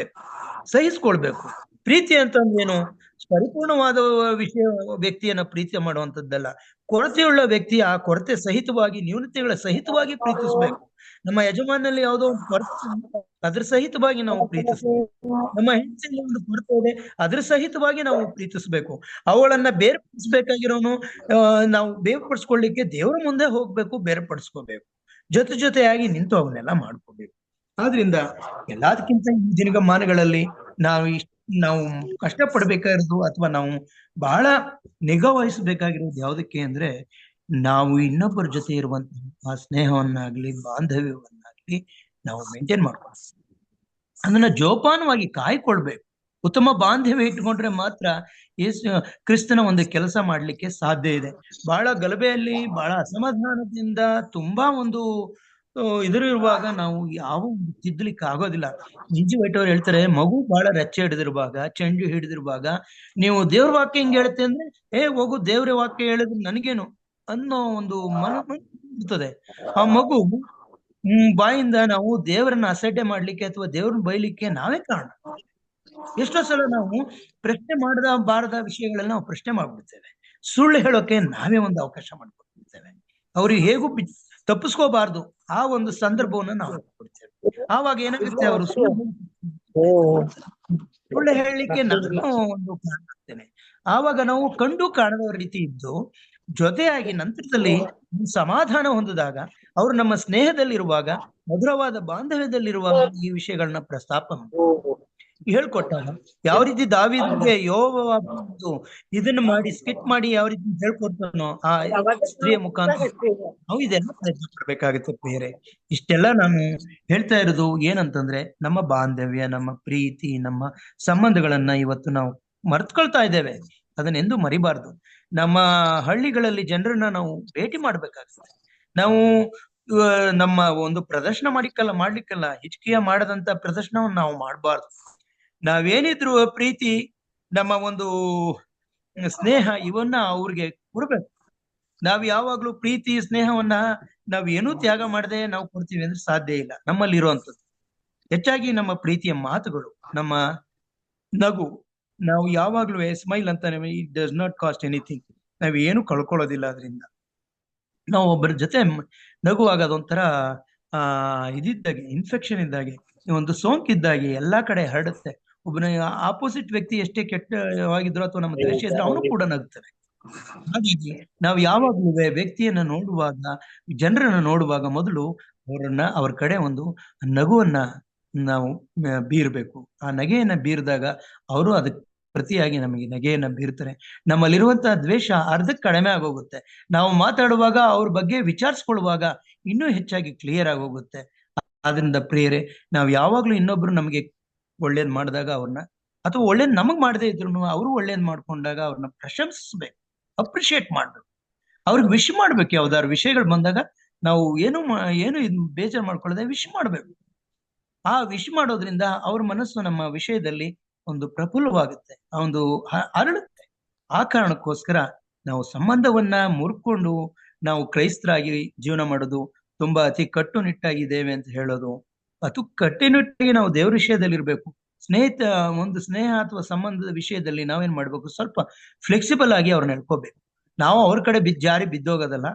ಸಹಿಸ್ಕೊಳ್ಬೇಕು. ಪ್ರೀತಿ ಅಂತಂದೇನು ಪರಿಪೂರ್ಣವಾದ ವ್ಯಕ್ತಿಯನ್ನ ಪ್ರೀತಿ ಮಾಡುವಂತದ್ದಲ್ಲ. ಕೊರತೆಯುಳ್ಳ ವ್ಯಕ್ತಿ ಆ ಕೊರತೆ ಸಹಿತವಾಗಿ, ನ್ಯೂನತೆಗಳ ಸಹಿತವಾಗಿ ಪ್ರೀತಿಸ್ಬೇಕು. ನಮ್ಮ ಯಜಮಾನಲ್ಲಿ ಯಾವುದೋ ಒಂದು ಕೊರತೆ ಅದ್ರ ಸಹಿತವಾಗಿ ನಾವು ಪ್ರೀತಿಸ್ಬೇಕು. ನಮ್ಮ ಹೆಂಡತಿಯಲ್ಲಿ ಒಂದು ಕೊರತೆ ಇದೆ, ಅದ್ರ ಸಹಿತವಾಗಿ ನಾವು ಪ್ರೀತಿಸ್ಬೇಕು. ಅವಳನ್ನ ಬೇರ್ಪಡಿಸ್ಬೇಕಾಗಿರೋನು ನಾವು ಬೇರ್ಪಡಿಸ್ಕೊಳ್ಳಿಕ್ಕೆ ದೇವರ ಮುಂದೆ ಹೋಗ್ಬೇಕು, ಬೇರ್ಪಡಿಸ್ಕೋಬೇಕು, ಜೊತೆಯಾಗಿ ನಿಂತು ಅವನ್ನೆಲ್ಲ ಮಾಡ್ಕೋಬೇಕು. ಆದ್ರಿಂದ ಎಲ್ಲದಕ್ಕಿಂತ ಈ ದಿನಮಾನಗಳಲ್ಲಿ ನಾವು ಕಷ್ಟಪಡ್ಬೇಕಾಗಿರೋದು ಅಥವಾ ನಾವು ಬಹಳ ನಿಗಾ ವಹಿಸಬೇಕಾಗಿರೋದು ಯಾವುದಕ್ಕೆ ಅಂದ್ರೆ, ನಾವು ಇನ್ನೊಬ್ಬರ ಜೊತೆ ಇರುವಂತಹ ಸ್ನೇಹವನ್ನಾಗ್ಲಿ ಬಾಂಧವ್ಯವನ್ನಾಗ್ಲಿ ನಾವು ಮೇಂಟೈನ್ ಮಾಡ್ಕೊಳ್ಬೇಕು, ಅದನ್ನ ಜೋಪಾನವಾಗಿ ಕಾಯ್ಕೊಳ್ಬೇಕು. ಉತ್ತಮ ಬಾಂಧವ್ಯ ಇಟ್ಕೊಂಡ್ರೆ ಮಾತ್ರ ಕ್ರಿಸ್ತನ ಒಂದು ಕೆಲಸ ಮಾಡ್ಲಿಕ್ಕೆ ಸಾಧ್ಯ ಇದೆ. ಬಹಳ ಗಲಭೆಯಲ್ಲಿ, ಬಹಳ ಅಸಮಾಧಾನದಿಂದ, ತುಂಬಾ ಒಂದು ಇರುವಾಗ ನಾವು ಯಾವ ತಿದ್ದಲಿಕ್ಕೆ ಆಗೋದಿಲ್ಲ. ಜಿಂಜಿ ವೈಟ್ ಅವ್ರು ಹೇಳ್ತಾರೆ, ಮಗು ಬಹಳ ರೆಚ್ಚೆ ಹಿಡಿದಿರುವಾಗ, ಚೆಂಡು ಹಿಡಿದಿರುವಾಗ ನೀವು ದೇವ್ರ ವಾಕ್ಯ ಹಿಂಗ್ ಹೇಳುತ್ತೆ ಅಂದ್ರೆ ಹೋಗು ದೇವ್ರ ವಾಕ್ಯ ಹೇಳಿದ್ರೆ ನನಗೇನು ಅನ್ನೋ ಒಂದು ಇರ್ತದೆ. ಆ ಮಗು ಬಾಯಿಂದ ನಾವು ದೇವರನ್ನ ಅಸಡ್ಡೆ ಮಾಡ್ಲಿಕ್ಕೆ ಅಥವಾ ದೇವ್ರನ್ನ ಬೈಲಿಕ್ಕೆ ನಾವೇ ಕಾರಣ. ಎಷ್ಟೋ ಸಲ ನಾವು ಪ್ರಶ್ನೆ ಬಾರದ ವಿಷಯಗಳನ್ನ ನಾವು ಪ್ರಶ್ನೆ ಮಾಡ್ಬಿಡ್ತೇವೆ. ಸುಳ್ಳು ಹೇಳೋಕೆ ನಾವೇ ಒಂದು ಅವಕಾಶ ಮಾಡ್ಕೊಡ್ತೇವೆ. ಅವ್ರಿಗೆ ಹೇಗೂ ತಪ್ಪಿಸ್ಕೋಬಾರ್ದು ಆ ಒಂದು ಸಂದರ್ಭವನ್ನ ನಾವು ಕೊಡ್ತೇವೆ. ಆವಾಗ ಏನಾಗುತ್ತೆ, ಅವರು ಸುಳ್ಳು ಹೇಳಲಿಕ್ಕೆ ನಾನು ಒಂದು ಕಾರಣ ಆಗ್ತೇನೆ. ಆವಾಗ ನಾವು ಕಂಡು ಕಾಣದ ರೀತಿ ಇದ್ದು ಜೊತೆಯಾಗಿ ನಂತರದಲ್ಲಿ ಸಮಾಧಾನ ಹೊಂದಿದಾಗ, ಅವರು ನಮ್ಮ ಸ್ನೇಹದಲ್ಲಿರುವಾಗ, ಮಧುರವಾದ ಬಾಂಧವ್ಯದಲ್ಲಿರುವಾಗ ಈ ವಿಷಯಗಳನ್ನ ಪ್ರಸ್ತಾಪ ಹೇಳ್ಕೊಟ್ಟಾಗ, ಯಾವ ರೀತಿ ದಾವೀದನಿಗೆ ಯೋವಾಬು ಇದನ್ನ ಮಾಡಿ ಸ್ಕಿಟ್ ಮಾಡಿ ಯಾವ ರೀತಿ ಹೇಳ್ಕೊಡ್ತಾನೋ ಆ ಸ್ತ್ರೀಯ ಮುಖಾಂತರ ನಾವು ಇದೆಲ್ಲ ಪ್ರಯತ್ನ ಪಡ್ಬೇಕಾಗುತ್ತೆ. ಬೇರೆ ಇಷ್ಟೆಲ್ಲ ನಾನು ಹೇಳ್ತಾ ಇರೋದು ಏನಂತಂದ್ರೆ, ನಮ್ಮ ಬಾಂಧವ್ಯ, ನಮ್ಮ ಪ್ರೀತಿ, ನಮ್ಮ ಸಂಬಂಧಗಳನ್ನ ಇವತ್ತು ನಾವು ಮರ್ತ್ಕೊಳ್ತಾ ಇದ್ದೇವೆ. ಅದನ್ನೆಂದು ಮರಿಬಾರ್ದು. ನಮ್ಮ ಹಳ್ಳಿಗಳಲ್ಲಿ ಜನರನ್ನ ನಾವು ಭೇಟಿ ಮಾಡ್ಬೇಕಾಗುತ್ತೆ. ನಾವು ನಮ್ಮ ಒಂದು ಪ್ರದರ್ಶನ ಮಾಡ್ಲಿಕ್ಕಲ್ಲ, ಹಿಚ್ಕಿಯ ಮಾಡದಂತ ಪ್ರದರ್ಶನವನ್ನು ನಾವು ಮಾಡಬಾರ್ದು. ನಾವೇನಿದ್ರು ಪ್ರೀತಿ, ನಮ್ಮ ಒಂದು ಸ್ನೇಹ ಇವನ್ನ ಅವ್ರಿಗೆ ಕೊಡ್ಬೇಕು. ನಾವ್ ಯಾವಾಗ್ಲೂ ಪ್ರೀತಿ ಸ್ನೇಹವನ್ನ ನಾವ್ ಏನೂ ತ್ಯಾಗ ಮಾಡದೆ ನಾವು ಕೊಡ್ತೀವಿ ಅಂದ್ರೆ ಸಾಧ್ಯ ಇಲ್ಲ. ನಮ್ಮಲ್ಲಿ ಇರುವಂತದ್ದು ಹೆಚ್ಚಾಗಿ ನಮ್ಮ ಪ್ರೀತಿಯ ಮಾತುಗಳು, ನಮ್ಮ ನಗು. ನಾವು ಯಾವಾಗ್ಲೂ ಸ್ಮೈಲ್ ಅಂತಾನೆ, it does not cost anything. ನಾವ್ ಏನು ಕಳ್ಕೊಳ್ಳೋದಿಲ್ಲ ಅದರಿಂದ. ನಾವು ಒಬ್ಬರ ಜೊತೆ ನಗುವಾಗ ಅದೊಂಥರ ಇದಿದ್ದಾಗೆ, ಇನ್ಫೆಕ್ಷನ್ ಇದ್ದಾಗೆ, ಒಂದು ಸೋಂಕಿದ್ದಾಗೆ ಎಲ್ಲಾ ಕಡೆ ಹರಡುತ್ತೆ. ಒಬ್ಬನ ಆಪೋಸಿಟ್ ವ್ಯಕ್ತಿ ಎಷ್ಟೇ ಕೆಟ್ಟವಾಗಿದ್ರು ಅಥವಾ ನಮ್ಮ ದ್ವೇಷ ಇದ್ರೆ ಅವನು ಕೂಡ ನಗ್ತಾನೆ. ಹಾಗಾಗಿ ನಾವು ಯಾವಾಗ್ಲೂ ವ್ಯಕ್ತಿಯನ್ನ ನೋಡುವಾಗ, ಜನರನ್ನ ನೋಡುವಾಗ ಮೊದಲು ಅವ್ರ ಕಡೆ ಒಂದು ನಗುವನ್ನ ನಾವು ಬೀರ್ಬೇಕು. ಆ ನಗೆಯನ್ನ ಬೀರಿದಾಗ ಅವರು ಅದಕ್ಕೆ ಪ್ರತಿಯಾಗಿ ನಮಗೆ ನಗೆಯನ್ನ ಬೀರ್ತಾರೆ. ನಮ್ಮಲ್ಲಿರುವಂತಹ ದ್ವೇಷ ಅರ್ಧಕ್ಕೆ ಕಡಿಮೆ ಆಗೋಗುತ್ತೆ. ನಾವು ಮಾತಾಡುವಾಗ ಅವ್ರ ಬಗ್ಗೆ ವಿಚಾರಿಸ್ಕೊಳ್ಳುವಾಗ ಇನ್ನೂ ಹೆಚ್ಚಾಗಿ ಕ್ಲಿಯರ್ ಆಗೋಗುತ್ತೆ. ಆದ್ರಿಂದ ಪ್ರಿಯರೇ, ನಾವು ಯಾವಾಗ್ಲೂ ಇನ್ನೊಬ್ರು ನಮಗೆ ಒಳ್ಳೇದ್ ಮಾಡಿದಾಗ ಅವ್ರನ್ನ, ಅಥವಾ ಒಳ್ಳೇದ್ ನಮಗ್ ಮಾಡದೇ ಇದ್ರು ಅವರು ಒಳ್ಳೇದ್ ಮಾಡ್ಕೊಂಡಾಗ ಅವ್ರನ್ನ ಪ್ರಶಂಸಿಸ್ಬೇಕು, ಅಪ್ರಿಶಿಯೇಟ್ ಮಾಡ್ಬೇಕು, ಅವ್ರಿಗೆ ವಿಶ್ ಮಾಡ್ಬೇಕು. ಯಾವ್ದಾದ್ರು ವಿಷಯಗಳು ಬಂದಾಗ ನಾವು ಏನು ಬೇಜಾರು ಮಾಡ್ಕೊಳ್ಳದೆ ವಿಶ್ ಮಾಡ್ಬೇಕು. ಆ ವಿಶ್ ಮಾಡೋದ್ರಿಂದ ಅವ್ರ ಮನಸ್ಸು ನಮ್ಮ ವಿಷಯದಲ್ಲಿ ಒಂದು ಪ್ರಫುಲ್ಲವಾಗುತ್ತೆ, ಒಂದು ಅರಳುತ್ತೆ. ಆ ಕಾರಣಕ್ಕೋಸ್ಕರ ನಾವು ಸಂಬಂಧವನ್ನ ಮುರ್ಕೊಂಡು ನಾವು ಕ್ರೈಸ್ತರಾಗಿ ಜೀವನ ಮಾಡೋದು ತುಂಬಾ ಅತಿ ಕಟ್ಟುನಿಟ್ಟಾಗಿದ್ದೇವೆ ಅಂತ ಹೇಳೋದು, ಅದು ಕಟ್ಟುನಿಟ್ಟಾಗಿ ನಾವು ದೇವ್ರ ವಿಷಯದಲ್ಲಿ ಇರ್ಬೇಕು. ಒಂದು ಸ್ನೇಹ ಅಥವಾ ಸಂಬಂಧದ ವಿಷಯದಲ್ಲಿ ನಾವೇನ್ ಮಾಡ್ಬೇಕು, ಸ್ವಲ್ಪ ಫ್ಲೆಕ್ಸಿಬಲ್ ಆಗಿ ಅವ್ರನ್ನ ಹೇಳ್ಕೋಬೇಕು. ನಾವು ಅವ್ರ ಕಡೆ ಜಾರಿ ಬಿದ್ದೋಗೋದಲ್ಲ,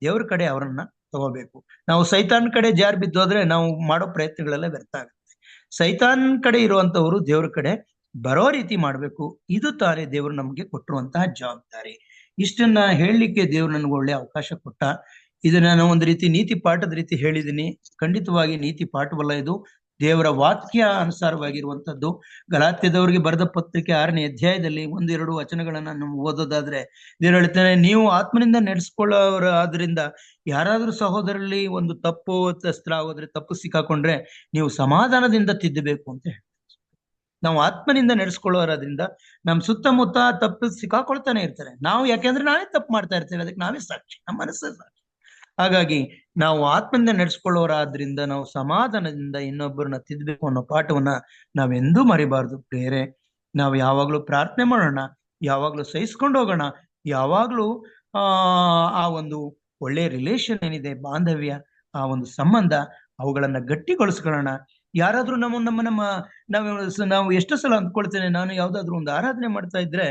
ದೇವ್ರ ಕಡೆ ಅವ್ರನ್ನ ತಗೋಬೇಕು. ನಾವು ಸೈತಾನ್ ಕಡೆ ಜಾರಿ ಬಿದ್ದೋದ್ರೆ ನಾವು ಮಾಡೋ ಪ್ರಯತ್ನಗಳೆಲ್ಲ ವ್ಯರ್ಥ ಆಗುತ್ತೆ. ಸೈತಾನ್ ಕಡೆ ಇರುವಂತವ್ರು ದೇವ್ರ ಕಡೆ ಬರೋ ರೀತಿ ಮಾಡ್ಬೇಕು. ಇದು ತಾನೇ ದೇವ್ರು ನಮ್ಗೆ ಕೊಟ್ಟಿರುವಂತಹ ಜವಾಬ್ದಾರಿ. ಇಷ್ಟನ್ನ ಹೇಳಲಿಕ್ಕೆ ದೇವ್ರು ನನ್ಗೆ ಒಳ್ಳೆ ಅವಕಾಶ ಕೊಟ್ಟ. ಇದನ್ನ ನಾನು ಒಂದು ರೀತಿ ನೀತಿ ಪಾಠದ ರೀತಿ ಹೇಳಿದ್ದೀನಿ. ಖಂಡಿತವಾಗಿ ನೀತಿ ಪಾಠವಲ್ಲ, ಇದು ದೇವರ ವಾಕ್ಯ ಅನುಸಾರವಾಗಿರುವಂತದ್ದು. ಗಲಾತ್ಯದವರಿಗೆ ಬರೆದ ಪತ್ರಿಕೆ 6ನೇ ಅಧ್ಯಾಯದಲ್ಲಿ 1-2 ವಚನಗಳನ್ನ ನಾವು ಓದೋದಾದ್ರೆ ದೇವ್ರು ಹೇಳ್ತಾನೆ, ನೀವು ಆತ್ಮನಿಂದ ನಡೆಸ್ಕೊಳ್ಳೋರು ಆದ್ರಿಂದ ಯಾರಾದ್ರೂ ಸಹೋದರಲ್ಲಿ ಒಂದು ತಪ್ಪು ಹೋದ್ರೆ, ತಪ್ಪು ಸಿಕ್ಕಾಕೊಂಡ್ರೆ ನೀವು ಸಮಾಧಾನದಿಂದ ತಿದ್ದಬೇಕು ಅಂತ ಹೇಳ್ತಾರೆ. ನಾವು ಆತ್ಮನಿಂದ ನಡೆಸ್ಕೊಳ್ಳೋದ್ರಿಂದ ನಮ್ ಸುತ್ತಮುತ್ತ ತಪ್ಪು ಸಿಕ್ಕಾಕೊಳ್ತಾನೆ ಇರ್ತಾರೆ. ನಾವು ಯಾಕೆಂದ್ರೆ ನಾವೇ ತಪ್ಪು ಮಾಡ್ತಾ ಇರ್ತೇವೆ, ಅದಕ್ಕೆ ನಾವೇ ಸಾಕ್ಷಿ, ನಮ್ಮ ಮನಸ್ಸೇ ಸಾಕ್ಷಿ. ಹಾಗಾಗಿ ನಾವು ಆತ್ಮನಿಂದ ನಡೆಸ್ಕೊಳ್ಳೋರಾದ್ರಿಂದ ನಾವು ಸಮಾಧಾನದಿಂದ ಇನ್ನೊಬ್ಬರನ್ನ ತಿದ್ದಬೇಕು ಅನ್ನೋ ಪಾಠವನ್ನ ನಾವೆಂದೂ ಮರಿಬಾರ್ದು ಪ್ರಿಯರೇ. ನಾವು ಯಾವಾಗ್ಲೂ ಪ್ರಾರ್ಥನೆ ಮಾಡೋಣ, ಯಾವಾಗ್ಲೂ ಸಹಿಸ್ಕೊಂಡು ಹೋಗೋಣ, ಯಾವಾಗ್ಲೂ ಆ ಒಂದು ಒಳ್ಳೆ ರಿಲೇಷನ್ ಏನಿದೆ, ಬಾಂಧವ್ಯ, ಆ ಒಂದು ಸಂಬಂಧ, ಅವುಗಳನ್ನ ಗಟ್ಟಿಗೊಳಿಸ್ಕೊಳ್ಳೋಣ. ಯಾರಾದ್ರೂ ನಾವು ಎಷ್ಟು ಸಲ ಅಂದ್ಕೊಳ್ತೇನೆ, ನಾನು ಯಾವ್ದಾದ್ರು ಒಂದು ಆರಾಧನೆ ಮಾಡ್ತಾ ಇದ್ರೆ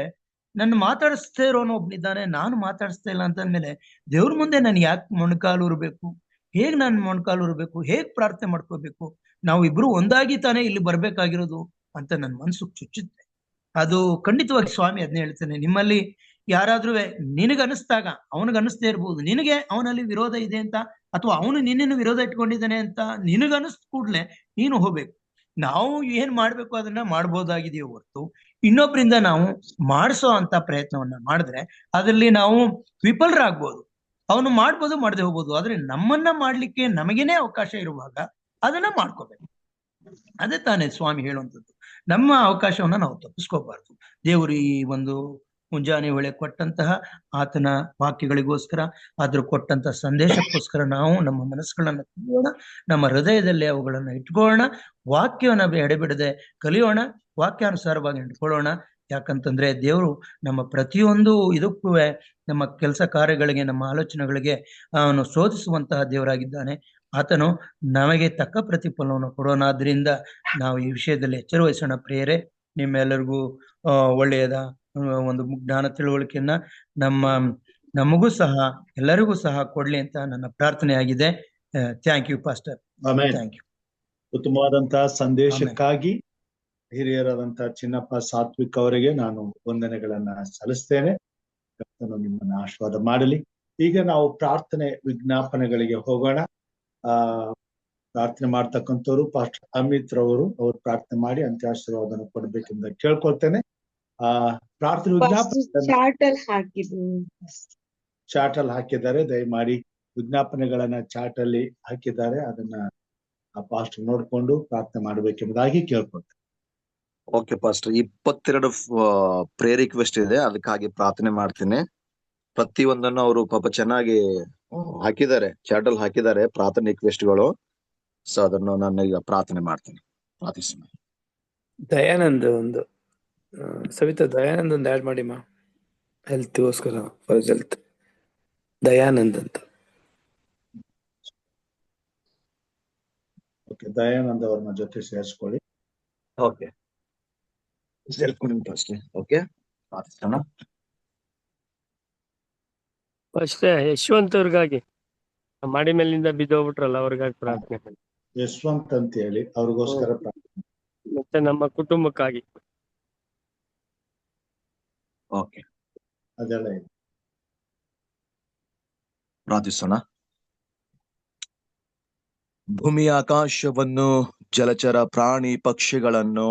ನನ್ನ ಮಾತಾಡಿಸ್ತಾ ಇರೋನು ಒಬ್ನಿದ್ದಾನೆ, ನಾನು ಮಾತಾಡಿಸ್ತಾ ಇಲ್ಲ ಅಂತ ಅಂದ್ಮೇಲೆ ದೇವ್ರ ಮುಂದೆ ನಾನು ಯಾಕೆ ಮೊಣಕಾಲು ಇರ್ಬೇಕು, ಹೇಗ್ ನಾನು ಮೊಣಕಾಲು ಇರ್ಬೇಕು, ಹೇಗ್ ಪ್ರಾರ್ಥನೆ ಮಾಡ್ಕೋಬೇಕು, ನಾವು ಇಬ್ರು ಒಂದಾಗಿ ತಾನೇ ಇಲ್ಲಿ ಬರ್ಬೇಕಾಗಿರೋದು ಅಂತ ನನ್ನ ಮನ್ಸು ಚುಚ್ಚುತ್ತೆ. ಅದು ಖಂಡಿತವಾಗಿ ಸ್ವಾಮಿ ಅದನ್ನೇ ಹೇಳ್ತಾನೆ, ನಿಮ್ಮಲ್ಲಿ ಯಾರಾದ್ರೂ ನಿನಗನ್ನಿಸ್ದಾಗ, ಅವನಿಗನ್ನಿಸ್ದೇ ಇರ್ಬೋದು, ನಿನಗೆ ಅವನಲ್ಲಿ ವಿರೋಧ ಇದೆ ಅಂತ, ಅಥವಾ ಅವನು ನಿನ್ನನ್ನು ವಿರೋಧ ಇಟ್ಕೊಂಡಿದ್ದಾನೆ ಅಂತ ನಿನಗನ್ನಿಸ್ದ ಕೂಡ್ಲೆ ನೀನು ಹೋಗ್ಬೇಕು. ನಾವು ಏನ್ ಮಾಡ್ಬೇಕು ಅದನ್ನ ಮಾಡ್ಬೋದಾಗಿದೆಯೋ ಹೊರತು ಇನ್ನೊಬ್ರಿಂದ ನಾವು ಮಾಡಿಸೋ ಅಂತ ಪ್ರಯತ್ನವನ್ನ ಮಾಡಿದ್ರೆ ಅದರಲ್ಲಿ ನಾವು ವಿಫಲರಾಗ್ಬೋದು. ಅವನು ಮಾಡ್ಬೋದು, ಮಾಡದೆ ಹೋಗ್ಬೋದು, ಆದ್ರೆ ನಮ್ಮನ್ನ ಮಾಡ್ಲಿಕ್ಕೆ ನಮಗೇನೆ ಅವಕಾಶ ಇರುವಾಗ ಅದನ್ನ ಮಾಡ್ಕೋಬೇಕು. ಅದೇ ತಾನೇ ಸ್ವಾಮಿ ಹೇಳುವಂಥದ್ದು. ನಮ್ಮ ಅವಕಾಶವನ್ನ ನಾವು ತಪ್ಪಿಸ್ಕೋಬಾರ್ದು. ದೇವರು ಈ ಒಂದು ಮುಂಜಾನೆ ವೇಳೆ ಕೊಟ್ಟಂತಹ ಆತನ ವಾಕ್ಯಗಳಿಗೋಸ್ಕರ, ಅದ್ರ ಕೊಟ್ಟಂತಹ ಸಂದೇಶಕ್ಕೋಸ್ಕರ ನಾವು ನಮ್ಮ ಮನಸ್ಸುಗಳನ್ನ ತಿಳಿಯೋಣ, ನಮ್ಮ ಹೃದಯದಲ್ಲಿ ಅವುಗಳನ್ನ ಇಟ್ಕೊಳ್ಳೋಣ, ವಾಕ್ಯವನ್ನ ಎಡೆಬಿಡದೆ ಕಲಿಯೋಣ, ವಾಕ್ಯಾನುಸಾರವಾಗಿ ಇಟ್ಕೊಳ್ಳೋಣ. ಯಾಕಂತಂದ್ರೆ ದೇವರು ನಮ್ಮ ಪ್ರತಿಯೊಂದು ಇದಕ್ಕೂ, ನಮ್ಮ ಕೆಲಸ ಕಾರ್ಯಗಳಿಗೆ, ನಮ್ಮ ಆಲೋಚನೆಗಳಿಗೆ ಅವನು ಶೋಧಿಸುವಂತಹ ದೇವರಾಗಿದ್ದಾನೆ. ಆತನು ನಮಗೆ ತಕ್ಕ ಪ್ರತಿಫಲವನ್ನು ಕೊಡೋಣಾದ್ರಿಂದ ನಾವು ಈ ವಿಷಯದಲ್ಲಿ ಎಚ್ಚರ ವಹಿಸೋಣ ಪ್ರಿಯರೇ. ನಿಮ್ಮೆಲ್ಲರಿಗೂ ಒಳ್ಳೆಯದ ಒಂದು ಜ್ಞಾನ ತಿಳುವಳಿಕೆಯನ್ನ ನಮಗೂ ಸಹ ಎಲ್ಲರಿಗೂ ಸಹ ಕೊಡ್ಲಿ ಅಂತ ನನ್ನ ಪ್ರಾರ್ಥನೆ ಆಗಿದೆ. Thank you pastor. Thank you. ಉತ್ತಮವಾದಂತಹ ಸಂದೇಶಕ್ಕಾಗಿ ಹಿರಿಯರಾದಂತ ಚಿನ್ನಪ್ಪ ಸಾತ್ವಿಕ್ ಅವರಿಗೆ ನಾನು ವಂದನೆಗಳನ್ನ ಸಲ್ಲಿಸ್ತೇನೆ. ಕರ್ತನು ನಿಮ್ಮನ್ನ ಆಶೀರ್ವಾದ ಮಾಡಲಿ. ಈಗ ನಾವು ಪ್ರಾರ್ಥನೆ ವಿಜ್ಞಾಪನೆಗಳಿಗೆ ಹೋಗೋಣ. ಪ್ರಾರ್ಥನೆ ಮಾಡ್ತಕ್ಕಂಥವ್ರು ಪಾಸ್ಟರ್ ಅಮಿತ್ ರವರು, ಅವ್ರು ಪ್ರಾರ್ಥನೆ ಮಾಡಿ ಅಂತ್ಯಾಶೀರ್ವಾದನ ಕೊಡ್ಬೇಕೆಂದು ಕೇಳ್ಕೊಳ್ತೇನೆ. ಪ್ರಾರ್ಥನೆ ಚಾಟ್ ಅಲ್ಲಿ ಹಾಕಿದ್ದಾರೆ, ದಯಮಾಡಿ ವಿಜ್ಞಾಪನೆಗಳನ್ನ ಚಾಟ್ ಅಲ್ಲಿ ಹಾಕಿದ್ದಾರೆ, ಅದನ್ನ ಆ ಪಾಸ್ಟರ್ ನೋಡ್ಕೊಂಡು ಪ್ರಾರ್ಥನೆ ಮಾಡ್ಬೇಕೆಂಬುದಾಗಿ ಕೇಳ್ಕೊಳ್ತೇನೆ. ಓಕೆ ಪಾಸ್ಟರ್, 22 ಪ್ರೇಯರ್ ರಿಕ್ವೆಸ್ಟ್ ಇದೆ, ಅದಕ್ಕಾಗಿ ಪ್ರಾರ್ಥನೆ ಮಾಡ್ತೀನಿ. ಪ್ರತಿಯೊಂದನ್ನು ಅವರು ಪಾಪ ಚೆನ್ನಾಗಿ ಹಾಕಿದ್ದಾರೆ, ಚಾಟ್ ಅಲ್ಲಿ ಹಾಕಿದ್ದಾರೆ ಪ್ರಾರ್ಥನೆ ರಿಕ್ವೆಸ್ಟ್ಗಳು. ಸೊ ಅದನ್ನು ನಾನು ಈಗ ಪ್ರಾರ್ಥನೆ ಮಾಡ್ತೀನಿ. ಪ್ರಾರ್ಥಿಸೋಣ. ದಯಾನಂದ್ ಒಂದು ಸವಿತಾ ದಯಾನಂದ್ ಒಂದು ಆಡ್ ಮಾಡಿಮ್ಮ, ಹೆಲ್ತ್ಗೋಸ್ಕರ, ಫಾರ್ ಹೆಲ್ತ್. ದಯಾನಂದ್ ಅಂತ. ಓಕೆ, ದಯಾನಂದ್ ಅವ್ರನ್ನ ಜೊತೆ ಸೇರಿಸ್ಕೊಳ್ಳಿ. ಓಕೆ, ಓಕೆ, ಪ್ರಾರ್ಥಿಸೋಣ. ಅಷ್ಟೇ ಯಶವಂತ್ ಅವ್ರಿಗಾಗಿ, ಮಾಡಿ ಮೇಲಿಂದ ಬಿದ್ದೋಗ್ಬಿಟ್ರಲ್ಲ, ಅವ್ರಿಗಾಗಿ ಪ್ರಾರ್ಥನೆ ಮಾಡಿ. ಯಶವಂತ್ ಅಂತ ಹೇಳಿ ಅವ್ರಿಗೋಸ್ಕರ ಪ್ರಾರ್ಥನೆ. ಮತ್ತೆ ನಮ್ಮ ಕುಟುಂಬಕ್ಕಾಗಿ. ಓಕೆ, ಅದೆಲ್ಲ ಇದೆ. ಪ್ರಾರ್ಥಿಸೋಣ. ಭೂಮಿ ಆಕಾಶವನ್ನು, ಜಲಚರ ಪ್ರಾಣಿ ಪಕ್ಷಿಗಳನ್ನು,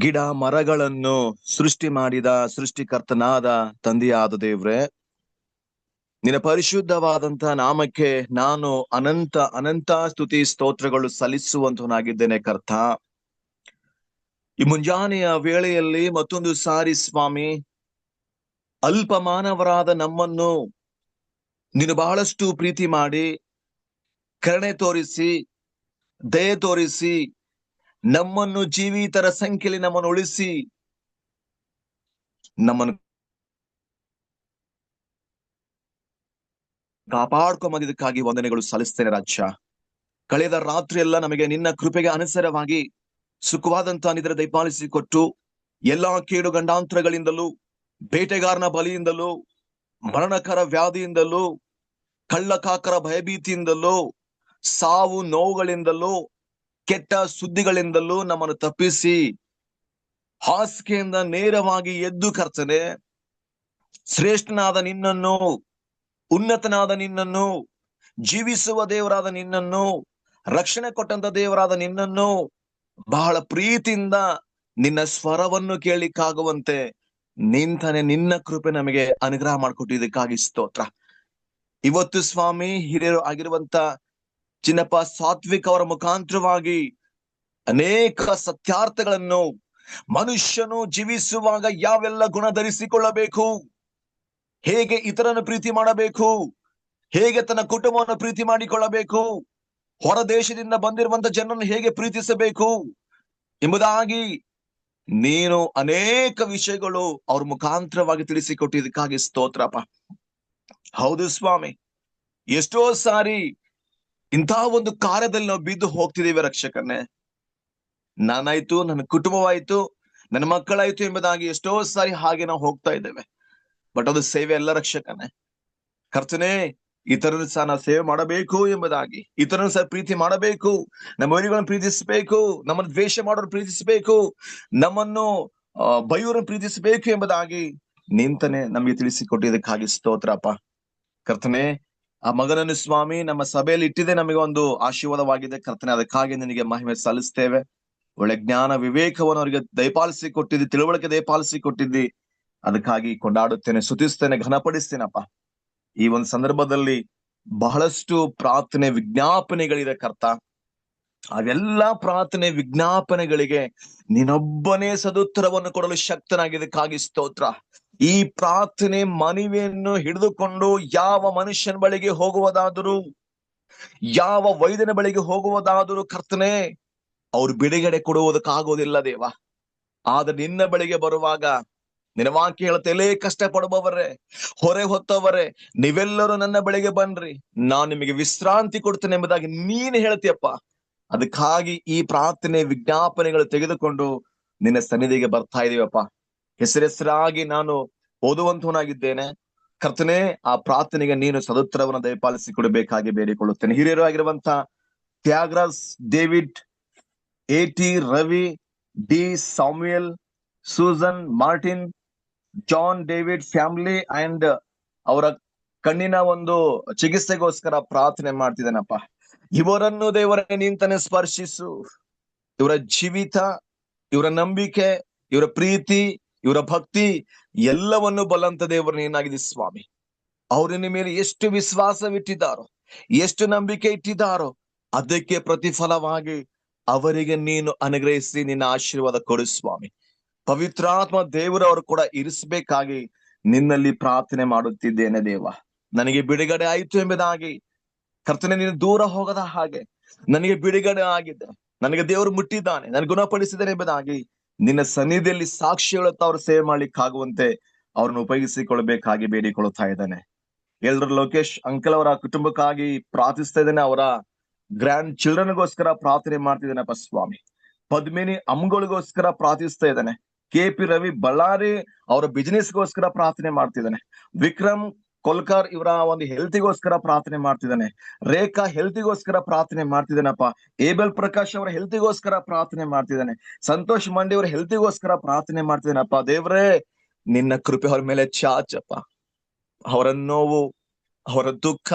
ಗಿಡ ಮರಗಳನ್ನು ಸೃಷ್ಟಿ ಮಾಡಿದ ಸೃಷ್ಟಿಕರ್ತನಾದ ತಂದೆಯಾದ ದೇವ್ರೆ, ನಿನ್ನ ಪರಿಶುದ್ಧವಾದಂತಹ ನಾಮಕ್ಕೆ ನಾನು ಅನಂತ ಅನಂತ ಸ್ತುತಿ ಸ್ತೋತ್ರಗಳು ಸಲ್ಲಿಸುವಂತವನಾಗಿದ್ದೇನೆ ಕರ್ತ. ಈ ಮುಂಜಾನೆಯ ವೇಳೆಯಲ್ಲಿ ಮತ್ತೊಂದು ಸಾರಿ ಸ್ವಾಮಿ, ಅಲ್ಪ ಮಾನವರಾದ ನಮ್ಮನ್ನು ನೀನು ಬಹಳಷ್ಟು ಪ್ರೀತಿ ಮಾಡಿ, ಕರುಣೆ ತೋರಿಸಿ, ದಯೆ ತೋರಿಸಿ, ನಮ್ಮನ್ನು ಜೀವಿತರ ಸಂಖ್ಯೆಯಲ್ಲಿ ನಮ್ಮನ್ನು ಉಳಿಸಿ, ನಮ್ಮನ್ನು ಕಾಪಾಡ್ಕೊಂಬಂದಿದ್ದಕ್ಕಾಗಿ ವಂದನೆಗಳು ಸಲ್ಲಿಸ್ತೇನೆ ರಾಜ್ಯ. ಕಳೆದ ರಾತ್ರಿ ಎಲ್ಲ ನಮಗೆ ನಿನ್ನ ಕೃಪೆಗೆ ಅನುಸಾರವಾಗಿ ಸುಖವಾದಂತಹ ನಿದ್ರೆ ದಯಪಾಲಿಸಿ ಕೊಟ್ಟು ಎಲ್ಲಾ ಕೇಡು ಗಂಡಾಂತರಗಳಿಂದಲೂ, ಬೇಟೆಗಾರನ ಬಲಿಯಿಂದಲೂ, ಮರಣಕರ ವ್ಯಾಧಿಯಿಂದಲೂ, ಕಳ್ಳಕಾಕರ ಭಯಭೀತಿಯಿಂದಲೂ, ಸಾವು ನೋವುಗಳಿಂದಲೂ, ಕೆಟ್ಟ ಸುದ್ದಿಗಳಿಂದಲೂ ನಮ್ಮನ್ನು ತಪ್ಪಿಸಿ ಹಾಸಿಗೆಯಿಂದ ನೇರವಾಗಿ ಎದ್ದು ಕರ್ತನೆ, ಶ್ರೇಷ್ಠನಾದ ನಿನ್ನನ್ನು, ಉನ್ನತನಾದ ನಿನ್ನನ್ನು, ಜೀವಿಸುವ ದೇವರಾದ ನಿನ್ನನ್ನು, ರಕ್ಷಣೆ ಕೊಟ್ಟಂತ ದೇವರಾದ ನಿನ್ನನ್ನು ಬಹಳ ಪ್ರೀತಿಯಿಂದ ನಿನ್ನ ಸ್ವರವನ್ನು ಕೇಳಲಿಕ್ಕಾಗುವಂತೆ ನಿಂತಾನೆ ನಿನ್ನ ಕೃಪೆ ನಮಗೆ ಅನುಗ್ರಹ ಮಾಡಿಕೊಟ್ಟಿದ್ದಕ್ಕಾಗಿ ಸ್ತೋತ್ರ. ಇವತ್ತು ಸ್ವಾಮಿ ಹಿರಿಯರು ಆಗಿರುವಂತ ಚಿನ್ನಪ್ಪ ಸಾತ್ವಿಕ್ ಅವರ ಮುಖಾಂತರವಾಗಿ ಅನೇಕ ಸತ್ಯಾರ್ಥಗಳನ್ನು ಮನುಷ್ಯನು ಜೀವಿಸುವಾಗ ಯಾವೆಲ್ಲ ಗುಣ ಧರಿಸಿಕೊಳ್ಳಬೇಕು, ಹೇಗೆ ಇತರನ್ನು ಪ್ರೀತಿ ಮಾಡಬೇಕು, ಹೇಗೆ ತನ್ನ ಕುಟುಂಬವನ್ನು ಪ್ರೀತಿ ಮಾಡಿಕೊಳ್ಳಬೇಕು, ಹೊರ ದೇಶದಿಂದ ಬಂದಿರುವಂತ ಜನರನ್ನು ಹೇಗೆ ಪ್ರೀತಿಸಬೇಕು ಎಂಬುದಾಗಿ ನೀನು ಅನೇಕ ವಿಷಯಗಳು ಅವ್ರ ಮುಖಾಂತರವಾಗಿ ತಿಳಿಸಿಕೊಟ್ಟಿದ್ದಕ್ಕಾಗಿ ಸ್ತೋತ್ರಪ್ಪ. ಹೌದು ಸ್ವಾಮಿ, ಎಷ್ಟೋ ಸಾರಿ ಇಂತಹ ಒಂದು ಕಾರ್ಯದಲ್ಲಿ ನಾವು ಬಿದ್ದು ಹೋಗ್ತಿದ್ದೀವಿ ರಕ್ಷಕನೇ. ನಾನಾಯ್ತು, ನನ್ನ ಕುಟುಂಬವಾಯ್ತು, ನನ್ನ ಮಕ್ಕಳಾಯ್ತು ಎಂಬುದಾಗಿ ಎಷ್ಟೋ ಸಾರಿ ಹಾಗೆ ನಾವು ಹೋಗ್ತಾ ಇದ್ದೇವೆ. ಬಟ್ ಅದು ಸೇವೆ ಅಲ್ಲ ರಕ್ಷಕನೇ. ಕರ್ತನೇ, ಇತರನ್ನು ಸಹ ನಾವು ಸೇವೆ ಮಾಡಬೇಕು ಎಂಬುದಾಗಿ, ಇತರನ್ನು ಸಹ ಪ್ರೀತಿ ಮಾಡಬೇಕು, ನಮ್ಮ ವೈರಿಗಳನ್ನು ಪ್ರೀತಿಸಬೇಕು, ನಮ್ಮನ್ನು ದ್ವೇಷ ಮಾಡೋರು ಪ್ರೀತಿಸಬೇಕು, ನಮ್ಮನ್ನು ಬೈಯೋರನ್ನು ಪ್ರೀತಿಸಬೇಕು ಎಂಬುದಾಗಿ ನಿಂತನೆ ನಮಗೆ ತಿಳಿಸಿಕೊಟ್ಟಿದ್ದಕ್ಕಾಗಿ ಸ್ತೋತ್ರಪ್ಪ. ಕರ್ತನೆ, ಆ ಮಗನನ್ನು ಸ್ವಾಮಿ ನಮ್ಮ ಸಭೆಯಲ್ಲಿ ಇಟ್ಟಿದೆ ನಮಗೆ ಒಂದು ಆಶೀರ್ವಾದವಾಗಿದೆ ಕರ್ತನೆ. ಅದಕ್ಕಾಗಿ ನಿನಗೆ ಮಹಿಮೆ ಸಲ್ಲಿಸ್ತೇವೆ. ಒಳ್ಳೆ ಜ್ಞಾನ ವಿವೇಕವನ್ನು ಅವರಿಗೆ ದಯಪಾಲಿಸಿ ಕೊಟ್ಟಿದ್ದಿ, ತಿಳುವಳಿಕೆ ದಯಪಾಲಿಸಿ ಕೊಟ್ಟಿದ್ದಿ. ಅದಕ್ಕಾಗಿ ಕೊಂಡಾಡುತ್ತೇನೆ, ಸ್ತುತಿಸ್ತೇನೆ, ಘನಪಡಿಸ್ತೇನಪ್ಪ. ಈ ಒಂದು ಸಂದರ್ಭದಲ್ಲಿ ಬಹಳಷ್ಟು ಪ್ರಾರ್ಥನೆ ವಿಜ್ಞಾಪನೆಗಳಿದೆ ಕರ್ತ. ಅವೆಲ್ಲಾ ಪ್ರಾರ್ಥನೆ ವಿಜ್ಞಾಪನೆಗಳಿಗೆ ನೀನೊಬ್ಬನೇ ಸದುತ್ತರವನ್ನು ಕೊಡಲು ಶಕ್ತನಾಗಿದ್ದಕ್ಕಾಗಿ ಸ್ತೋತ್ರ. ಈ ಪ್ರಾರ್ಥನೆ ಮನವಿಯನ್ನು ಹಿಡಿದುಕೊಂಡು ಯಾವ ಮನುಷ್ಯನ ಬಳಿಗೆ ಹೋಗುವುದಾದರೂ, ಯಾವ ವೈದ್ಯನ ಬಳಿಗೆ ಹೋಗುವುದಾದರೂ ಕರ್ತನೆ, ಅವ್ರು ಬಿಡುಗಡೆ ಕೊಡುವುದಕ್ಕಾಗೋದಿಲ್ಲ ದೇವ. ಆದ್ರೆ ನಿನ್ನ ಬಳಿಗೆ ಬರುವಾಗ ನಿನ್ನ ವಾಕ್ಯ ಹೇಳುತ್ತಲೇ, ಕಷ್ಟ ಪಡುವವರೇ, ಹೊರೆ ಹೊತ್ತವರೇ, ನೀವೆಲ್ಲರೂ ನನ್ನ ಬಳಿಗೆ ಬನ್ರಿ, ನಾನು ನಿಮಗೆ ವಿಶ್ರಾಂತಿ ಕೊಡ್ತೇನೆ ಎಂಬುದಾಗಿ ನೀನು ಹೇಳ್ತೀಯಪ್ಪ. ಅದಕ್ಕಾಗಿ ಈ ಪ್ರಾರ್ಥನೆ ವಿಜ್ಞಾಪನೆಗಳು ತೆಗೆದುಕೊಂಡು ನಿನ್ನ ಸನ್ನಿಧಿಗೆ ಬರ್ತಾ ಇದೀವಪ್ಪ. ಹೆಸರಾಗಿ ನಾನು ಓದುವಂತವನಾಗಿದ್ದೇನೆ ಕರ್ತನೆ. ಆ ಪ್ರಾರ್ಥನೆಗೆ ನೀನು ಸದುತ್ತರವನ್ನು ದಯಪಾಲಿಸಿ ಕೊಡಬೇಕಾಗಿ ಬೇಡಿಕೊಳ್ಳುತ್ತೇನೆ. ಹಿರಿಯರು ಆಗಿರುವಂತ Thyagaraj, David, A T, Ravi, D, Samuel, Susan, Martin, John, David family and ಅವರ ಕಣ್ಣಿನ ಒಂದು ಚಿಕಿತ್ಸೆಗೋಸ್ಕರ ಪ್ರಾರ್ಥನೆ ಮಾಡ್ತಿದ್ದೇನಪ್ಪ. ಇವರನ್ನು ದೇವರೇ ನಿಂತನೆ ಸ್ಪರ್ಶಿಸು. ಇವರ ಜೀವಿತ, ಇವರ ನಂಬಿಕೆ, ಇವರ ಪ್ರೀತಿ, ಇವರ ಭಕ್ತಿ ಎಲ್ಲವನ್ನು ಬಲ್ಲಂತ ದೇವರು ನೀನಾಗಿದೆ ಸ್ವಾಮಿ. ಅವರು ನಿನ್ನ ಮೇಲೆ ಎಷ್ಟು ವಿಶ್ವಾಸವಿಟ್ಟಿದ್ದಾರೋ, ಎಷ್ಟು ನಂಬಿಕೆ ಇಟ್ಟಿದ್ದಾರೋ, ಅದಕ್ಕೆ ಪ್ರತಿಫಲವಾಗಿ ಅವರಿಗೆ ನೀನು ಅನುಗ್ರಹಿಸಿ ನಿನ್ನ ಆಶೀರ್ವಾದ ಕೊಡು ಸ್ವಾಮಿ. ಪವಿತ್ರಾತ್ಮ ದೇವರು ಅವರು ಕೂಡ ಇರಿಸಬೇಕಾಗಿ ನಿನ್ನಲ್ಲಿ ಪ್ರಾರ್ಥನೆ ಮಾಡುತ್ತಿದ್ದೇನೆ ದೇವ. ನನಗೆ ಬಿಡುಗಡೆ ಆಯಿತು ಎಂಬುದಾಗಿ ಕರ್ತನೆ, ನೀನು ದೂರ ಹೋಗದ ಹಾಗೆ ನನಗೆ ಬಿಡುಗಡೆ ಆಗಿದೆ, ನನಗೆ ದೇವರು ಮುಟ್ಟಿದ್ದಾನೆ, ನನಗೆ ಗುಣಪಡಿಸಿದ್ದಾನೆ ಎಂಬುದಾಗಿ ನಿನ್ನ ಸನ್ನಿಧಿಯಲ್ಲಿ ಸಾಕ್ಷಿ ಹೇಳುತ್ತಾ ಅವ್ರು ಸೇವೆ ಮಾಡ್ಲಿಕ್ಕಾಗುವಂತೆ ಅವ್ರನ್ನ ಉಪಯೋಗಿಸಿಕೊಳ್ಬೇಕಾಗಿ ಬೇಡಿಕೊಳ್ಳುತ್ತಾ ಇದ್ದಾನೆ. ಎಲ್ರು ಲೋಕೇಶ್ ಅಂಕಲ್ ಅವರ ಕುಟುಂಬಕ್ಕಾಗಿ ಪ್ರಾರ್ಥಿಸ್ತಾ ಇದ್ದೇನೆ. ಅವರ ಗ್ರ್ಯಾಂಡ್ ಚಿಲ್ಡ್ರನ್ಗೋಸ್ಕರ ಪ್ರಾರ್ಥನೆ ಮಾಡ್ತಿದ್ದೇನಪ್ಪ ಸ್ವಾಮಿ. ಪದ್ಮಿನಿ ಅಮ್ಮಗಳಿಗೋಸ್ಕರ ಪ್ರಾರ್ಥಿಸ್ತಾ ಇದ್ದಾನೆ. KP ರವಿ ಬಳ್ಳಾರಿ ಅವರ ಬಿಸಿನೆಸ್ಗೋಸ್ಕರ ಪ್ರಾರ್ಥನೆ ಮಾಡ್ತಿದ್ದಾನೆ. ವಿಕ್ರಮ್ ಕೊಲ್ಕರ್ ಇವರ ಒಂದು ಹೆಲ್ತಿಗೋಸ್ಕರ ಪ್ರಾರ್ಥನೆ ಮಾಡ್ತಿದ್ದಾನೆ. ರೇಖಾ ಹೆಲ್ತಿಗೋಸ್ಕರ ಪ್ರಾರ್ಥನೆ ಮಾಡ್ತಿದ್ದಾನಪ್ಪ. ಏಬೆಲ್ ಪ್ರಕಾಶ್ ಅವರ ಹೆಲ್ತಿಗೋಸ್ಕರ ಪ್ರಾರ್ಥನೆ ಮಾಡ್ತಿದ್ದಾನೆ. ಸಂತೋಷ್ ಮಂಡಿ ಅವರ ಹೆಲ್ತಿಗೋಸ್ಕರ ಪ್ರಾರ್ಥನೆ ಮಾಡ್ತಿದ್ದಾನಪ್ಪ. ದೇವ್ರೇ, ನಿನ್ನ ಕೃಪೆ ಅವ್ರ ಮೇಲೆ ಚಾಚಪ್ಪ. ಅವರ ನೋವು, ಅವರ ದುಃಖ,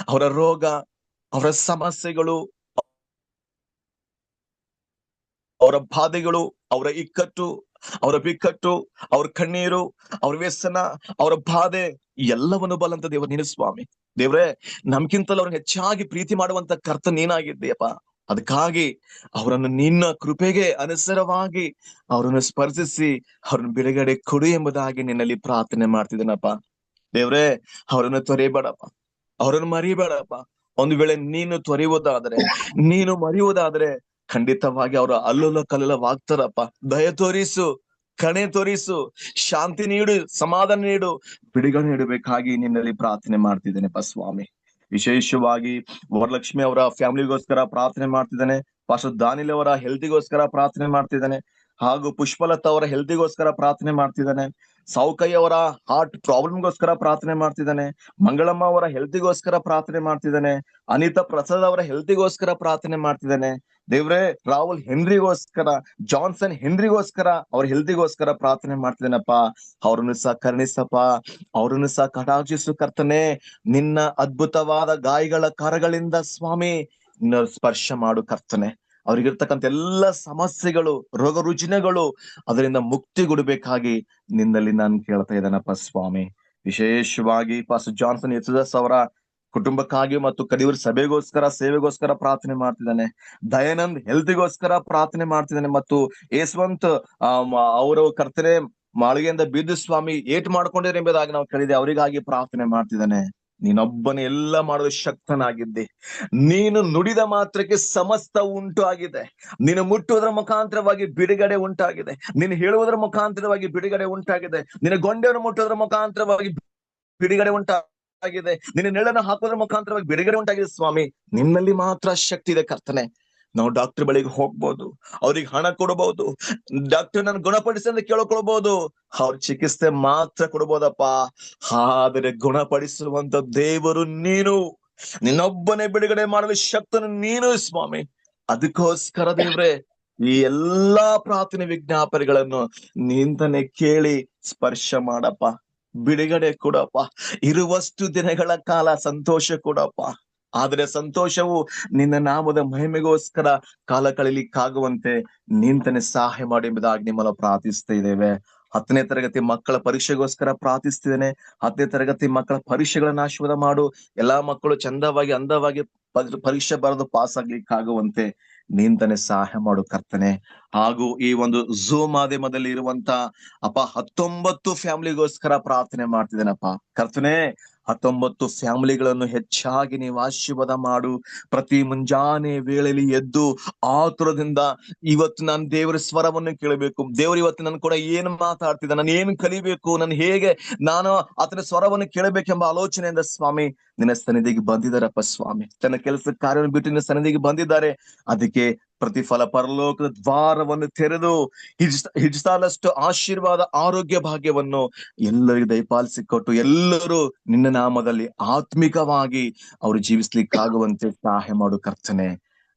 ಅವರ ರೋಗ, ಅವರ ಸಮಸ್ಯೆಗಳು, ಅವರ ಬಾಧೆಗಳು, ಅವರ ಇಕ್ಕಟ್ಟು, ಅವರ ಬಿಕ್ಕಟ್ಟು, ಅವ್ರ ಕಣ್ಣೀರು, ಅವ್ರ ವ್ಯಸನ, ಅವರ ಬಾಧೆ ಎಲ್ಲವನ್ನು ಬಲ್ಲಂತ ದೇವರು ನೀನು ಸ್ವಾಮಿ. ದೇವ್ರೇ, ನಮ್ಗಿಂತಲೂ ಅವ್ರನ್ನ ಹೆಚ್ಚಾಗಿ ಪ್ರೀತಿ ಮಾಡುವಂತ ಕರ್ತ ನೀನಾಗಿದ್ದೀಯಪ್ಪ. ಅದಕ್ಕಾಗಿ ಅವರನ್ನು ನಿನ್ನ ಕೃಪೆಗೆ ಅನುಸಾರವಾಗಿ ಅವರನ್ನು ಸ್ಪರ್ಶಿಸಿ ಅವ್ರನ್ನ ಬಿಡುಗಡೆ ಕೊಡು ಎಂಬುದಾಗಿ ನಿನ್ನಲ್ಲಿ ಪ್ರಾರ್ಥನೆ ಮಾಡ್ತಿದ್ದೇನಪ್ಪ. ದೇವ್ರೇ, ಅವರನ್ನು ತೊರೆಯಬೇಡಪ್ಪ, ಅವರನ್ನು ಮರಿಬೇಡಪ್ಪ. ಒಂದು ವೇಳೆ ನೀನು ತೊರೆಯುವುದಾದ್ರೆ, ನೀನು ಮರೆಯುವುದಾದ್ರೆ ಖಂಡಿತವಾಗಿ ಅವರು ಅಲ್ಲೋಲ ಕಲ್ಲೋಲವಾಗ್ತಾರಪ್ಪ. ದಯ ತೋರಿಸು, ಕಣೆ ತೋರಿಸು, ಶಾಂತಿ ನೀಡು, ಸಮಾಧಾನ ನೀಡು, ಬಿಡುಗಡೆ ನೀಡಬೇಕಾಗಿ ನಿನ್ನಲ್ಲಿ ಪ್ರಾರ್ಥನೆ ಮಾಡ್ತಿದ್ದೇನೆಪ್ಪ ಸ್ವಾಮಿ. ವಿಶೇಷವಾಗಿ ವರಲಕ್ಷ್ಮಿ ಅವರ ಫ್ಯಾಮಿಲಿಗೋಸ್ಕರ ಪ್ರಾರ್ಥನೆ ಮಾಡ್ತಿದ್ದಾನೆ. ಪಾಸ್ಟರ್ ದಾನಿಲ್ ಅವರ ಹೆಲ್ತಿಗೋಸ್ಕರ ಪ್ರಾರ್ಥನೆ ಮಾಡ್ತಿದ್ದಾನೆ. ಹಾಗೂ ಪುಷ್ಪಲತಾ ಅವರ ಹೆಲ್ತಿಗೋಸ್ಕರ ಪ್ರಾರ್ಥನೆ ಮಾಡ್ತಿದ್ದಾನೆ. ಸೌಕಯ್ಯ ಅವರ ಹಾರ್ಟ್ ಪ್ರಾಬ್ಲಮ್ಗೋಸ್ಕರ ಪ್ರಾರ್ಥನೆ ಮಾಡ್ತಿದ್ದಾನೆ. ಮಂಗಳಮ್ಮ ಅವರ ಹೆಲ್ತಿಗೋಸ್ಕರ ಪ್ರಾರ್ಥನೆ ಮಾಡ್ತಿದ್ದಾನೆ. ಅನಿತಾ ಪ್ರಸಾದ್ ಅವರ ಹೆಲ್ತಿಗೋಸ್ಕರ ಪ್ರಾರ್ಥನೆ ಮಾಡ್ತಿದ್ದಾನೆ. ದೇವ್ರೆ, ರಾಹುಲ್ ಹೆನ್ರಿಗೋಸ್ಕರ, ಜಾನ್ಸನ್ ಹೆನ್ರಿಗೋಸ್ಕರ, ಅವ್ರ ಹೆಲ್ತಿಗೋಸ್ಕರ ಪ್ರಾರ್ಥನೆ ಮಾಡ್ತಿದ್ದೇನಪ್ಪ. ಅವ್ರನ್ನು ಸಹ ಕರುಣಿಸಪ್ಪ, ಅವ್ರನ್ನು ಸಹ ಕಟಾಕ್ಷಿಸು ಕರ್ತನೆ. ನಿನ್ನ ಅದ್ಭುತವಾದ ಗಾಯಗಳ ಕರಗಳಿಂದ ಸ್ವಾಮಿ ಸ್ಪರ್ಶ ಮಾಡು ಕರ್ತನೆ. ಅವ್ರಿಗಿರ್ತಕ್ಕಂಥ ಎಲ್ಲ ಸಮಸ್ಯೆಗಳು, ರೋಗ ರುಜಿನಗಳು ಅದರಿಂದ ಮುಕ್ತಿಗೊಡಬೇಕಾಗಿ ನಿನ್ನಲ್ಲಿ ನಾನು ಕೇಳ್ತಾ ಇದ್ದೇನಪ್ಪ ಸ್ವಾಮಿ. ವಿಶೇಷವಾಗಿ ಪಾಸ್ಟರ್ ಜಾನ್ಸನ್ ಎಚ್ ಅವರ ಕುಟುಂಬಕ್ಕಾಗಿ ಮತ್ತು ಕಡಿಯೂರ್ ಸಭೆಗೋಸ್ಕರ, ಸೇವೆಗೋಸ್ಕರ ಪ್ರಾರ್ಥನೆ ಮಾಡ್ತಿದ್ದಾನೆ. ದಯಾನಂದ್ ಹೆಲ್ತಿಗೋಸ್ಕರ ಪ್ರಾರ್ಥನೆ ಮಾಡ್ತಿದ್ದಾನೆ. ಮತ್ತು ಯಶವಂತ್ ಅವರು ಕರ್ತನೆ ಮಾಳಿಗೆಯಿಂದ ಬಿದ್ದು ಸ್ವಾಮಿ ಏಟ್ ಮಾಡ್ಕೊಂಡಿದ್ರೆ ಎಂಬುದಾಗಿ ನಾವು ಕೇಳಿದೆ, ಅವರಿಗಾಗಿ ಪ್ರಾರ್ಥನೆ ಮಾಡ್ತಿದ್ದಾನೆ. ನೀನೊಬ್ಬನೇ ಎಲ್ಲ ಮಾಡಲು ಶಕ್ತನಾಗಿದ್ದೆ. ನೀನು ನುಡಿದ ಮಾತ್ರಕ್ಕೆ ಸಮಸ್ತ ಉಂಟು ಆಗಿದೆ. ನೀನು ಮುಟ್ಟುವುದರ ಮುಖಾಂತರವಾಗಿ ಬಿಡುಗಡೆ ಉಂಟಾಗಿದೆ. ನೀನು ಹೇಳುವುದರ ಮುಖಾಂತರವಾಗಿ ಬಿಡುಗಡೆ ಉಂಟಾಗಿದೆ. ನಿನ್ನ ಗೊಂಡೆಯನ್ನು ಮುಟ್ಟುವುದರ ಮುಖಾಂತರವಾಗಿ ಬಿಡುಗಡೆ ಉಂಟಾಗಿದೆ. ನಿನ್ನ ನೆರಳನ್ನು ಹಾಕುವುದರ ಮುಖಾಂತರವಾಗಿ ಬಿಡುಗಡೆ ಉಂಟಾಗಿದೆ ಸ್ವಾಮಿ. ನಿನ್ನಲ್ಲಿ ಮಾತ್ರ ಶಕ್ತಿ ಇದೆ ಕರ್ತನೆ. ನಾವು ಡಾಕ್ಟರ್ ಬಳಿಗೆ ಹೋಗ್ಬೋದು, ಅವ್ರಿಗೆ ಹಣ ಕೊಡಬಹುದು, ಡಾಕ್ಟರ್ ನನ್ನ ಗುಣಪಡಿಸಿ ಅಂತ ಕೇಳ್ಕೊಳ್ಬಹುದು, ಅವ್ರ ಚಿಕಿತ್ಸೆ ಮಾತ್ರ ಕೊಡ್ಬೋದಪ್ಪ. ಆದರೆ ಗುಣಪಡಿಸುವಂತ ದೇವರು ನೀನು, ನಿನ್ನೊಬ್ಬನೇ ಬಿಡುಗಡೆ ಮಾಡಲು ಶಕ್ತನು ನೀನು ಸ್ವಾಮಿ. ಅದಕ್ಕೋಸ್ಕರ ದೇವ್ರೆ, ಈ ಎಲ್ಲಾ ಪ್ರಾರ್ಥನೆ ವಿಜ್ಞಾಪನೆಗಳನ್ನು ನಿಂತನೆ ಕೇಳಿ ಸ್ಪರ್ಶ ಮಾಡಪ್ಪ, ಬಿಡುಗಡೆ ಕೊಡಪ್ಪ. ಇರುವಷ್ಟು ದಿನಗಳ ಕಾಲ ಸಂತೋಷ ಕೊಡಪ್ಪ. ಆದ್ರೆ ಸಂತೋಷವು ನಿನ್ನ ನಾಮದ ಮಹಿಮೆಗೋಸ್ಕರ ಕಾಲ ಕಳೀಲಿಕ್ಕಾಗುವಂತೆ ನಿಂತನೆ ಸಹಾಯ ಮಾಡಿ ಎಂಬುದಾಗಿ ನಿಮ್ಮನ್ನು ಪ್ರಾರ್ಥಿಸ್ತಾ ಇದ್ದೇವೆ. 10ನೇ ತರಗತಿ ಮಕ್ಕಳ ಪರೀಕ್ಷೆಗೋಸ್ಕರ ಪ್ರಾರ್ಥಿಸ್ತಿದ್ದೇನೆ. 10ನೇ ತರಗತಿ ಮಕ್ಕಳ ಪರೀಕ್ಷೆಗಳನ್ನ ಆಶೀರ್ವಾದ ಮಾಡು. ಎಲ್ಲಾ ಮಕ್ಕಳು ಚಂದವಾಗಿ ಅಂದವಾಗಿ ಪರೀಕ್ಷೆ ಬರೆದು ಪಾಸ್ ಆಗ್ಲಿಕ್ಕಾಗುವಂತೆ ನಿಂತನೆ ಸಹಾಯ ಮಾಡು ಕರ್ತನೆ. ಹಾಗೂ ಈ ಒಂದು ಝೂಮ್ ಮಾಧ್ಯಮದಲ್ಲಿ ಇರುವಂತ 19 ಫ್ಯಾಮಿಲಿಗೋಸ್ಕರ ಪ್ರಾರ್ಥನೆ ಮಾಡ್ತಿದ್ದೇನಪ್ಪ ಕರ್ತನೆ. 19 ಫ್ಯಾಮಿಲಿಗಳನ್ನು ಹೆಚ್ಚಾಗಿ ನೀವು ಆಶೀರ್ವಾದ ಮಾಡು. ಪ್ರತಿ ಮುಂಜಾನೆ ವೇಳೆಯಲ್ಲಿ ಎದ್ದು ಆತುರದಿಂದ ಇವತ್ತು ನಾನು ದೇವರ ಸ್ವರವನ್ನು ಕೇಳಬೇಕು. ದೇವರು ಇವತ್ತು ನನ್ನ ಕೂಡ ಏನು ಮಾತಾಡ್ತಿದ್ದ, ನಾನು ಏನು ಕಲಿಬೇಕು, ನಾನು ಆತನ ಸ್ವರವನ್ನು ಕೇಳಬೇಕೆಂಬ ಆಲೋಚನೆಯಿಂದ ಸ್ವಾಮಿ ನಿನ್ನ ಸನ್ನಿಧಿಗೆ ಬಂದಿದ್ದಾರಪ್ಪ ಸ್ವಾಮಿ. ತನ್ನ ಕೆಲಸ ಕಾರ್ಯವನ್ನು ಬಿಟ್ಟು ನಿನ್ನ ಸನ್ನಿಧಿಗೆ ಬಂದಿದ್ದಾರೆ. ಅದಕ್ಕೆ ಪ್ರತಿಫಲ ಪರಲೋಕದ ದ್ವಾರವನ್ನು ತೆರೆದು ಹಿಡಿಸಾಲಷ್ಟು ಆಶೀರ್ವಾದ, ಆರೋಗ್ಯ ಭಾಗ್ಯವನ್ನು ಎಲ್ಲರಿಗೂ ದಯಪಾಲಿಸಿಕೊಟ್ಟು ಎಲ್ಲರೂ ನಿನ್ನ ನಾಮದಲ್ಲಿ ಆತ್ಮಿಕವಾಗಿ ಅವರು ಜೀವಿಸ್ಲಿಕ್ಕಾಗುವಂತೆ ಸಹಾಯ ಮಾಡು ಕರ್ತನೆ.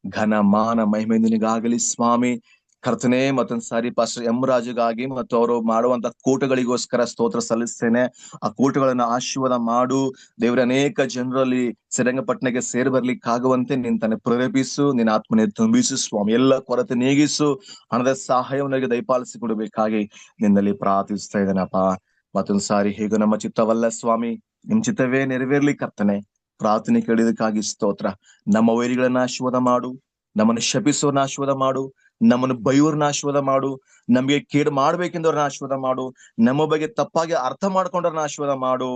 ಘನ ಮಾನ ಮಹಿಮೆ ನಿನಗಾಗಲಿ ಸ್ವಾಮಿ ಕರ್ತನೆ. ಮತ್ತೊಂದು ಸಾರಿ ಪಾಸ್ಟರ್ ಎಂ ರಾಜುಗಾಗಿ ಮತ್ತು ಅವರು ಮಾಡುವಂತ ಕೂಟಗಳಿಗೋಸ್ಕರ ಸ್ತೋತ್ರ ಸಲ್ಲಿಸ್ತೇನೆ. ಆ ಕೂಟಗಳನ್ನ ಆಶೀರ್ವಾದ ಮಾಡು ದೇವರ. ಅನೇಕ ಜನರಲ್ಲಿ ಶ್ರೀರಂಗಪಟ್ಟಣಕ್ಕೆ ಸೇರಿ ಬರ್ಲಿಕ್ಕಾಗುವಂತೆ ನಿಂತನೆ ಪ್ರೇರೇಪಿಸು. ನಿನ್ನ ಆತ್ಮನೆ ತುಂಬಿಸು ಸ್ವಾಮಿ. ಎಲ್ಲ ಕೊರತೆ ನೀಗಿಸು. ಹಣದ ಸಹಾಯವನ್ನಾಗಿ ದಯಪಾಲಿಸಿ ಕೊಡಬೇಕಾಗಿ ನಿನ್ನಲ್ಲಿ ಪ್ರಾರ್ಥಿಸ್ತಾ ಇದ್ದೇನಪ್ಪ. ಮತ್ತೊಂದು ಸಾರಿ ಹೇಗೂ ನಮ್ಮ ಚಿತ್ತವಲ್ಲ ಸ್ವಾಮಿ, ನಿಮ್ ಚಿತ್ತವೇ ನೆರವೇರ್ಲಿ ಕರ್ತನೆ. ಪ್ರಾರ್ಥನೆ ಕೇಳಿದಕ್ಕಾಗಿ ಸ್ತೋತ್ರ. ನಮ್ಮ ವೈರಿಗಳನ್ನ ಆಶೀರ್ವಾದ ಮಾಡು. ನಮ್ಮನ್ನು ಶಪಿಸೋರ್ನ ಆಶೀರ್ವಾದ ಮಾಡು. ನಮ್ಮನ್ನು ಬೈಯೋರ್ನ ಆಶೀರ್ವಾದ ಮಾಡು. ನಮ್ಗೆ ಕೇಡು ಮಾಡ್ಬೇಕೆಂದವ್ರನ್ನ ಆಶೀರ್ವಾದ ಮಾಡು. ನಮ್ಮ ಬಗ್ಗೆ ತಪ್ಪಾಗಿ ಅರ್ಥ ಮಾಡ್ಕೊಂಡವ್ರನ್ನ ಆಶೀರ್ವಾದ ಮಾಡು.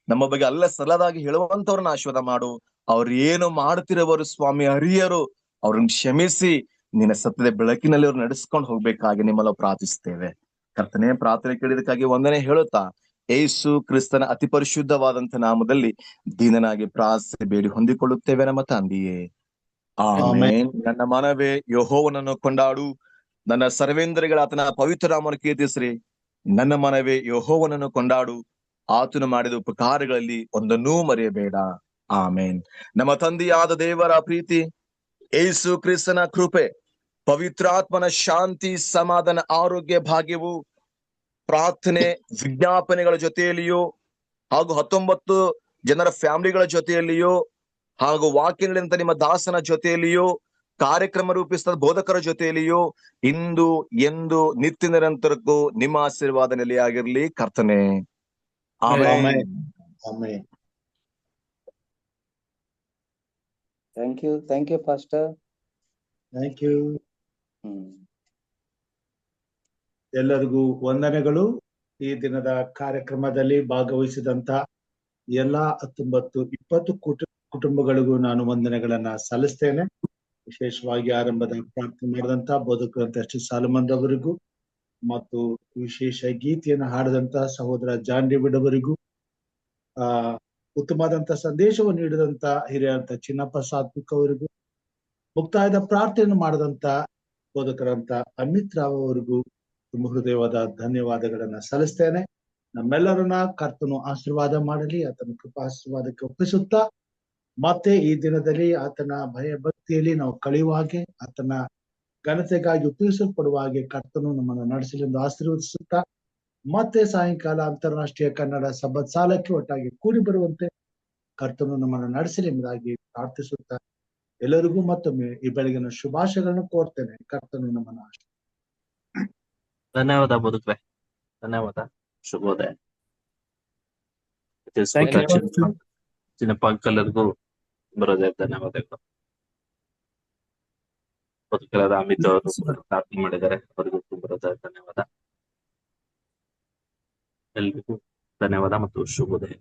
ನಮ್ಮ ಬಗ್ಗೆ ಅಲ್ಲ ಸಲ್ಲದಾಗಿ ಹೇಳುವಂತವ್ರನ್ನ ಆಶೀರ್ವಾದ ಮಾಡು. ಅವ್ರು ಏನು ಮಾಡ್ತಿರೋವರು ಸ್ವಾಮಿ ಹರಿಯರು, ಅವ್ರನ್ನ ಕ್ಷಮಿಸಿ ನಿನ್ನ ಸತ್ಯದ ಬೆಳಕಿನಲ್ಲಿ ಅವ್ರು ನಡೆಸ್ಕೊಂಡು ಹೋಗ್ಬೇಕಾಗಿ ನಿಮ್ಮಲ್ಲಿ ಪ್ರಾರ್ಥಿಸ್ತೇವೆ ಕರ್ತನೆ. ಪ್ರಾರ್ಥನೆ ಕೇಳಿದಕ್ಕಾಗಿ ವಂದನೆ ಹೇಳುತ್ತಾ ಯೇಸು ಕ್ರಿಸ್ತನ ಅತಿ ಪರಿಶುದ್ಧವಾದಂತ ನಾಮದಲ್ಲಿ ದೀನನಾಗಿ ಪ್ರಾರ್ಥನೆ ಬೇಡಿ ಹೊಂದಿಕೊಳ್ಳುತ್ತೇವೆ ನಮ್ಮ ತಂದೆಯೇ, ಆಮೆನ್. ನನ್ನ ಮನವೇ ಯೆಹೋವನನ್ನು ಕೊಂಡಾಡು, ನನ್ನ ಸರ್ವೇಂದ್ರಗಳ ಆತನ ಪವಿತ್ರ ನಾಮವನ್ನು ಕೀರ್ತಿಸ್ರಿ. ನನ್ನ ಮನವೇ ಯೆಹೋವನನ್ನು ಕೊಂಡಾಡು, ಆತನು ಮಾಡಿದ ಉಪಕಾರಗಳಲ್ಲಿ ಒಂದನ್ನೂ ಮರೆಯಬೇಡ. ಆಮೇನ್. ನಮ್ಮ ತಂದೆಯಾದ ದೇವರ ಪ್ರೀತಿ, ಯೇಸು ಕ್ರಿಸ್ತನ ಕೃಪೆ, ಪವಿತ್ರಾತ್ಮನ ಶಾಂತಿ, ಸಮಾಧಾನ, ಆರೋಗ್ಯ ಭಾಗ್ಯವು ಪ್ರಾರ್ಥನೆ ವಿಜ್ಞಾಪನೆಗಳ ಜೊತೆಯಲ್ಲಿಯೂ ಹಾಗೂ 19 ಜನರ ಫ್ಯಾಮಿಲಿಗಳ ಜೊತೆಯಲ್ಲಿಯೂ ಹಾಗೂ ವಾಕ್ಯಗಳಿಂದ ನಿಮ್ಮ ದಾಸನ ಜೊತೆಯಲ್ಲಿಯೂ ಕಾರ್ಯಕ್ರಮ ರೂಪಿಸಿದ ಬೋಧಕರ ಜೊತೆಯಲ್ಲಿಯೂ ಇಂದು ಎಂದು ನಿತ್ಯ ನಿರಂತರಕ್ಕೂ ನಿಮ್ಮ ಆಶೀರ್ವಾದ ನೆಲೆಯಾಗಿರ್ಲಿ ಕರ್ತನೆ. Amen. Amen. Thank you pastor. Thank you. ಎಲ್ಲರಿಗೂ ವಂದನೆಗಳು. ಈ ದಿನದ ಕಾರ್ಯಕ್ರಮದಲ್ಲಿ ಭಾಗವಹಿಸಿದಂತ ಎಲ್ಲಾ 19-20 ಕುಟುಂಬಗಳಿಗೂ ನಾನು ವಂದನೆಗಳನ್ನ ಸಲ್ಲಿಸ್ತೇನೆ. ವಿಶೇಷವಾಗಿ ಆರಂಭದ ಪ್ರಾರ್ಥನೆ ಮಾಡಿದಂತ ಬೋಧಕರಂತ ಸಾಲಮನ್ ಅವರಿಗೂ ಮತ್ತು ವಿಶೇಷ ಗೀತೆಯನ್ನು ಹಾಡಿದಂತ ಸಹೋದರ ಜಾನ್ ಡೇವಿಡ್ ಅವರಿಗೂ ಉತ್ತಮವಾದಂತ ಸಂದೇಶವನ್ನು ನೀಡಿದಂತ ಹಿರಿಯಂತ ಚಿನ್ನಪ್ಪ ಸಾತ್ವಿಕ್ ಅವರಿಗೂ, ಮುಕ್ತಾಯದ ಪ್ರಾರ್ಥನೆಯನ್ನು ಮಾಡಿದಂತ ಬೋಧಕರಂತ ಅಮಿತ್ ರಾವ್ ಅವರಿಗೂ ತುಂಬ ಹೃದಯವಾದ ಧನ್ಯವಾದಗಳನ್ನ ಸಲ್ಲಿಸ್ತೇನೆ. ನಮ್ಮೆಲ್ಲರನ್ನ ಕರ್ತನು ಆಶೀರ್ವಾದ ಮಾಡಲಿ, ಆತನ ಕೃಪಾಶೀರ್ವಾದಕ್ಕೆ ಒಪ್ಪಿಸುತ್ತಾ ಮತ್ತೆ ಈ ದಿನದಲ್ಲಿ ಆತನ ಭಯ ಭಕ್ತಿಯಲ್ಲಿ ನಾವು ಕಳೆಯುವ ಹಾಗೆ, ಆತನ ಘನತೆಗಾಗಿ ಉಪಯೋಗಿಸಲ್ಪಡುವ ಹಾಗೆ ಕರ್ತನು ನಮ್ಮನ್ನು ನಡೆಸಲಿ ಎಂದು ಆಶೀರ್ವದಿಸುತ್ತಾ ಮತ್ತೆ ಸಾಯಂಕಾಲ ಅಂತಾರಾಷ್ಟ್ರೀಯ ಕನ್ನಡ ಸಬ್ಬತ್ ಸಾಲಕ್ಕೆ ಒಟ್ಟಾಗಿ ಕೂಡಿ ಬರುವಂತೆ ಕರ್ತನು ನಮ್ಮನ್ನು ನಡೆಸಲಿ ಎಂಬುದಾಗಿ ಪ್ರಾರ್ಥಿಸುತ್ತಾ ಎಲ್ಲರಿಗೂ ಮತ್ತೊಮ್ಮೆ ಈ ಬೆಳಗಿನ ಶುಭಾಶಯಗಳನ್ನು ಕೋರ್ತೇನೆ. ಕರ್ತನು ನಮ್ಮನ್ನು ಧನ್ಯವಾದ ಬದುಕ್ರೆ, ಧನ್ಯವಾದ, ಶುಭೋದಯ. Thank you. ಚಿನ್ನಪ್ಪ ಅಂಕಲ್ರಿಗೂ ಬರೋದೇ ಧನ್ಯವಾದಗಳು. ಬದುಕಲಾದ ಅಮಿತ್ ಅವರು ಪ್ರಾರ್ಥನೆ ಮಾಡಿದ್ದಾರೆ, ಅವರಿಗೂ ಬರೋದೇ ಧನ್ಯವಾದ. ಎಲ್ರಿಗೂ ಧನ್ಯವಾದ ಮತ್ತು ಶುಭೋದಯ.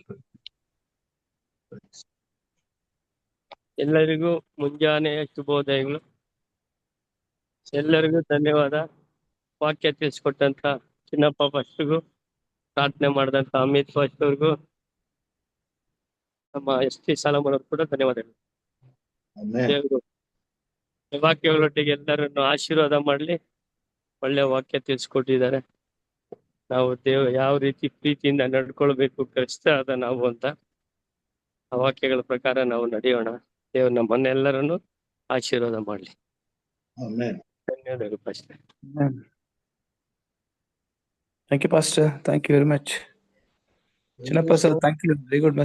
ಎಲ್ಲರಿಗೂ ಮುಂಜಾನೆಯ ಶುಭೋದಯಗಳು. ಎಲ್ಲರಿಗೂ ಧನ್ಯವಾದ. ವಾಕ್ಯ ತಿಳಿಸ್ಕೊಟ್ಟಂತ ಚಿನ್ನಪ್ಪ ಫಸ್ಟ್ಗೂ, ಪ್ರಾರ್ಥನೆ ಮಾಡಿದಂತ ಅಮಿತ್ ಫಸ್ಟ್ ಅವ್ರಿಗೂ, ನಮ್ಮ ಎಸ್ ಟಿ ಸಾಲಮನ್ ಅವ್ರು ಕೂಡ ಧನ್ಯವಾದಗಳು. ದೇವರು ವಾಕ್ಯಗಳೊಟ್ಟಿಗೆ ಎಲ್ಲರನ್ನು ಆಶೀರ್ವಾದ ಮಾಡಲಿ. ಒಳ್ಳೆ ವಾಕ್ಯ ತಿಳಿಸ್ಕೊಟ್ಟಿದ್ದಾರೆ. ನಾವು ಯಾವ ರೀತಿ ಪ್ರೀತಿಯಿಂದ ನಡ್ಕೊಳ್ಬೇಕು ಕ್ರಿಸ್ತರಾದ ನಾವು ಅಂತ ಆ ವಾಕ್ಯಗಳ ಪ್ರಕಾರ ನಾವು ನಡೆಯೋಣ. ದೇವರು ನಮ್ಮನ್ನೆಲ್ಲರನ್ನು ಆಶೀರ್ವಾದ ಮಾಡಲಿ. ಧನ್ಯವಾದಗಳು pastor. Thank you, Pastor. Thank you very much. Chinnappa sir, thank you. Very good message.